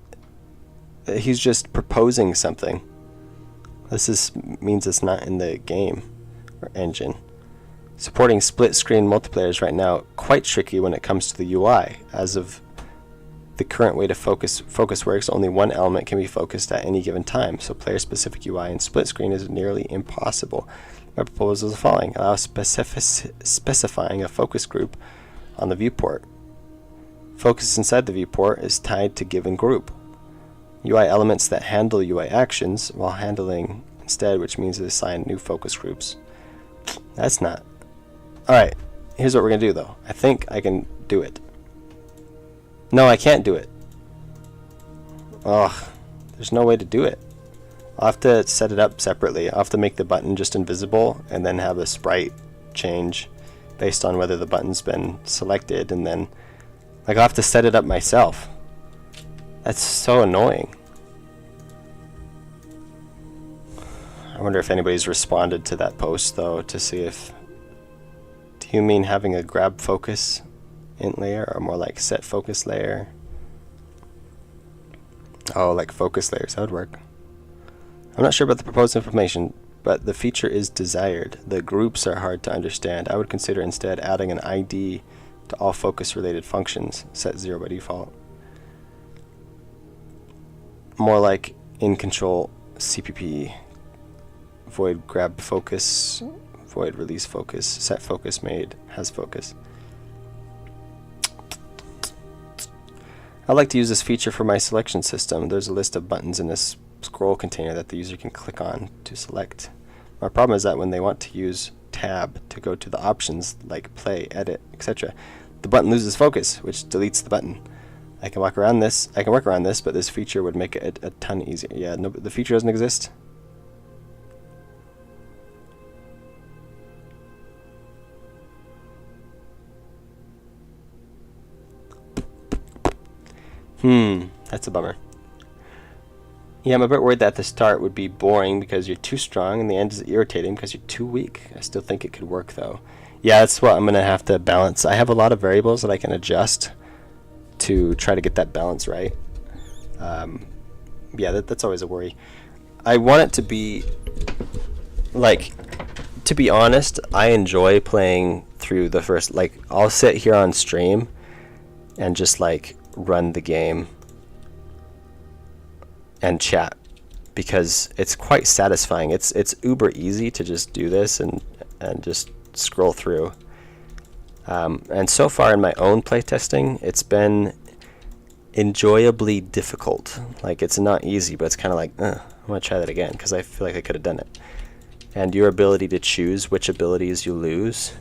He's just proposing something. This means it's not in the game or engine. Supporting split screen multiplayer is right now quite tricky when it comes to the UI. As of the current way to focus works, only one element can be focused at any given time, so player specific UI in split screen is nearly impossible. My proposal is the following. Allow specifying a focus group on the viewport. Focus inside the viewport is tied to given group. UI elements that handle UI actions while handling instead, which means assign new focus groups. That's not. Alright, here's what we're going to do though. I think I can do it. No, I can't do it. Ugh, there's no way to do it. I'll have to set it up separately. I'll have to make the button just invisible and then have a sprite change based on whether the button's been selected, and then like I'll have to set it up myself. That's so annoying. I wonder if anybody's responded to that post though to see if... Do you mean having a grab focus int layer or more like set focus layer? Oh, like focus layers, that would work. I'm not sure about the proposed information, but the feature is desired. The groups are hard to understand. I would consider instead adding an ID to all focus related functions, set 0 by default. More like in control CPP, void grab focus, void release focus, set focus made, has focus. I like to use this feature for my selection system. There's a list of buttons in this scroll container that the user can click on to select. My problem is that when they want to use tab to go to the options like play, edit, etc., the button loses focus, which deletes the button. I can work around this, but this feature would make it a ton easier. Yeah, no, the feature doesn't exist. That's a bummer. Yeah, I'm a bit worried that the start would be boring because you're too strong and the end is irritating because you're too weak. I still think it could work though. Yeah, that's what I'm going to have to balance. I have a lot of variables that I can adjust to try to get that balance right. Yeah, that's always a worry. I want it to be, like, to be honest, I enjoy playing through the first, like, I'll sit here on stream and just, like, run the game and chat because it's quite satisfying. It's uber easy to just do this and just scroll through. And so far in my own playtesting, it's been enjoyably difficult. Like, it's not easy, but it's kind of like, I'm gonna try that again because I feel like I could have done it. And your ability to choose which abilities you lose,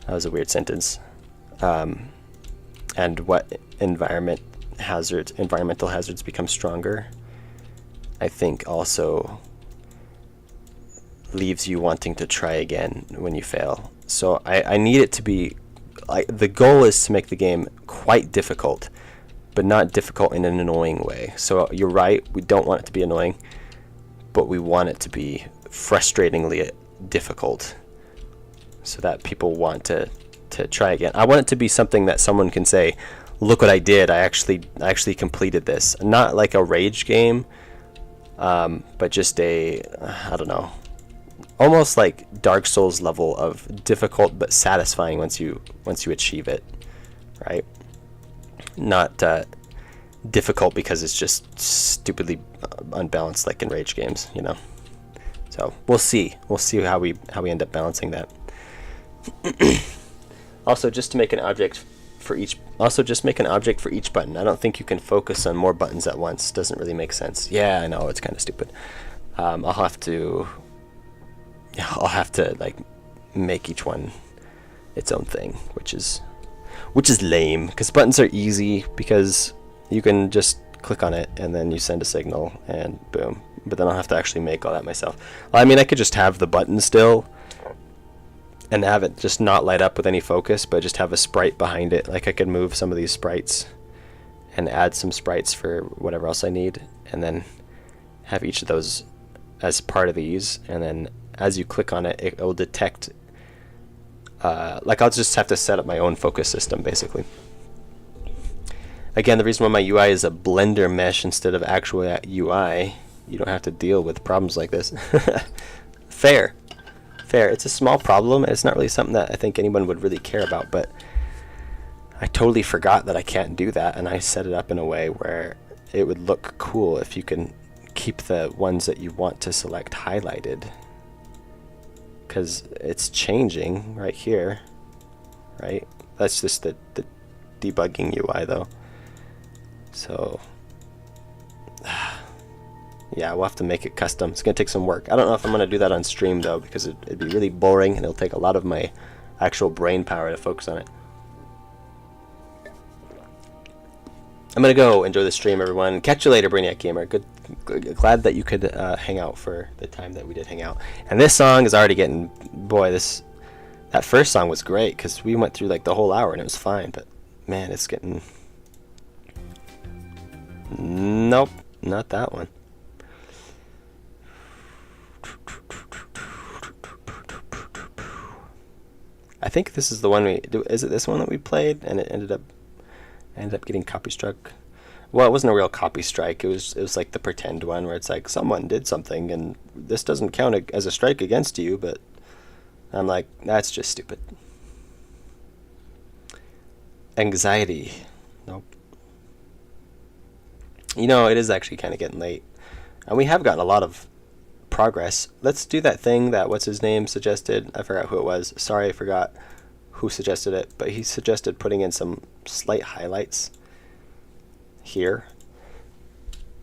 that was a weird sentence, and what environmental hazards become stronger, I think also leaves you wanting to try again when you fail. So I need it to be, the goal is to make the game quite difficult, but not difficult in an annoying way. So you're right, we don't want it to be annoying, but we want it to be frustratingly difficult so that people want to try again. I want it to be something that someone can say, look what I did, I actually completed this. Not like a rage game, but just a, I don't know, almost like Dark Souls level of difficult but satisfying once you achieve it, right? Not difficult because it's just stupidly unbalanced like in rage games, you know. So we'll see how we end up balancing that. Also, just make an object for each button. I don't think you can focus on more buttons at once. Doesn't really make sense. Yeah, I know, it's kind of stupid. I'll have to like make each one its own thing, which is lame because buttons are easy because you can just click on it and then you send a signal and boom. But then I'll have to actually make all that myself. Well, I mean, I could just have the button still and have it just not light up with any focus, but just have a sprite behind it. Like I could move some of these sprites and add some sprites for whatever else I need, and then have each of those as part of these, and then as you click on it, it will detect, like I'll just have to set up my own focus system basically. Again, the reason why my UI is a Blender mesh instead of actual UI, you don't have to deal with problems like this. Fair. It's a small problem. It's not really something that I think anyone would really care about, but I totally forgot that I can't do that, and I set it up in a way where it would look cool if you can keep the ones that you want to select highlighted, because it's changing right here, right? That's just the debugging UI though. So yeah, we'll have to make it custom. It's gonna take some work. I don't know if I'm gonna do that on stream though, because it'd be really boring and it'll take a lot of my actual brain power to focus on it. I'm gonna go enjoy the stream, everyone. Catch you later, Brainiac Gamer. Glad that you could hang out for the time that we did hang out. And this song is already getting, boy, that first song was great because we went through like the whole hour and it was fine. But man, it's getting, nope, not that one. I think this is the one we do. Is it this one that we played and it ended up getting copy struck? Well, it wasn't a real copy strike. It was like the pretend one where it's like someone did something and this doesn't count as a strike against you, but I'm like, that's just stupid. Anxiety. Nope. You know, it is actually kind of getting late. And we have gotten a lot of progress. Let's do that thing that what's his name suggested. I forgot who it was. Sorry, I forgot who suggested it, but he suggested putting in some slight highlights here,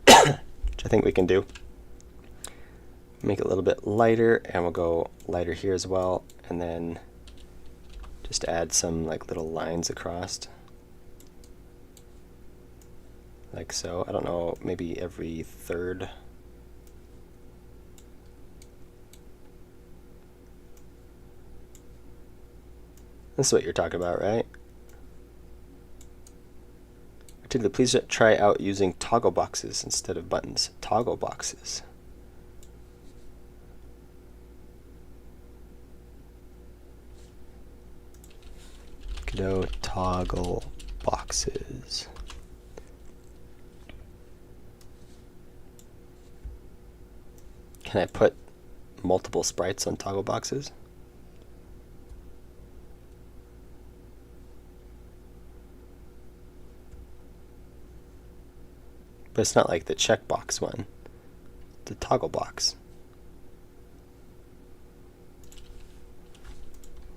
which I think we can do. Make it a little bit lighter, and we'll go lighter here as well, and then just add some like little lines across, like so. I don't know, maybe every third. This is what you're talking about, right? Artindi, please try out using toggle boxes instead of buttons. Toggle boxes. Godot toggle boxes. Can I put multiple sprites on toggle boxes? But it's not like the checkbox one. The toggle box.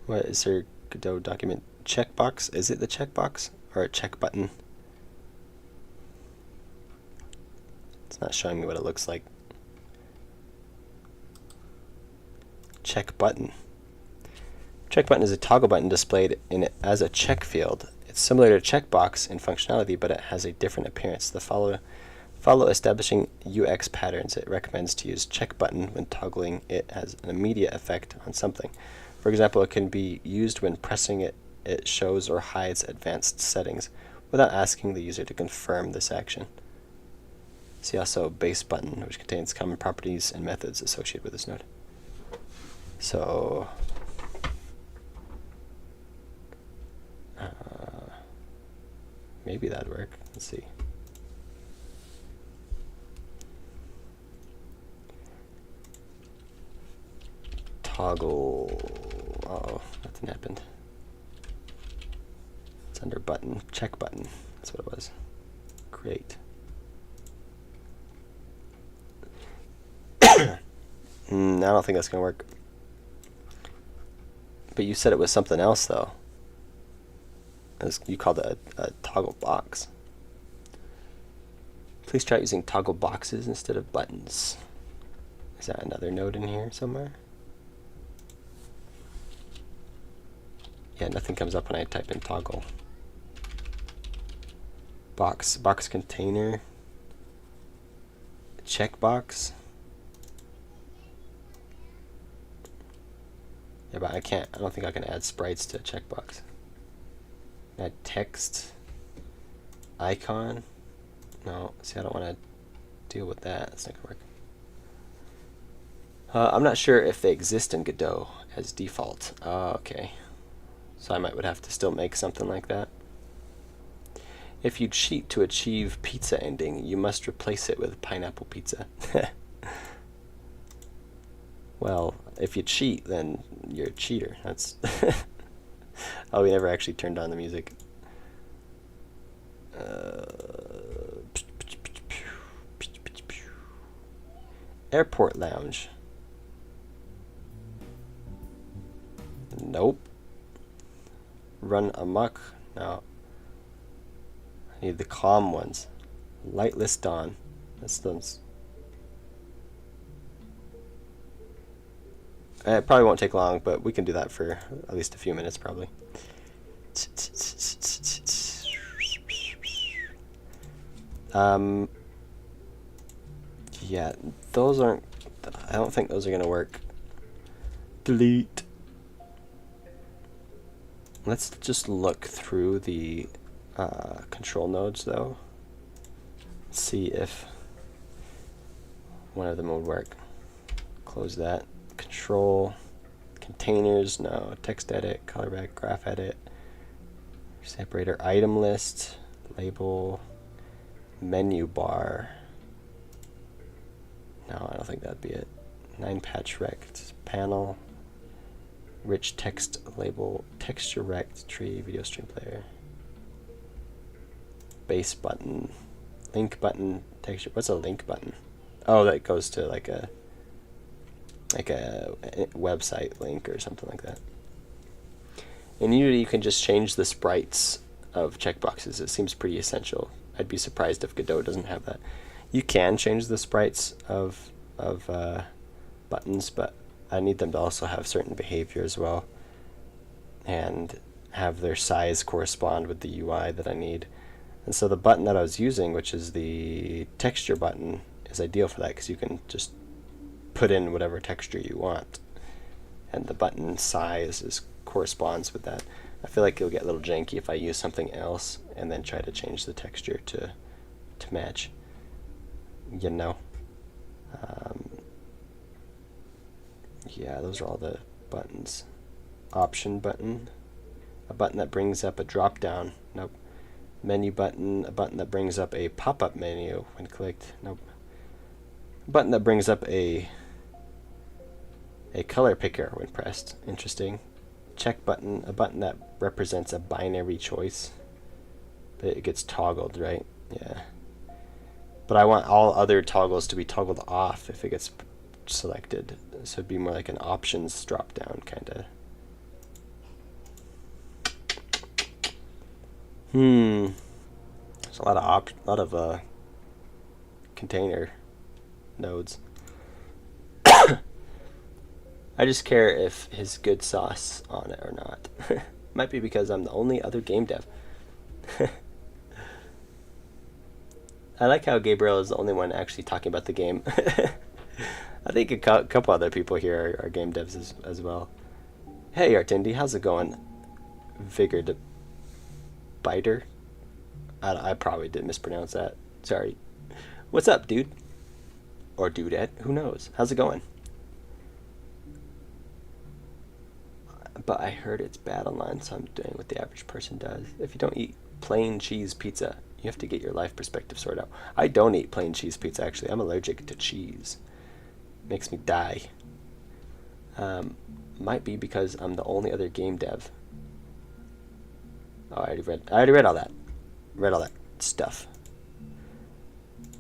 What is there? Godot document checkbox? Is it the checkbox or a check button? It's not showing me what it looks like. Check button. Check button is a toggle button displayed in it as a check field. It's similar to checkbox in functionality, but it has a different appearance. The follow establishing UX patterns. It recommends to use check button when toggling it has an immediate effect on something. For example, it can be used when pressing it. It shows or hides advanced settings without asking the user to confirm this action. See also base button, which contains common properties and methods associated with this node. So maybe that'd work. Let's see. Toggle. Uh-oh, nothing happened. It's under button, check button. That's what it was. Great. I don't think that's gonna work. But you said it was something else, though. You called it a toggle box. Please try using toggle boxes instead of buttons. Is that another node in here somewhere? Yeah, nothing comes up when I type in toggle. Box container. Checkbox. Yeah, but I don't think I can add sprites to a checkbox. Add text. Icon. No, see, I don't want to deal with that. That's not going to work. I'm not sure if they exist in Godot as default. Oh, okay. So I would have to still make something like that. If you cheat to achieve pizza ending, you must replace it with pineapple pizza. Well, if you cheat, then you're a cheater. That's oh, we never actually turned on the music. Airport lounge. Nope. Run amok. No. I need the calm ones. Lightless dawn. That's those. It probably won't take long, but we can do that for at least a few minutes, probably. Yeah, those aren't, I don't think those are gonna work. Delete. Let's just look through the control nodes though. See if one of them would work. Close that. Control, containers, no. Text edit, color back, graph edit, separator, item list, label, menu bar. No, I don't think that'd be it. 9 patch rect, panel, rich text label, texture rect, tree, video stream player, base button, link button, texture. What's a link button? Oh, that goes to like a website link or something like that. In Unity, you can just change the sprites of checkboxes. It seems pretty essential. I'd be surprised if Godot doesn't have that. You can change the sprites of buttons, but I need them to also have certain behavior as well, and have their size correspond with the UI that I need. And so the button that I was using, which is the texture button, is ideal for that because you can just put in whatever texture you want, and the button size corresponds with that. I feel like it'll get a little janky if I use something else and then try to change the texture to match. You know. Yeah, those are all the buttons. Option button, a button that brings up a drop down. Nope. Menu button, a button that brings up a pop-up menu when clicked. Nope. A button that brings up a color picker when pressed. Interesting. Check button, a button that represents a binary choice, but it gets toggled, right? Yeah. But I want all other toggles to be toggled off if it gets selected. So it'd be more like an options drop down kind of. There's a lot of container nodes. I just care if his good sauce on it or not. Might be because I'm the only other game dev. I like how Gabriel is the only one actually talking about the game. I think a couple other people here are game devs as well. Hey Artindi, how's it going? Vigor de Biter? I probably did mispronounce that. Sorry. What's up, dude? Or dudette? Who knows? How's it going? But I heard it's bad online, so I'm doing what the average person does. If you don't eat plain cheese pizza, you have to get your life perspective sorted out. I don't eat plain cheese pizza, actually. I'm allergic to cheese. Makes me die. Might be because I'm the only other game dev. Oh, I already read all that. Read all that stuff.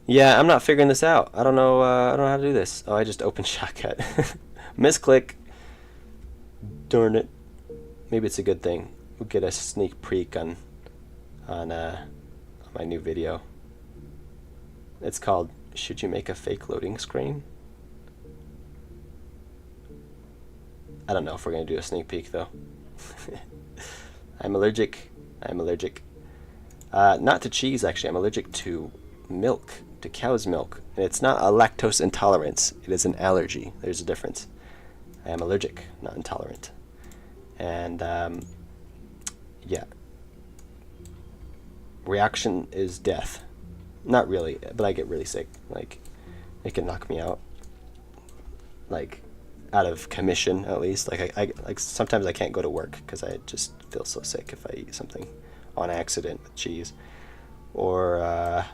Yeah, I'm not figuring this out. I don't know how to do this. Oh, I just opened Shotcut. Misclick. Darn it. Maybe it's a good thing. We'll get a sneak peek on my new video. It's called "Should You Make a Fake Loading Screen?" I don't know if we're gonna do a sneak peek though. I'm allergic. Not to cheese actually. I'm allergic to milk, to cow's milk. And it's not a lactose intolerance. It is an allergy. There's a difference. I am allergic, not intolerant. And yeah, reaction is death. Not really, but I get really sick. Like, it can knock me out. Like, out of commission at least. Like I like sometimes I can't go to work because I just feel so sick if I eat something on accident with cheese or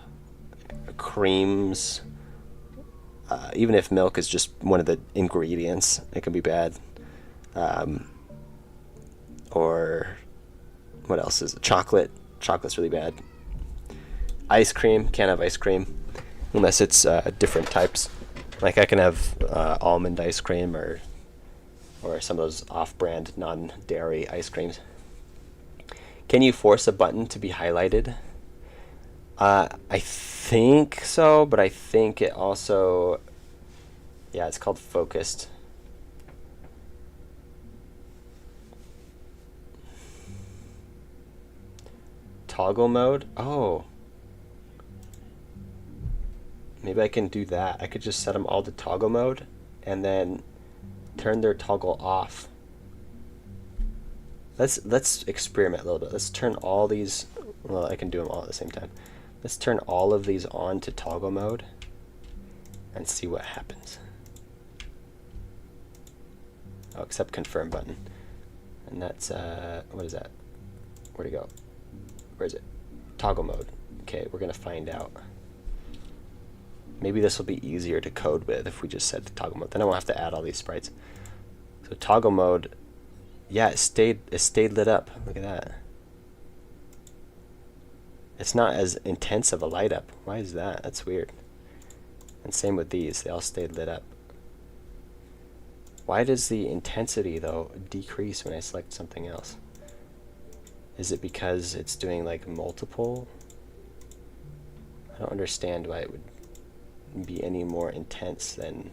creams. Even if milk is just one of the ingredients, it can be bad. Or what else is it? Chocolate. Chocolate's really bad. Ice cream. Can't have ice cream unless it's different types. Like I can have almond ice cream or some of those off-brand non-dairy ice creams. Can you force a button to be highlighted? I think so, but I think it also, yeah, it's called focused. Toggle mode? Oh. Maybe I can do that. I could just set them all to toggle mode and then turn their toggle off. Let's experiment a little bit. Let's turn all these, well, I can do them all at the same time. Let's turn all of these on to toggle mode and see what happens. Oh, accept confirm button. And that's, what is that? Where'd it go? Where is it? Toggle mode. Okay, we're gonna find out. Maybe this will be easier to code with if we just set the toggle mode. Then I won't have to add all these sprites. So toggle mode, yeah, it stayed lit up. Look at that. It's not as intense of a light up. Why is that? That's weird. And same with these, they all stayed lit up. Why does the intensity though decrease when I select something else? Is it because it's doing like multiple? I don't understand why it would be any more intense than...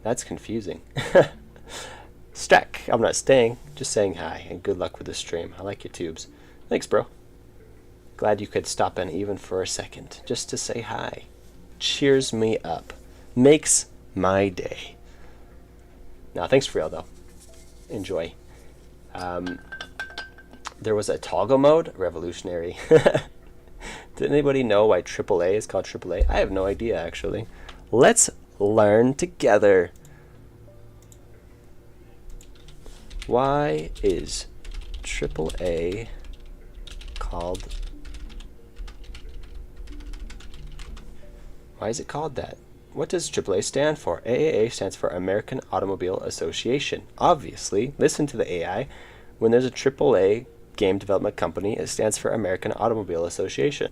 That's confusing. Stack, I'm not staying, just saying hi and good luck with the stream. I like your tubes. Thanks, bro. Glad you could stop in even for a second just to say hi. Cheers me up. Makes my day. Now, thanks for real though. Enjoy. There was a toggle mode, revolutionary. Did anybody know why AAA is called AAA? I have no idea actually. Let's learn together. Why is AAA called? Why is it called that? What does AAA stand for? AAA stands for American Automobile Association. Obviously, listen to the AI. When there's a AAA game development company, it stands for American Automobile Association,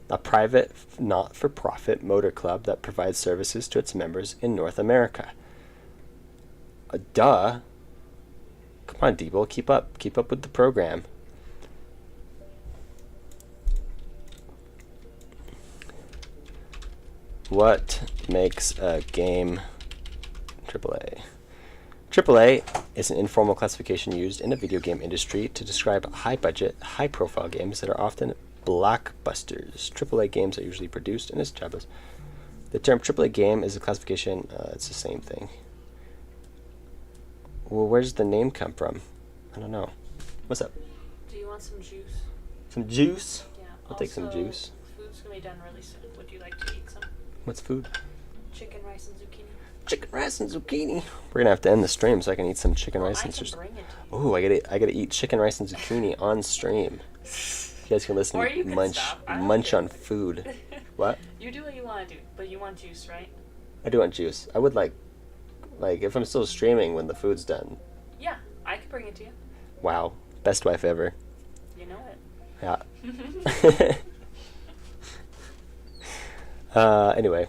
a private, not-for-profit motor club that provides services to its members in North America. Duh. Come on, Debo, keep up with the program. What makes a game AAA? AAA is an informal classification used in the video game industry to describe high-budget, high-profile games that are often blockbusters. AAA games are usually produced and established. The term AAA game is a classification. It's the same thing. Well, where does the name come from? I don't know. What's up? Do you want some juice? Some juice? Yeah. I'll take some juice. Food's gonna be done really soon. Would you like to eat some? What's food? Chicken, rice, and zucchini. Chicken, rice, and zucchini. We're gonna have to end the stream so I can eat some chicken, rice, and zucchini. Bring it to you. Oh, I gotta eat chicken, rice, and zucchini on stream. You guys can listen Or to you me can stop. munch on food. What? You do what you want to do, but you want juice, right? I do want juice. I would like if I'm still streaming when the food's done. Yeah, I could bring it to you. Wow, best wife ever. You know it. Yeah. Anyway.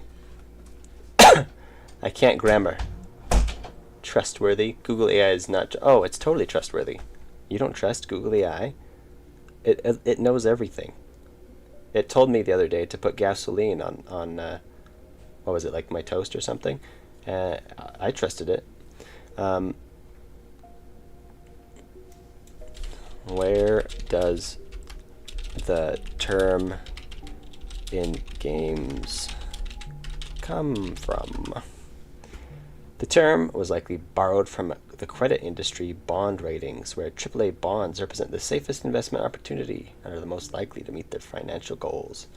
I can't grammar. Trustworthy. Google AI is not... Oh, it's totally trustworthy. You don't trust Google AI? It knows everything. It told me the other day to put gasoline on what was it, like my toast or something? I trusted it. Where does the term in games come from? The term was likely borrowed from the credit industry bond ratings, where AAA bonds represent the safest investment opportunity and are the most likely to meet their financial goals.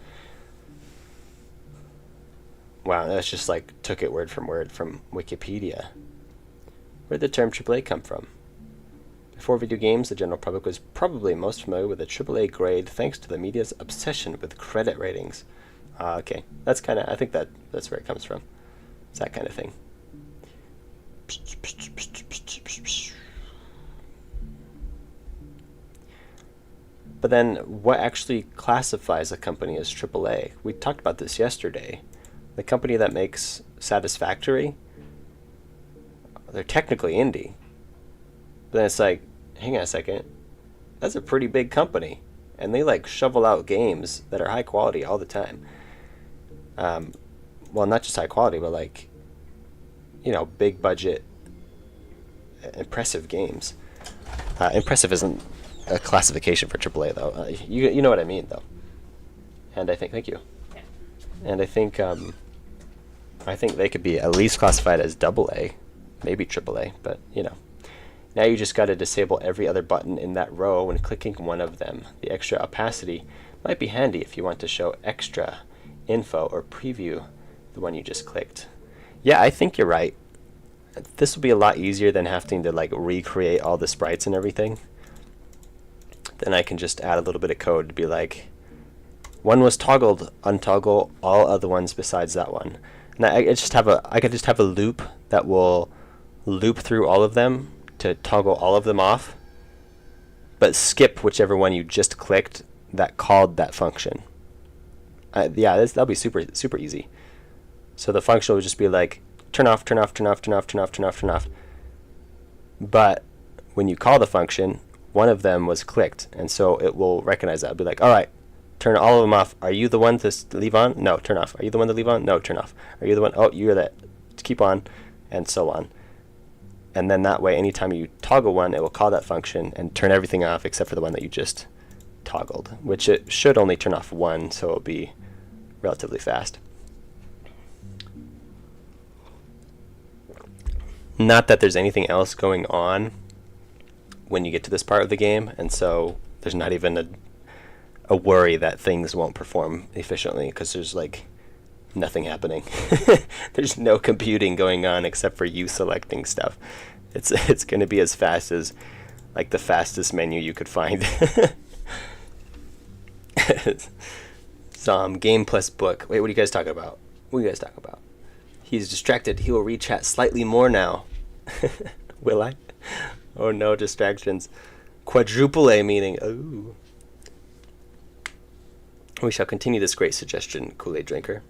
Wow, that's just like took it word from Wikipedia. Where did the term AAA come from? Before video games, the general public was probably most familiar with the AAA grade thanks to the media's obsession with credit ratings. Okay, that's kind of, I think that's where it comes from. It's that kind of thing. But then, what actually classifies a company as AAA? We talked about this yesterday. The company that makes Satisfactory, they're technically indie. But then it's like, hang on a second, that's a pretty big company. And they like shovel out games that are high quality all the time. Well, not just high quality, but like, big budget, impressive games. Impressive isn't a classification for AAA though. You know what I mean though. And I think, thank you. Yeah. And I think they could be at least classified as double A, maybe triple A, but you know. Now you just got to disable every other button in that row when clicking one of them. The extra opacity might be handy if you want to show extra info or preview the one you just clicked. Yeah, I think you're right. This will be a lot easier than having to like recreate all the sprites and everything. Then I can just add a little bit of code to be like, one was toggled, untoggle all other ones besides that one. And I could just have a loop that will loop through all of them to toggle all of them off, but skip whichever one you just clicked that called that function. Yeah, that'll be super easy. So the function will just be like turn off, turn off, turn off, turn off, turn off, turn off, turn off. But when you call the function, one of them was clicked, and so it will recognize that. It'll be like, all right, turn all of them off. Are you the one to leave on? No, turn off. Are you the one to leave on? No, turn off. Are you the one? Oh, you're that. Keep on, and so on. And then that way, anytime you toggle one, it will call that function and turn everything off except for the one that you just toggled, which it should only turn off one, so it'll be relatively fast. Not that there's anything else going on when you get to this part of the game, and so there's not even a worry that things won't perform efficiently, because there's like nothing happening. There's no computing going on except for you selecting stuff. It's going to be as fast as like the fastest menu you could find. Game plus book. Wait, what are you guys talking about? What are you guys talking about? He's distracted. He will read chat slightly more now. Will I? Oh no, distractions. Quadruple A meaning. Ooh. We shall continue this great suggestion, Kool-Aid drinker.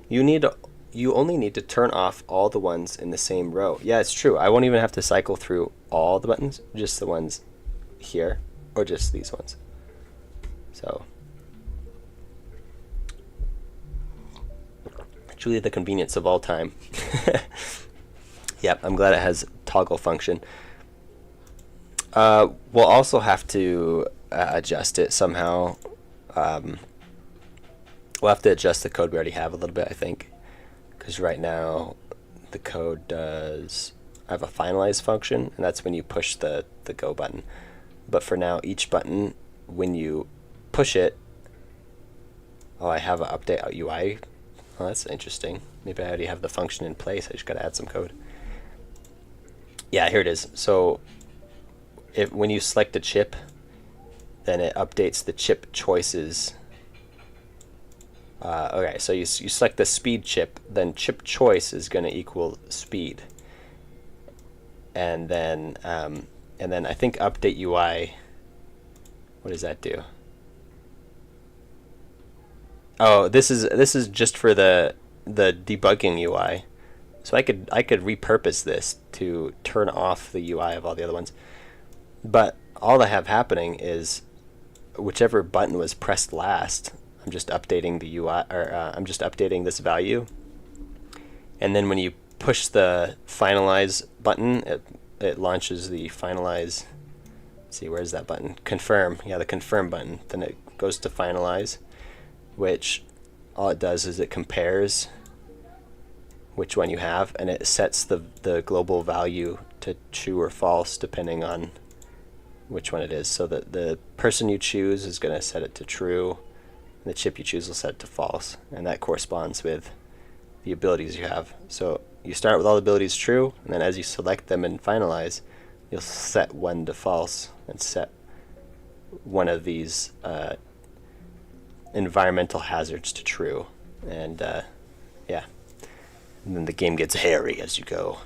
You only need to turn off all the ones in the same row. Yeah, it's true. I won't even have to cycle through all the buttons, just the ones here, or just these ones. So, truly the convenience of all time. Yep, I'm glad it has toggle function. We'll also have to adjust it somehow. We'll have to adjust the code we already have a little bit, I think, because right now the code does have a finalize function, and that's when you push the go button. But for now, each button, when you push it, I have an update out UI. Oh, that's interesting. Maybe I already have the function in place. I just got to add some code. Yeah, here it is. So when you select a chip, then it updates the chip choices. Okay, so you select the speed chip, then chip choice is going to equal speed, and then I think update UI. What does that do? Oh, this is just for the debugging UI. So I could repurpose this to turn off the UI of all the other ones, but all I have happening is whichever button was pressed last, I'm just updating the UI, or I'm just updating this value. And then when you push the finalize button, it launches the finalize. Let's see, where's that button? Confirm. Yeah, the confirm button. Then it goes to finalize, which all it does is it compares which one you have, and it sets the global value to true or false depending on which one it is. So that the person you choose is going to set it to true, and the chip you choose will set it to false, and that corresponds with the abilities you have. So you start with all the abilities true, and then as you select them and finalize, you'll set one to false and set one of these environmental hazards to true, and yeah, and then the game gets hairy as you go.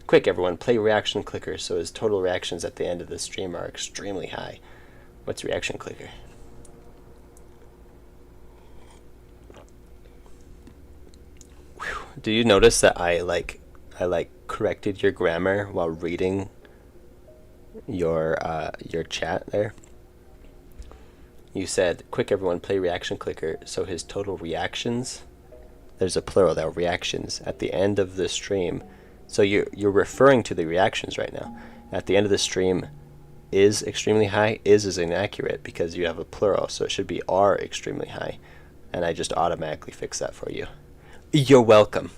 Quick, everyone, play reaction clicker so his total reactions at the end of the stream are extremely high. What's reaction clicker? Whew. Do you notice that I corrected your grammar while reading your chat there? You said, quick, everyone, play reaction clicker so his total reactions, there's a plural there, reactions, at the end of the stream. So you're referring to the reactions right now. At the end of the stream is extremely high. Is inaccurate because you have a plural, so it should be are extremely high. and I just automatically fix that for you. You're welcome.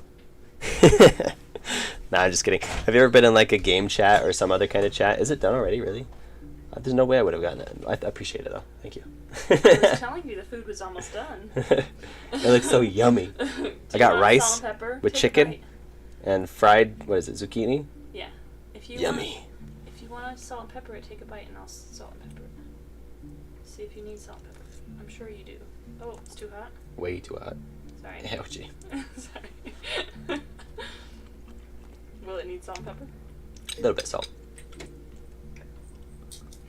Nah, I'm just kidding. Have you ever been in like a game chat or some other kind of chat? Is it done already, really? There's no way I would have gotten it. I appreciate it, though. Thank you. I was telling you the food was almost done. It looks so yummy. I got rice with chicken and fried, what is it, zucchini? Yeah. If you Yummy. If you want salt and pepper it, take a bite and I'll salt and pepper it. See if you need salt and pepper. I'm sure you do. Oh, it's too hot? Way too hot. Sorry. Ouchie. Sorry. Will it need salt and pepper? A little bit of salt.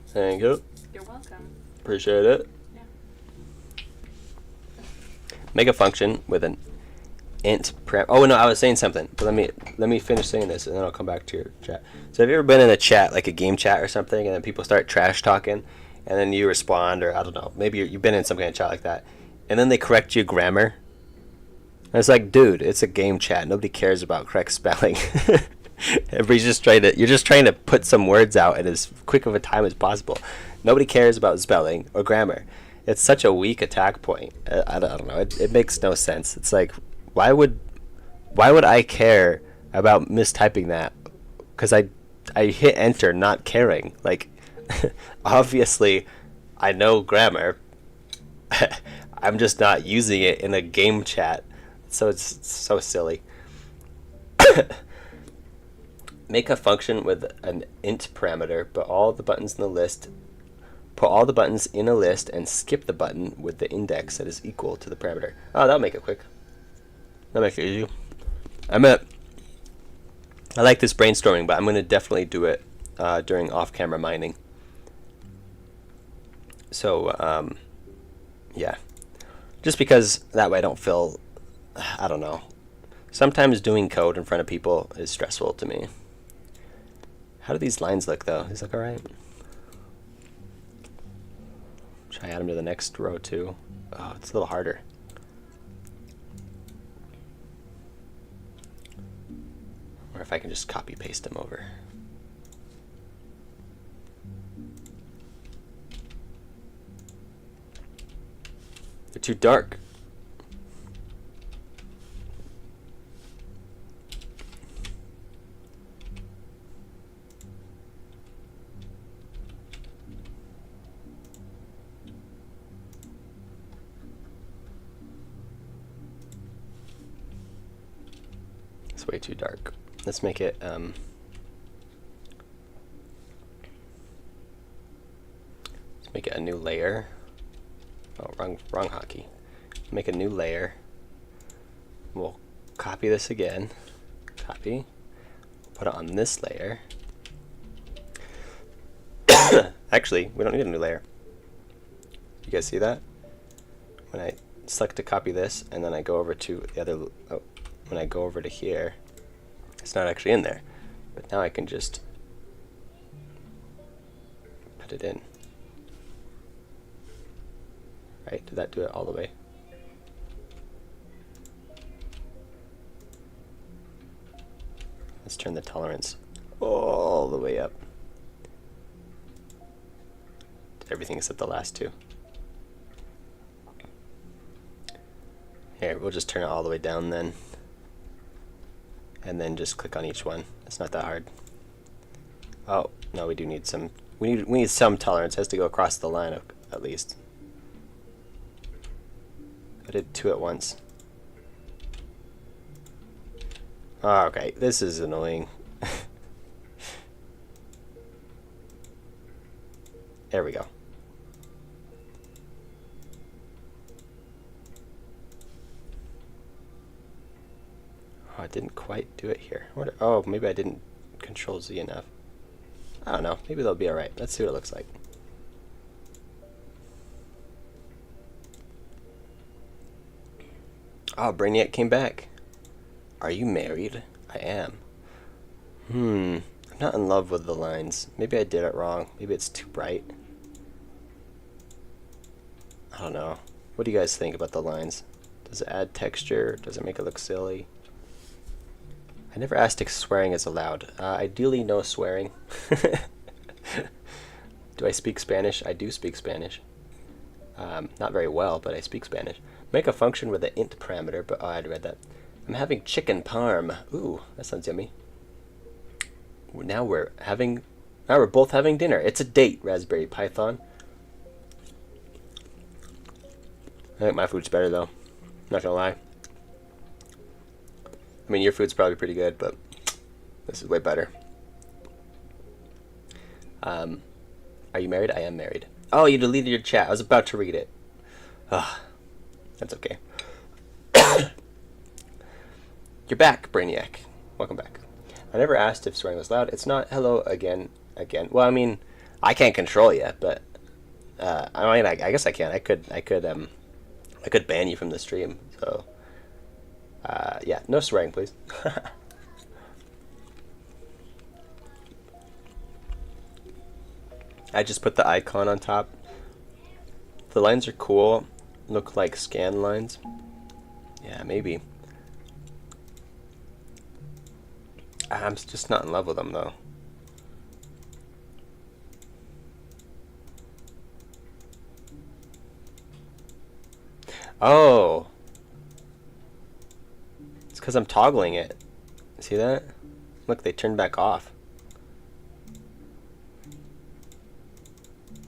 Thank you. You're welcome. Appreciate it. Yeah. Make a function with an int prem. Oh no, I was saying something, but let me finish saying this, and then I'll come back to your chat. So have you ever been in a chat, like a game chat or something, and then people start trash talking, and then you respond, or I don't know, maybe you've been in some kind of chat like that, and then they correct your grammar. And it's like, dude, it's a game chat. Nobody cares about correct spelling. Everybody's just you're just trying to put some words out in as quick of a time as possible. Nobody cares about spelling or grammar. It's such a weak attack point. I don't know. It makes no sense. It's like, why would I care about mistyping that? Because I hit enter not caring. Like, obviously, I know grammar. I'm just not using it in a game chat. So it's so silly. Make a function with an int parameter, put all the buttons in a list and skip the button with the index that is equal to the parameter. Oh, that'll make it quick. That'll make it easy. I like this brainstorming, but I'm going to definitely do it during off-camera mining. So, yeah. Just because that way I don't feel, I don't know. Sometimes doing code in front of people is stressful to me. How do these lines look, though? These look alright. Should I add them to the next row, too? Oh, it's a little harder. Or if I can just copy-paste them over. They're too dark. Way too dark. Let's make it let's make it a new layer. Oh, wrong hotkey. Make a new layer. We'll copy this again. Copy. Put it on this layer. Actually, we don't need a new layer. You guys see that? When I select to copy this and then I go over to the other when I go over to here, it's not actually in there, but now I can just put it in. Right? Did that do it all the way? Let's turn the tolerance all the way up. Did everything except the last two. Here, we'll just turn it all the way down then. And then just click on each one. It's not that hard. Oh, no, we do need some. We need some tolerance. It has to go across the line at least. I did two at once. Oh, okay, this is annoying. There we go. Oh, I didn't quite do it here. Oh, maybe I didn't Control Z enough. I don't know. Maybe they'll be alright. Let's see what it looks like. Oh, Brainiac came back. Are you married? I am. I'm not in love with the lines. Maybe I did it wrong. Maybe it's too bright. I don't know. What do you guys think about the lines? Does it add texture? Does it make it look silly? I never asked if swearing is allowed. Ideally, no swearing. Do I speak Spanish? I do speak Spanish. Not very well, but I speak Spanish. Make a function with the int parameter, but oh, I'd read that. I'm having chicken parm. Ooh, that sounds yummy. Now we're both having dinner. It's a date, Raspberry Python. I think my food's better though. Not gonna lie. I mean, your food's probably pretty good, but this is way better. Are you married? I am married. Oh, you deleted your chat. I was about to read it. Ah, that's okay. You're back, Brainiac. Welcome back. I never asked if swearing was loud. It's not. Hello again. Well, I mean, I can't control you, but I mean, I guess I can. I could ban you from the stream. So, yeah, no swearing, please. I just put the icon on top. The lines are cool. Look like scan lines. Yeah, maybe. I'm just not in love with them, though. Oh. It's because I'm toggling it. See that? Look, they turned back off.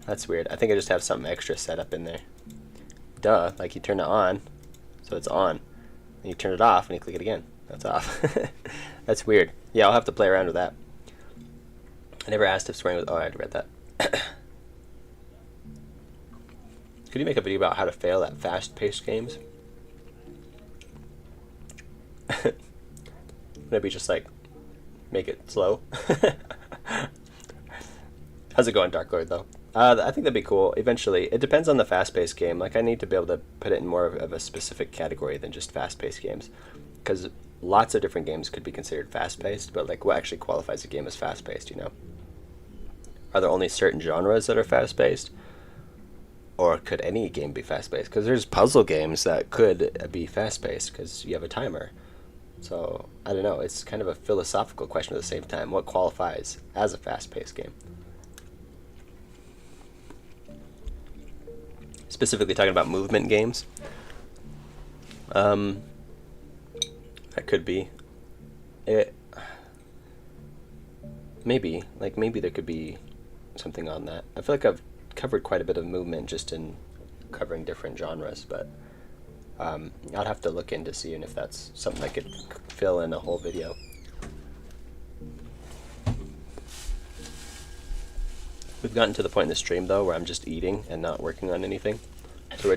That's weird. I think I just have something extra set up in there. Duh, like you turn it on, so it's on. And you turn it off and you click it again. That's off. That's weird. Yeah, I'll have to play around with that. I never asked if swearing was... Oh, I'd read that. Could you make a video about how to fail at fast-paced games? Maybe just like make it slow. How's it going, Dark Lord, though? I think that'd be cool. Eventually, it depends on the fast-paced game. Like, I need to be able to put it in more of a specific category than just fast-paced games, because lots of different games could be considered fast-paced. But like, what actually qualifies a game as fast-paced? You know, are there only certain genres that are fast-paced, or could any game be fast-paced? Because there's puzzle games that could be fast-paced because you have a timer. So I don't know. It's kind of a philosophical question at the same time. What qualifies as a fast-paced game? Specifically talking about movement games. That could be it. Maybe there could be something on that. I feel like I've covered quite a bit of movement just in covering different genres, but I'd have to look into seeing if that's something I could fill in a whole video. We've gotten to the point in the stream though where I'm just eating and not working on anything. So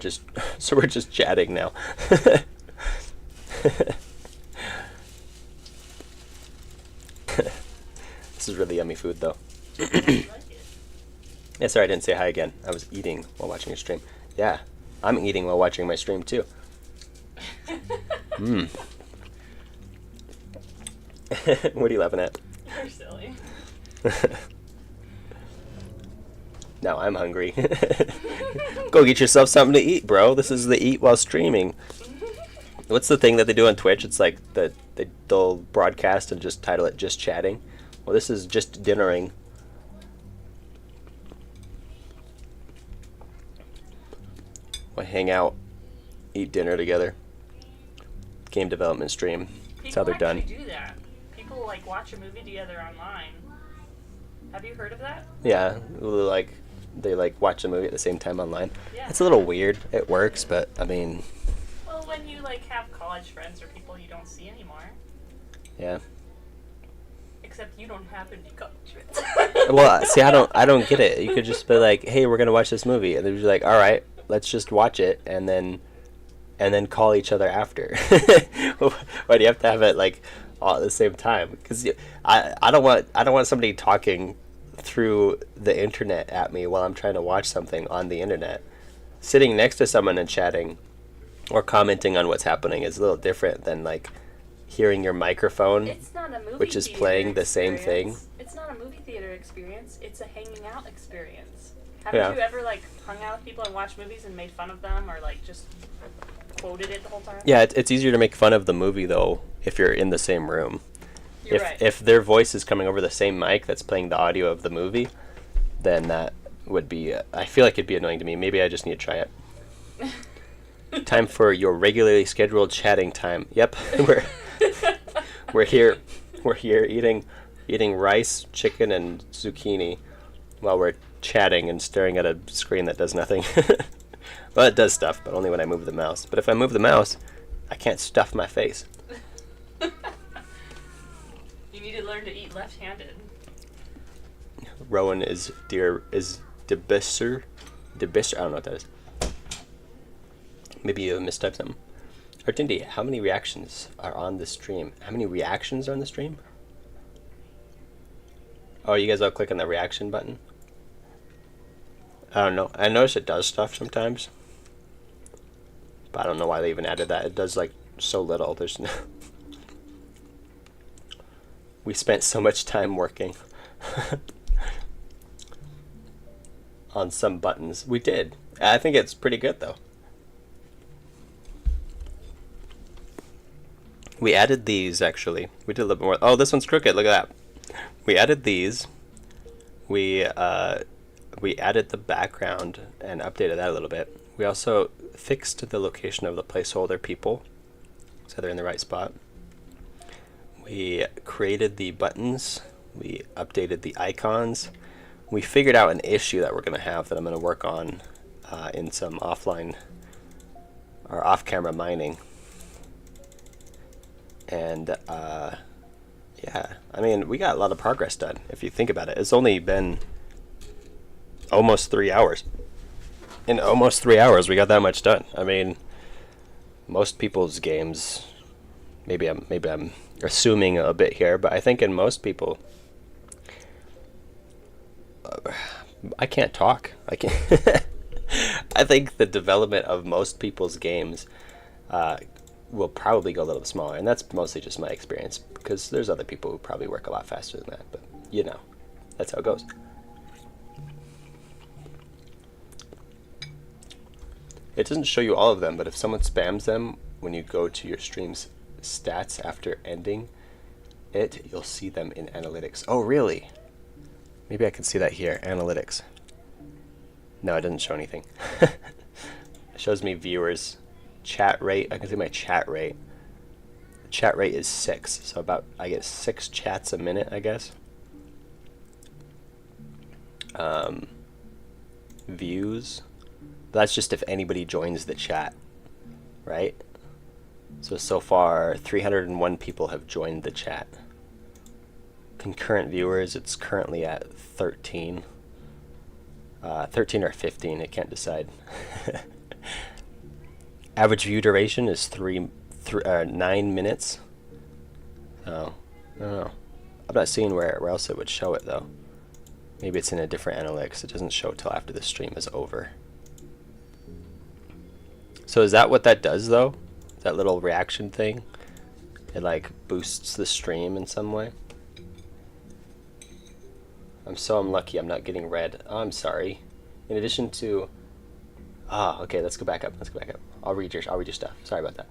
we're just chatting now. This is really yummy food though. Yeah, sorry I didn't say hi again. I was eating while watching your stream. Yeah, I'm eating while watching my stream too. Mmm. What are you laughing at? You're silly. Now I'm hungry. Go get yourself something to eat, bro. This is the eat while streaming. What's the thing that they do on Twitch? It's like they'll broadcast and just title it "Just Chatting." Well, this is just dinnering. We'll hang out, eat dinner together. Game development stream. That's how they're done. People actually do that. People like watch a movie together online. Have you heard of that? Yeah, they watch a movie at the same time online. Yeah. It's a little weird. It works, but I mean. Well, when you like have college friends or people you don't see anymore. Yeah. Except you don't have any college friends. Well, see, I don't get it. You could just be like, "Hey, we're gonna watch this movie," and they'd be like, "All right, let's just watch it," and then call each other after. Why do you have to have it like all at the same time? Because I don't want somebody talking through the internet at me while I'm trying to watch something on the internet. Sitting next to someone and chatting or commenting on what's happening is a little different than like hearing your microphone, it's not a movie which is playing the same thing. It's not a movie theater experience. It's a hanging out experience. Haven't you ever like hung out with people and watched movies and made fun of them or like just quoted it the whole time? Yeah, it's easier to make fun of the movie though if you're in the same room. You're right. If their voice is coming over the same mic that's playing the audio of the movie, then that would be. I feel like it'd be annoying to me. Maybe I just need to try it. Time for your regularly scheduled chatting time. Yep, we're here. We're here eating rice, chicken, and zucchini while we're chatting and staring at a screen that does nothing. Well, it does stuff, but only when I move the mouse. But if I move the mouse, I can't stuff my face. You need to learn to eat left-handed. Rowan is debisser. I don't know what that is. Maybe you mistyped something. Artindi, how many reactions are on the stream? How many reactions are on the stream? Oh, you guys all click on the reaction button? I don't know. I notice it does stuff sometimes. But I don't know why they even added that. It does like so little. There's no... We spent so much time working on some buttons. We did. I think it's pretty good though. We added these actually. We did a little bit more. Oh, this one's crooked. Look at that. We added these. We added the background and updated that a little bit. We also fixed the location of the placeholder people so they're in the right spot. We created the buttons. We updated the icons. We figured out an issue that we're going to have that I'm going to work on in some offline or off-camera mining. And yeah, I mean, we got a lot of progress done if you think about it. It's only been almost 3 hours. In almost 3 hours, we got that much done. I mean, most people's games, maybe I'm assuming a bit here, but I think in most people, I can't talk. I can't. I think the development of most people's games will probably go a little smaller, and that's mostly just my experience because there's other people who probably work a lot faster than that. But you know, that's how it goes. It doesn't show you all of them, but if someone spams them when you go to your stream's stats after ending it, you'll see them in analytics. Oh, really? Maybe I can see that here. Analytics. No, it doesn't show anything. It shows me viewers. Chat rate. I can see my chat rate. The chat rate is 6, so I get 6 chats a minute, I guess. Views. That's just if anybody joins the chat, right? So far, 301 people have joined the chat. Concurrent viewers, it's currently at 13. 13 or 15, I can't decide. Average view duration is 9 minutes. Oh, I don't know. I'm not seeing where else it would show it though. Maybe it's in a different analytics. It doesn't show till after the stream is over. So is that what that does though? That little reaction thing? It like boosts the stream in some way? I'm so unlucky I'm not getting red. Oh, I'm sorry. In addition to... okay, let's go back up. I'll read your stuff. Sorry about that.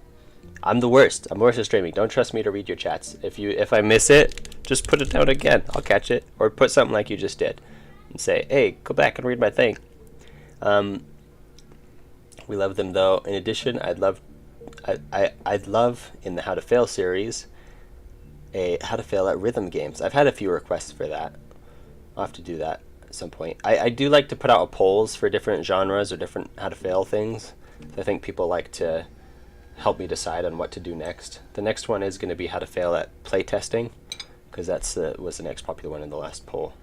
I'm the worst. I'm worst at streaming. Don't trust me to read your chats. If I miss it, just put it down again. I'll catch it. Or put something like you just did. And say, hey, go back and read my thing. We love them though. In addition, I'd love in the How to Fail series a How to Fail at Rhythm games. I've had a few requests for that. I'll have to do that at some point. I do like to put out polls for different genres or different How to Fail things. I think people like to help me decide on what to do next. The next one is going to be How to Fail at Playtesting, because was the next popular one in the last poll.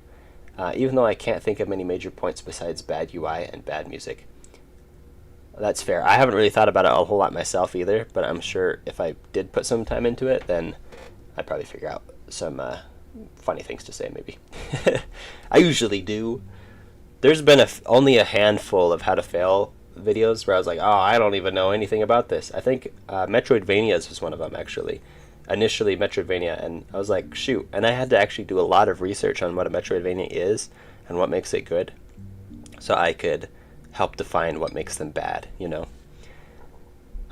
Even though I can't think of many major points besides bad UI and bad music. That's fair. I haven't really thought about it a whole lot myself either, but I'm sure if I did put some time into it, then I'd probably figure out some funny things to say, maybe. I usually do. There's been only a handful of How to Fail videos where I was like, oh, I don't even know anything about this. I think Metroidvanias was one of them, actually. Initially, Metroidvania, and I was like, shoot. And I had to actually do a lot of research on what a Metroidvania is and what makes it good, so I could help define what makes them bad, you know.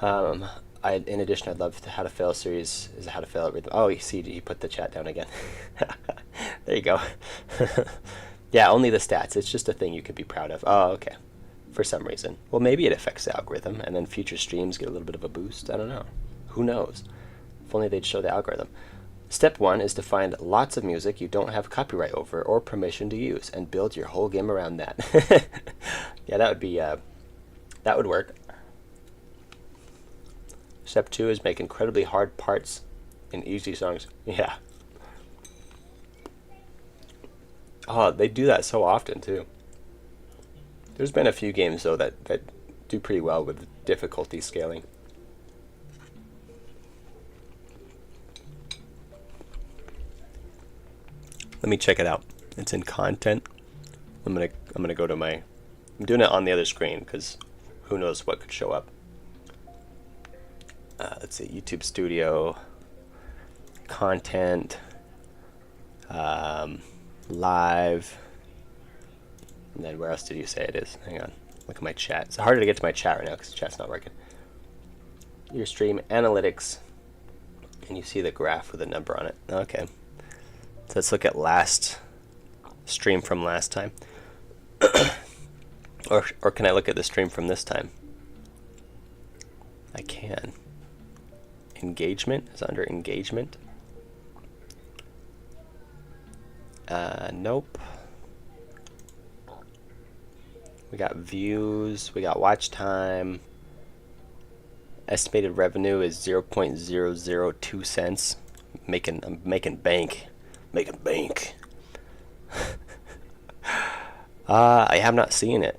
In addition, I'd love the How to Fail series is a How to Fail at Rhythm. Oh, you see, he put the chat down again. There you go. Yeah, only the stats. It's just a thing you could be proud of. Oh, okay. for some reason. Well, maybe it affects the algorithm, and then future streams get a little bit of a boost. I don't know. Who knows? If only they'd show the algorithm. Step 1 is to find lots of music you don't have copyright over or permission to use, and build your whole game around that. Yeah, that would be, that would work. Step 2 is make incredibly hard parts in easy songs. Yeah. Oh, they do that so often, too. There's been a few games, though, that do pretty well with difficulty scaling. Let me check it out. It's in content. I'm gonna go to my... I'm doing it on the other screen, because who knows what could show up. Let's see, YouTube Studio, content, live, and then where else did you say it is? Hang on, look at my chat. It's harder to get to my chat right now because the chat's not working. Your stream analytics, and you see the graph with a number on it. Okay, so let's look at last stream from last time. or can I look at the stream from this time? I can. Engagement is under engagement. Nope. We got views, we got watch time. Estimated revenue is 0.002 cents. I'm making bank. Making bank. I have not seen it.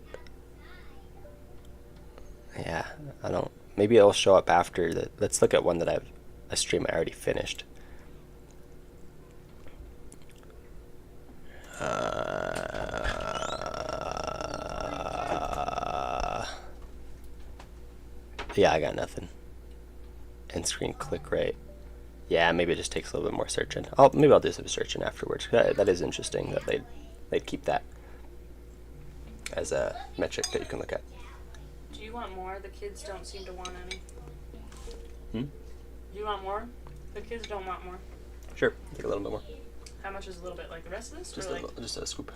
Yeah, I don't. Maybe it'll show up after the. Let's look at one that a stream I already finished. Yeah, I got nothing. End screen click rate. Yeah, maybe it just takes a little bit more searching. Maybe I'll do some searching afterwards. That is interesting that they'd keep that as a metric that you can look at. Do you want more? The kids don't seem to want any. Do you want more? The kids don't want more. Sure, take a little bit more. How much is a little bit? Like the rest of this? Just a scoop.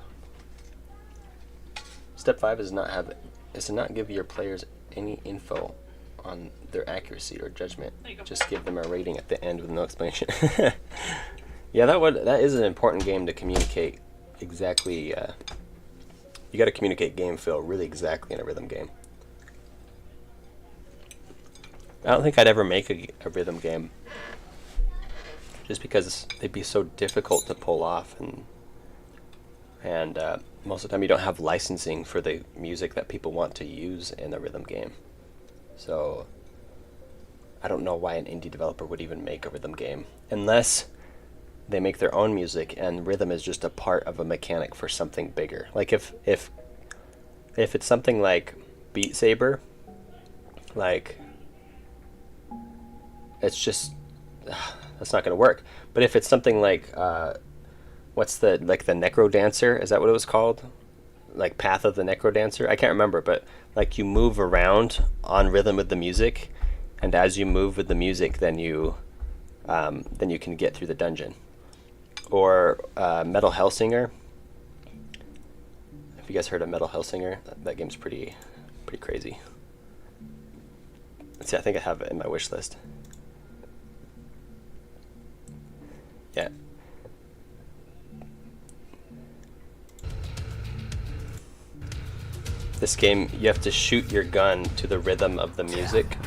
Step 5 is to not give your players any info on their accuracy or judgment. Just give them a rating at the end with no explanation. Yeah, that is an important game to communicate exactly. You got to communicate game feel really exactly in a rhythm game. I don't think I'd ever make a rhythm game, just because they'd be so difficult to pull off, and most of the time you don't have licensing for the music that people want to use in a rhythm game. So I don't know why an indie developer would even make a rhythm game, unless they make their own music and rhythm is just a part of a mechanic for something bigger. Like if it's something like Beat Saber, like it's just that's not going to work. But if it's something like what's the Necro Dancer, is that what it was called? Like Path of the Necro Dancer? I can't remember, but like you move around on rhythm with the music, and as you move with the music, then you can get through the dungeon. Or Metal Hellsinger. Have you guys heard of Metal Hellsinger? That game's pretty crazy. Let's see, I think I have it in my wish list. Yeah. This game, you have to shoot your gun to the rhythm of the music.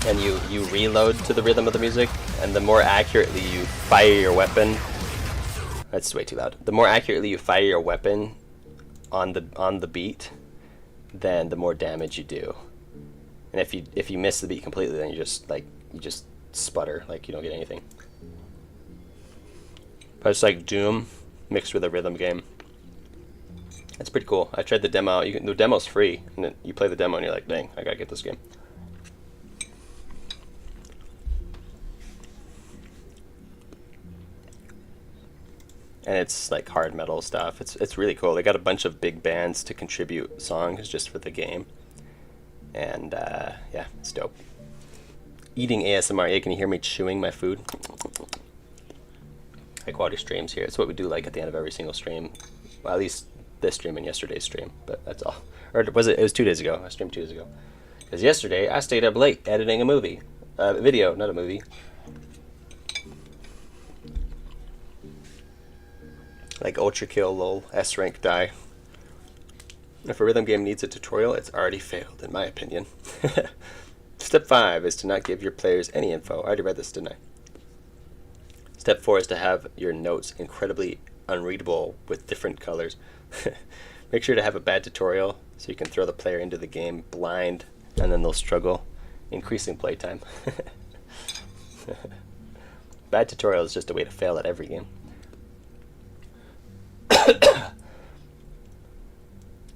And you reload to the rhythm of the music, and the more accurately you fire your weapon... That's way too loud. The more accurately you fire your weapon on the beat, then the more damage you do. And if you miss the beat completely, then you just sputter, like you don't get anything. But it's like Doom mixed with a rhythm game. It's pretty cool. I tried the demo out. The demo's free, and then you play the demo and you're like, dang, I gotta get this game. And it's like hard metal stuff. It's really cool. They got a bunch of big bands to contribute songs just for the game. And yeah, it's dope. Eating ASMR. Yeah, can you hear me chewing my food? High quality streams here. It's what we do like at the end of every single stream. Well, at least this stream and yesterday's stream, but that's all. Or was it? It was 2 days ago. I streamed 2 days ago. Because yesterday I stayed up late editing a movie, video, not a movie. Like Ultra Kill, lol, S rank die. If a rhythm game needs a tutorial, it's already failed, in my opinion. Step 5 is to not give your players any info. I already read this, didn't I? Step 4 is to have your notes incredibly unreadable with different colors. Make sure to have a bad tutorial so you can throw the player into the game blind, and then they'll struggle, increasing playtime. Bad tutorial is just a way to fail at every game.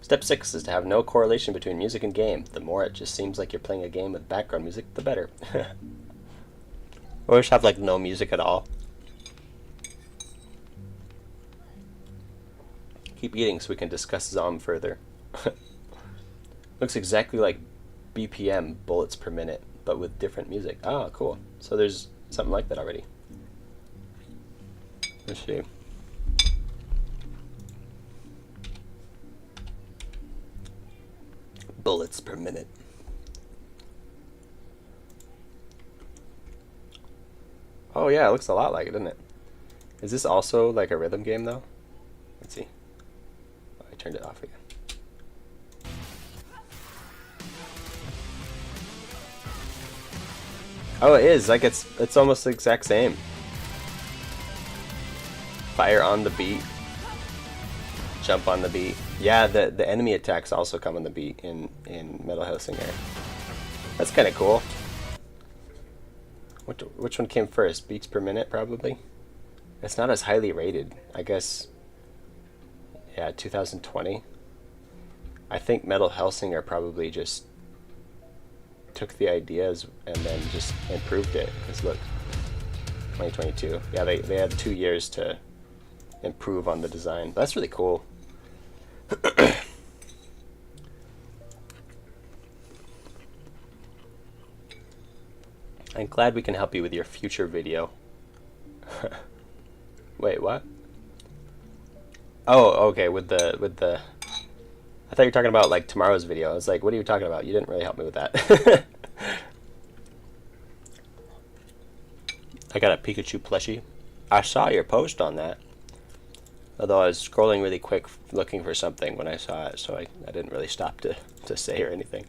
Step 6 is to have no correlation between music and game. The more it just seems like you're playing a game with background music, the better. Or just have like no music at all. Keep eating so we can discuss Zom further. Looks exactly like BPM, bullets per minute, but with different music. Ah, cool. So there's something like that already. Let's see. Bullets per minute. Oh yeah, it looks a lot like it, doesn't it? Is this also like a rhythm game though? Let's see. Oh, I turned it off again. Oh, it is. Like it's almost the exact same. Fire on the beat. Jump on the beat. Yeah, the enemy attacks also come on the beat in Metal Hellsinger. That's kind of cool. Which one came first? Beats per minute, probably? It's not as highly rated. I guess, yeah, 2020. I think Metal Hellsinger probably just took the ideas and then just improved it. Because look, 2022. Yeah, they had 2 years to improve on the design. That's really cool. I'm glad we can help you with your future video. Wait, what? Oh, okay, with the I thought you were talking about like tomorrow's video. I was like, what are you talking about? You didn't really help me with that. I got a Pikachu plushie. I saw your post on that. Although I was scrolling really quick looking for something when I saw it, so I didn't really stop to say or anything.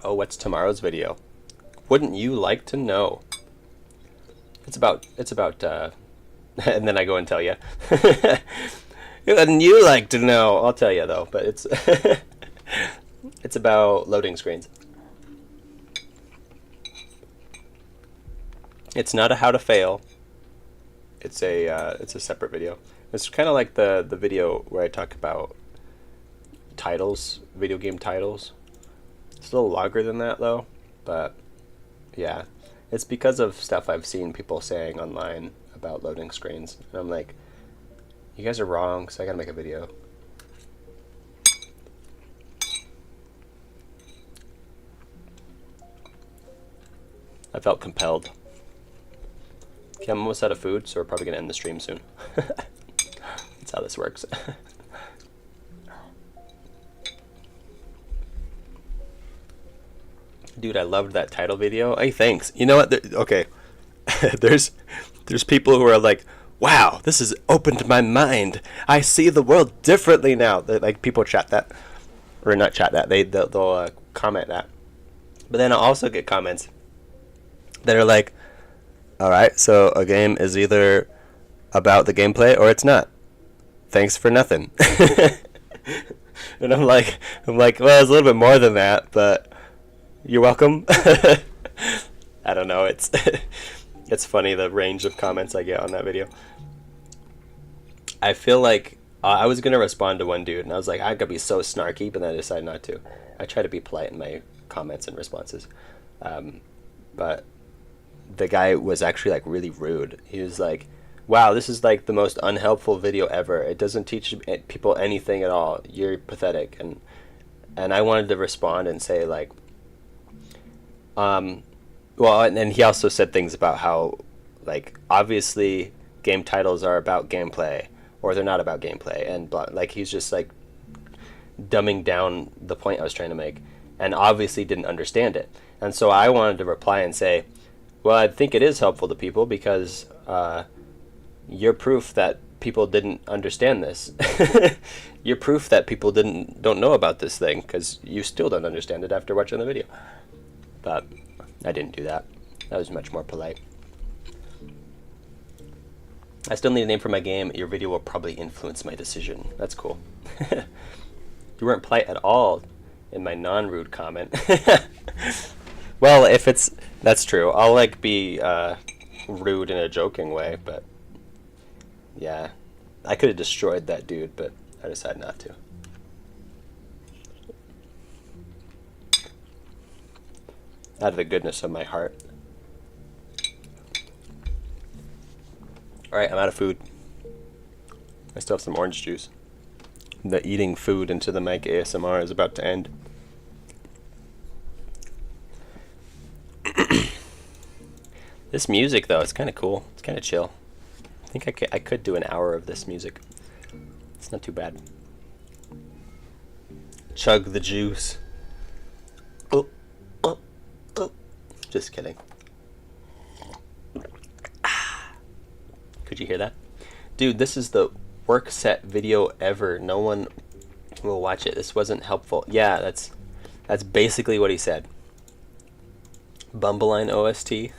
Oh, what's tomorrow's video? Wouldn't you like to know? It's about and then I go and tell you. Wouldn't you like to know? I'll tell you though, but it's it's about loading screens. It's not a how to fail. It's a separate video. It's kind of like the video where I talk about titles, video game titles. It's a little longer than that though, but yeah, it's because of stuff I've seen people saying online about loading screens, and I'm like, you guys are wrong, so I gotta make a video. I felt compelled. Okay, I'm almost out of food, so we're probably gonna end the stream soon. That's how this works. Dude, I loved that title video. Hey, thanks. You know what? Okay, there's people who are like, wow, this has opened my mind. I see the world differently now. Like people chat that, or not chat that. They'll comment that. But then I'll also get comments that are like, all right, so a game is either about the gameplay or it's not. Thanks for nothing. And I'm like, well, it's a little bit more than that, but you're welcome. I don't know. It's funny the range of comments I get on that video. I feel like I was gonna respond to one dude, and I was like, I could be so snarky, but then I decided not to. I try to be polite in my comments and responses, but the guy was actually like really rude. He was like, wow, this is like the most unhelpful video ever. It doesn't teach people anything at all. You're pathetic. And I wanted to respond and say like, well, and he also said things about how like obviously game titles are about gameplay or they're not about gameplay, and like he's just like dumbing down the point I was trying to make, and obviously didn't understand it. And so I wanted to reply and say, well, I think it is helpful to people because you're proof that people didn't understand this. You're proof that people don't know about this thing because you still don't understand it after watching the video. But I didn't do that. That was much more polite. I still need a name for my game. Your video will probably influence my decision. That's cool. You weren't polite at all in my non-rude comment. Well, if that's true. I'll like be rude in a joking way, but yeah, I could have destroyed that dude, but I decided not to. Out of the goodness of my heart. Alright, I'm out of food. I still have some orange juice. The eating food into the mic ASMR is about to end. This music, though, it's kind of cool. It's kind of chill. I think I could do an hour of this music. It's not too bad. Chug the juice. Oh, oh, oh. Just kidding. Could you hear that? Dude, this is the work set video ever. No one will watch it. This wasn't helpful. Yeah, that's basically what he said. Bumbleline OST.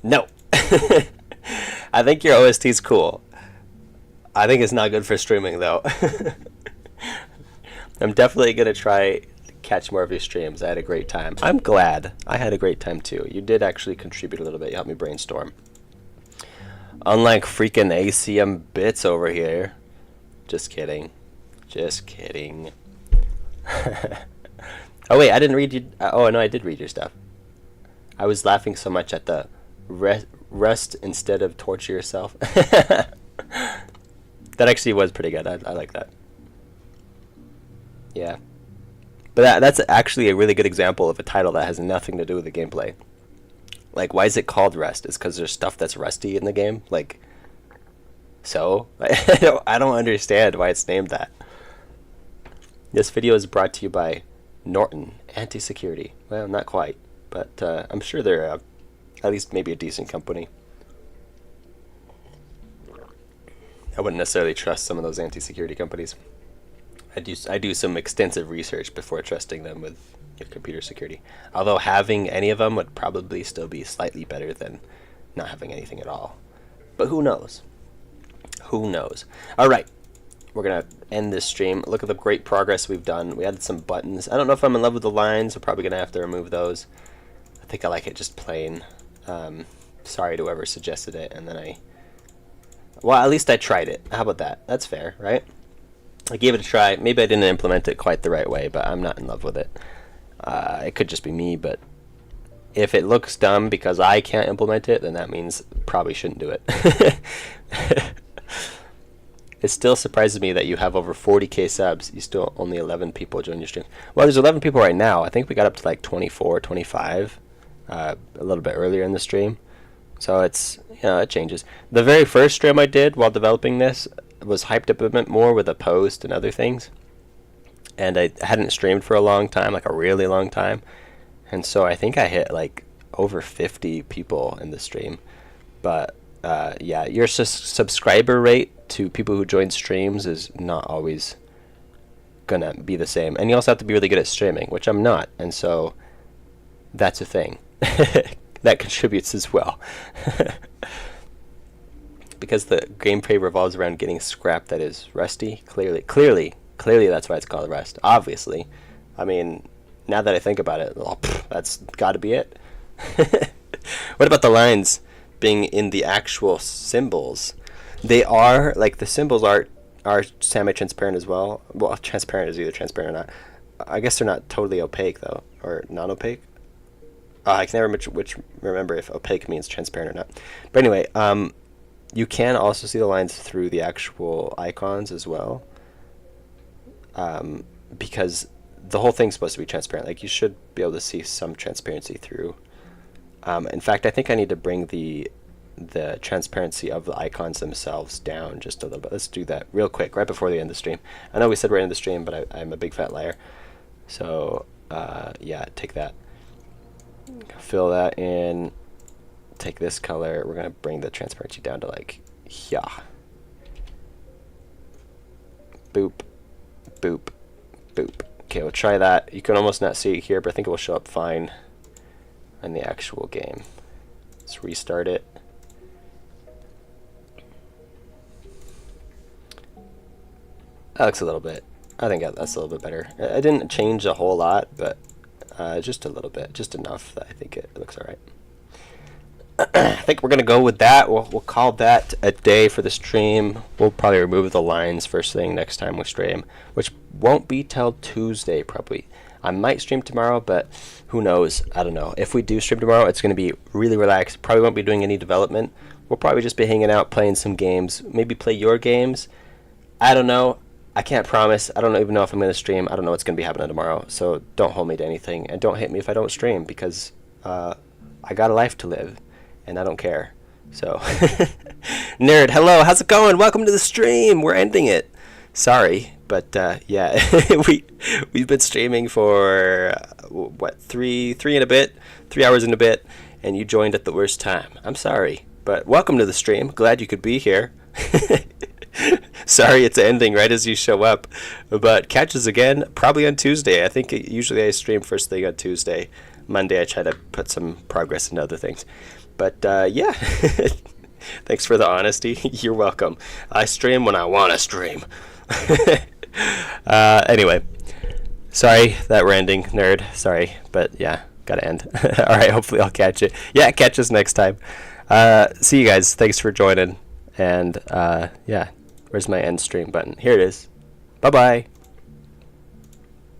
No. I think your OST is cool. I think it's not good for streaming, though. I'm definitely going to try to catch more of your streams. I had a great time. I'm glad. I had a great time, too. You did actually contribute a little bit. You helped me brainstorm. Unlike freaking ACM Bits over here. Just kidding. Just kidding. Oh, wait, I didn't read you. Oh, no, I did read your stuff. I was laughing so much at the rest instead of torture yourself. That actually was pretty good. I like that. Yeah. But that's actually a really good example of a title that has nothing to do with the gameplay. Like, why is it called Rust? It's because there's stuff that's rusty in the game? Like, so? I don't understand why it's named that. This video is brought to you by Norton Anti-Security. Well, not quite, but I'm sure they're at least maybe a decent company. I wouldn't necessarily trust some of those anti-security companies. I do some extensive research before trusting them with your computer security. Although having any of them would probably still be slightly better than not having anything at all. But who knows? Who knows? All right. We're going to end this stream. Look at the great progress we've done. We added some buttons. I don't know if I'm in love with the lines. We're probably going to have to remove those. I think I like it just plain. Sorry to whoever suggested it. And then well, at least I tried it. How about that? That's fair, right? I gave it a try. Maybe I didn't implement it quite the right way, but I'm not in love with it. It could just be me, but if it looks dumb because I can't implement it, then that means probably shouldn't do it. It still surprises me that you have over 40k subs. You still only 11 people join your stream. Well, there's 11 people right now. I think we got up to like 24, 25 a little bit earlier in the stream. So it's, it changes. The very first stream I did while developing this was hyped up a bit more with a post and other things. And I hadn't streamed for a long time, like a really long time. And so I think I hit like over 50 people in the stream. But yeah, your subscriber rate to people who join streams is not always gonna be the same. And you also have to be really good at streaming, which I'm not. And so that's a thing. That contributes as well. Because the gameplay revolves around getting scrap that is rusty. Clearly that's why it's called Rust. Obviously. I mean, now that I think about it, that's got to be it. What about the lines being in the actual symbols? They are, like, the symbols are semi-transparent as well. Well, transparent is either transparent or not. I guess they're not totally opaque, though, or non-opaque. I can never remember if opaque means transparent or not. But anyway, you can also see the lines through the actual icons as well. Because the whole thing's supposed to be transparent. Like, you should be able to see some transparency through. In fact, I think I need to bring the the transparency of the icons themselves down just a little bit. Let's do that real quick, right before the end of the stream. I know we said right in the stream, but I'm a big fat liar. So, yeah, take that. Fill that in. Take this color. We're going to bring the transparency down to like, yeah. Boop, boop, boop. Okay, we'll try that. You can almost not see it here, but I think it will show up fine in the actual game. Let's restart it. That looks a little bit, I think that's a little bit better. I didn't change a whole lot, but just a little bit, just enough that I think it looks alright. I think we're going to go with that. We'll call that a day for the stream. We'll probably remove the lines first thing next time we stream, which won't be till Tuesday probably. I might stream tomorrow, but who knows? I don't know. If we do stream tomorrow, it's going to be really relaxed. Probably won't be doing any development. We'll probably just be hanging out, playing some games. Maybe play your games. I don't know. I can't promise. I don't even know if I'm going to stream. I don't know what's going to be happening tomorrow. So don't hold me to anything. And don't hate me if I don't stream, because I got a life to live. And I don't care. So, Nerd, hello, how's it going? Welcome to the stream. We're ending it. Sorry, but yeah, we've been streaming for what 3 hours and a bit, and you joined at the worst time. I'm sorry, but welcome to the stream. Glad you could be here. Sorry, it's ending right as you show up, but catch us again probably on Tuesday. I think usually I stream first thing on Tuesday. Monday I try to put some progress into other things. But yeah, thanks for the honesty. You're welcome. I stream when I want to stream. Anyway, sorry that we're ending, Nerd. Sorry, but yeah, gotta end. All right, hopefully I'll catch it. Yeah, catch us next time. See you guys. Thanks for joining. And yeah, where's my end stream button? Here it is. Bye-bye.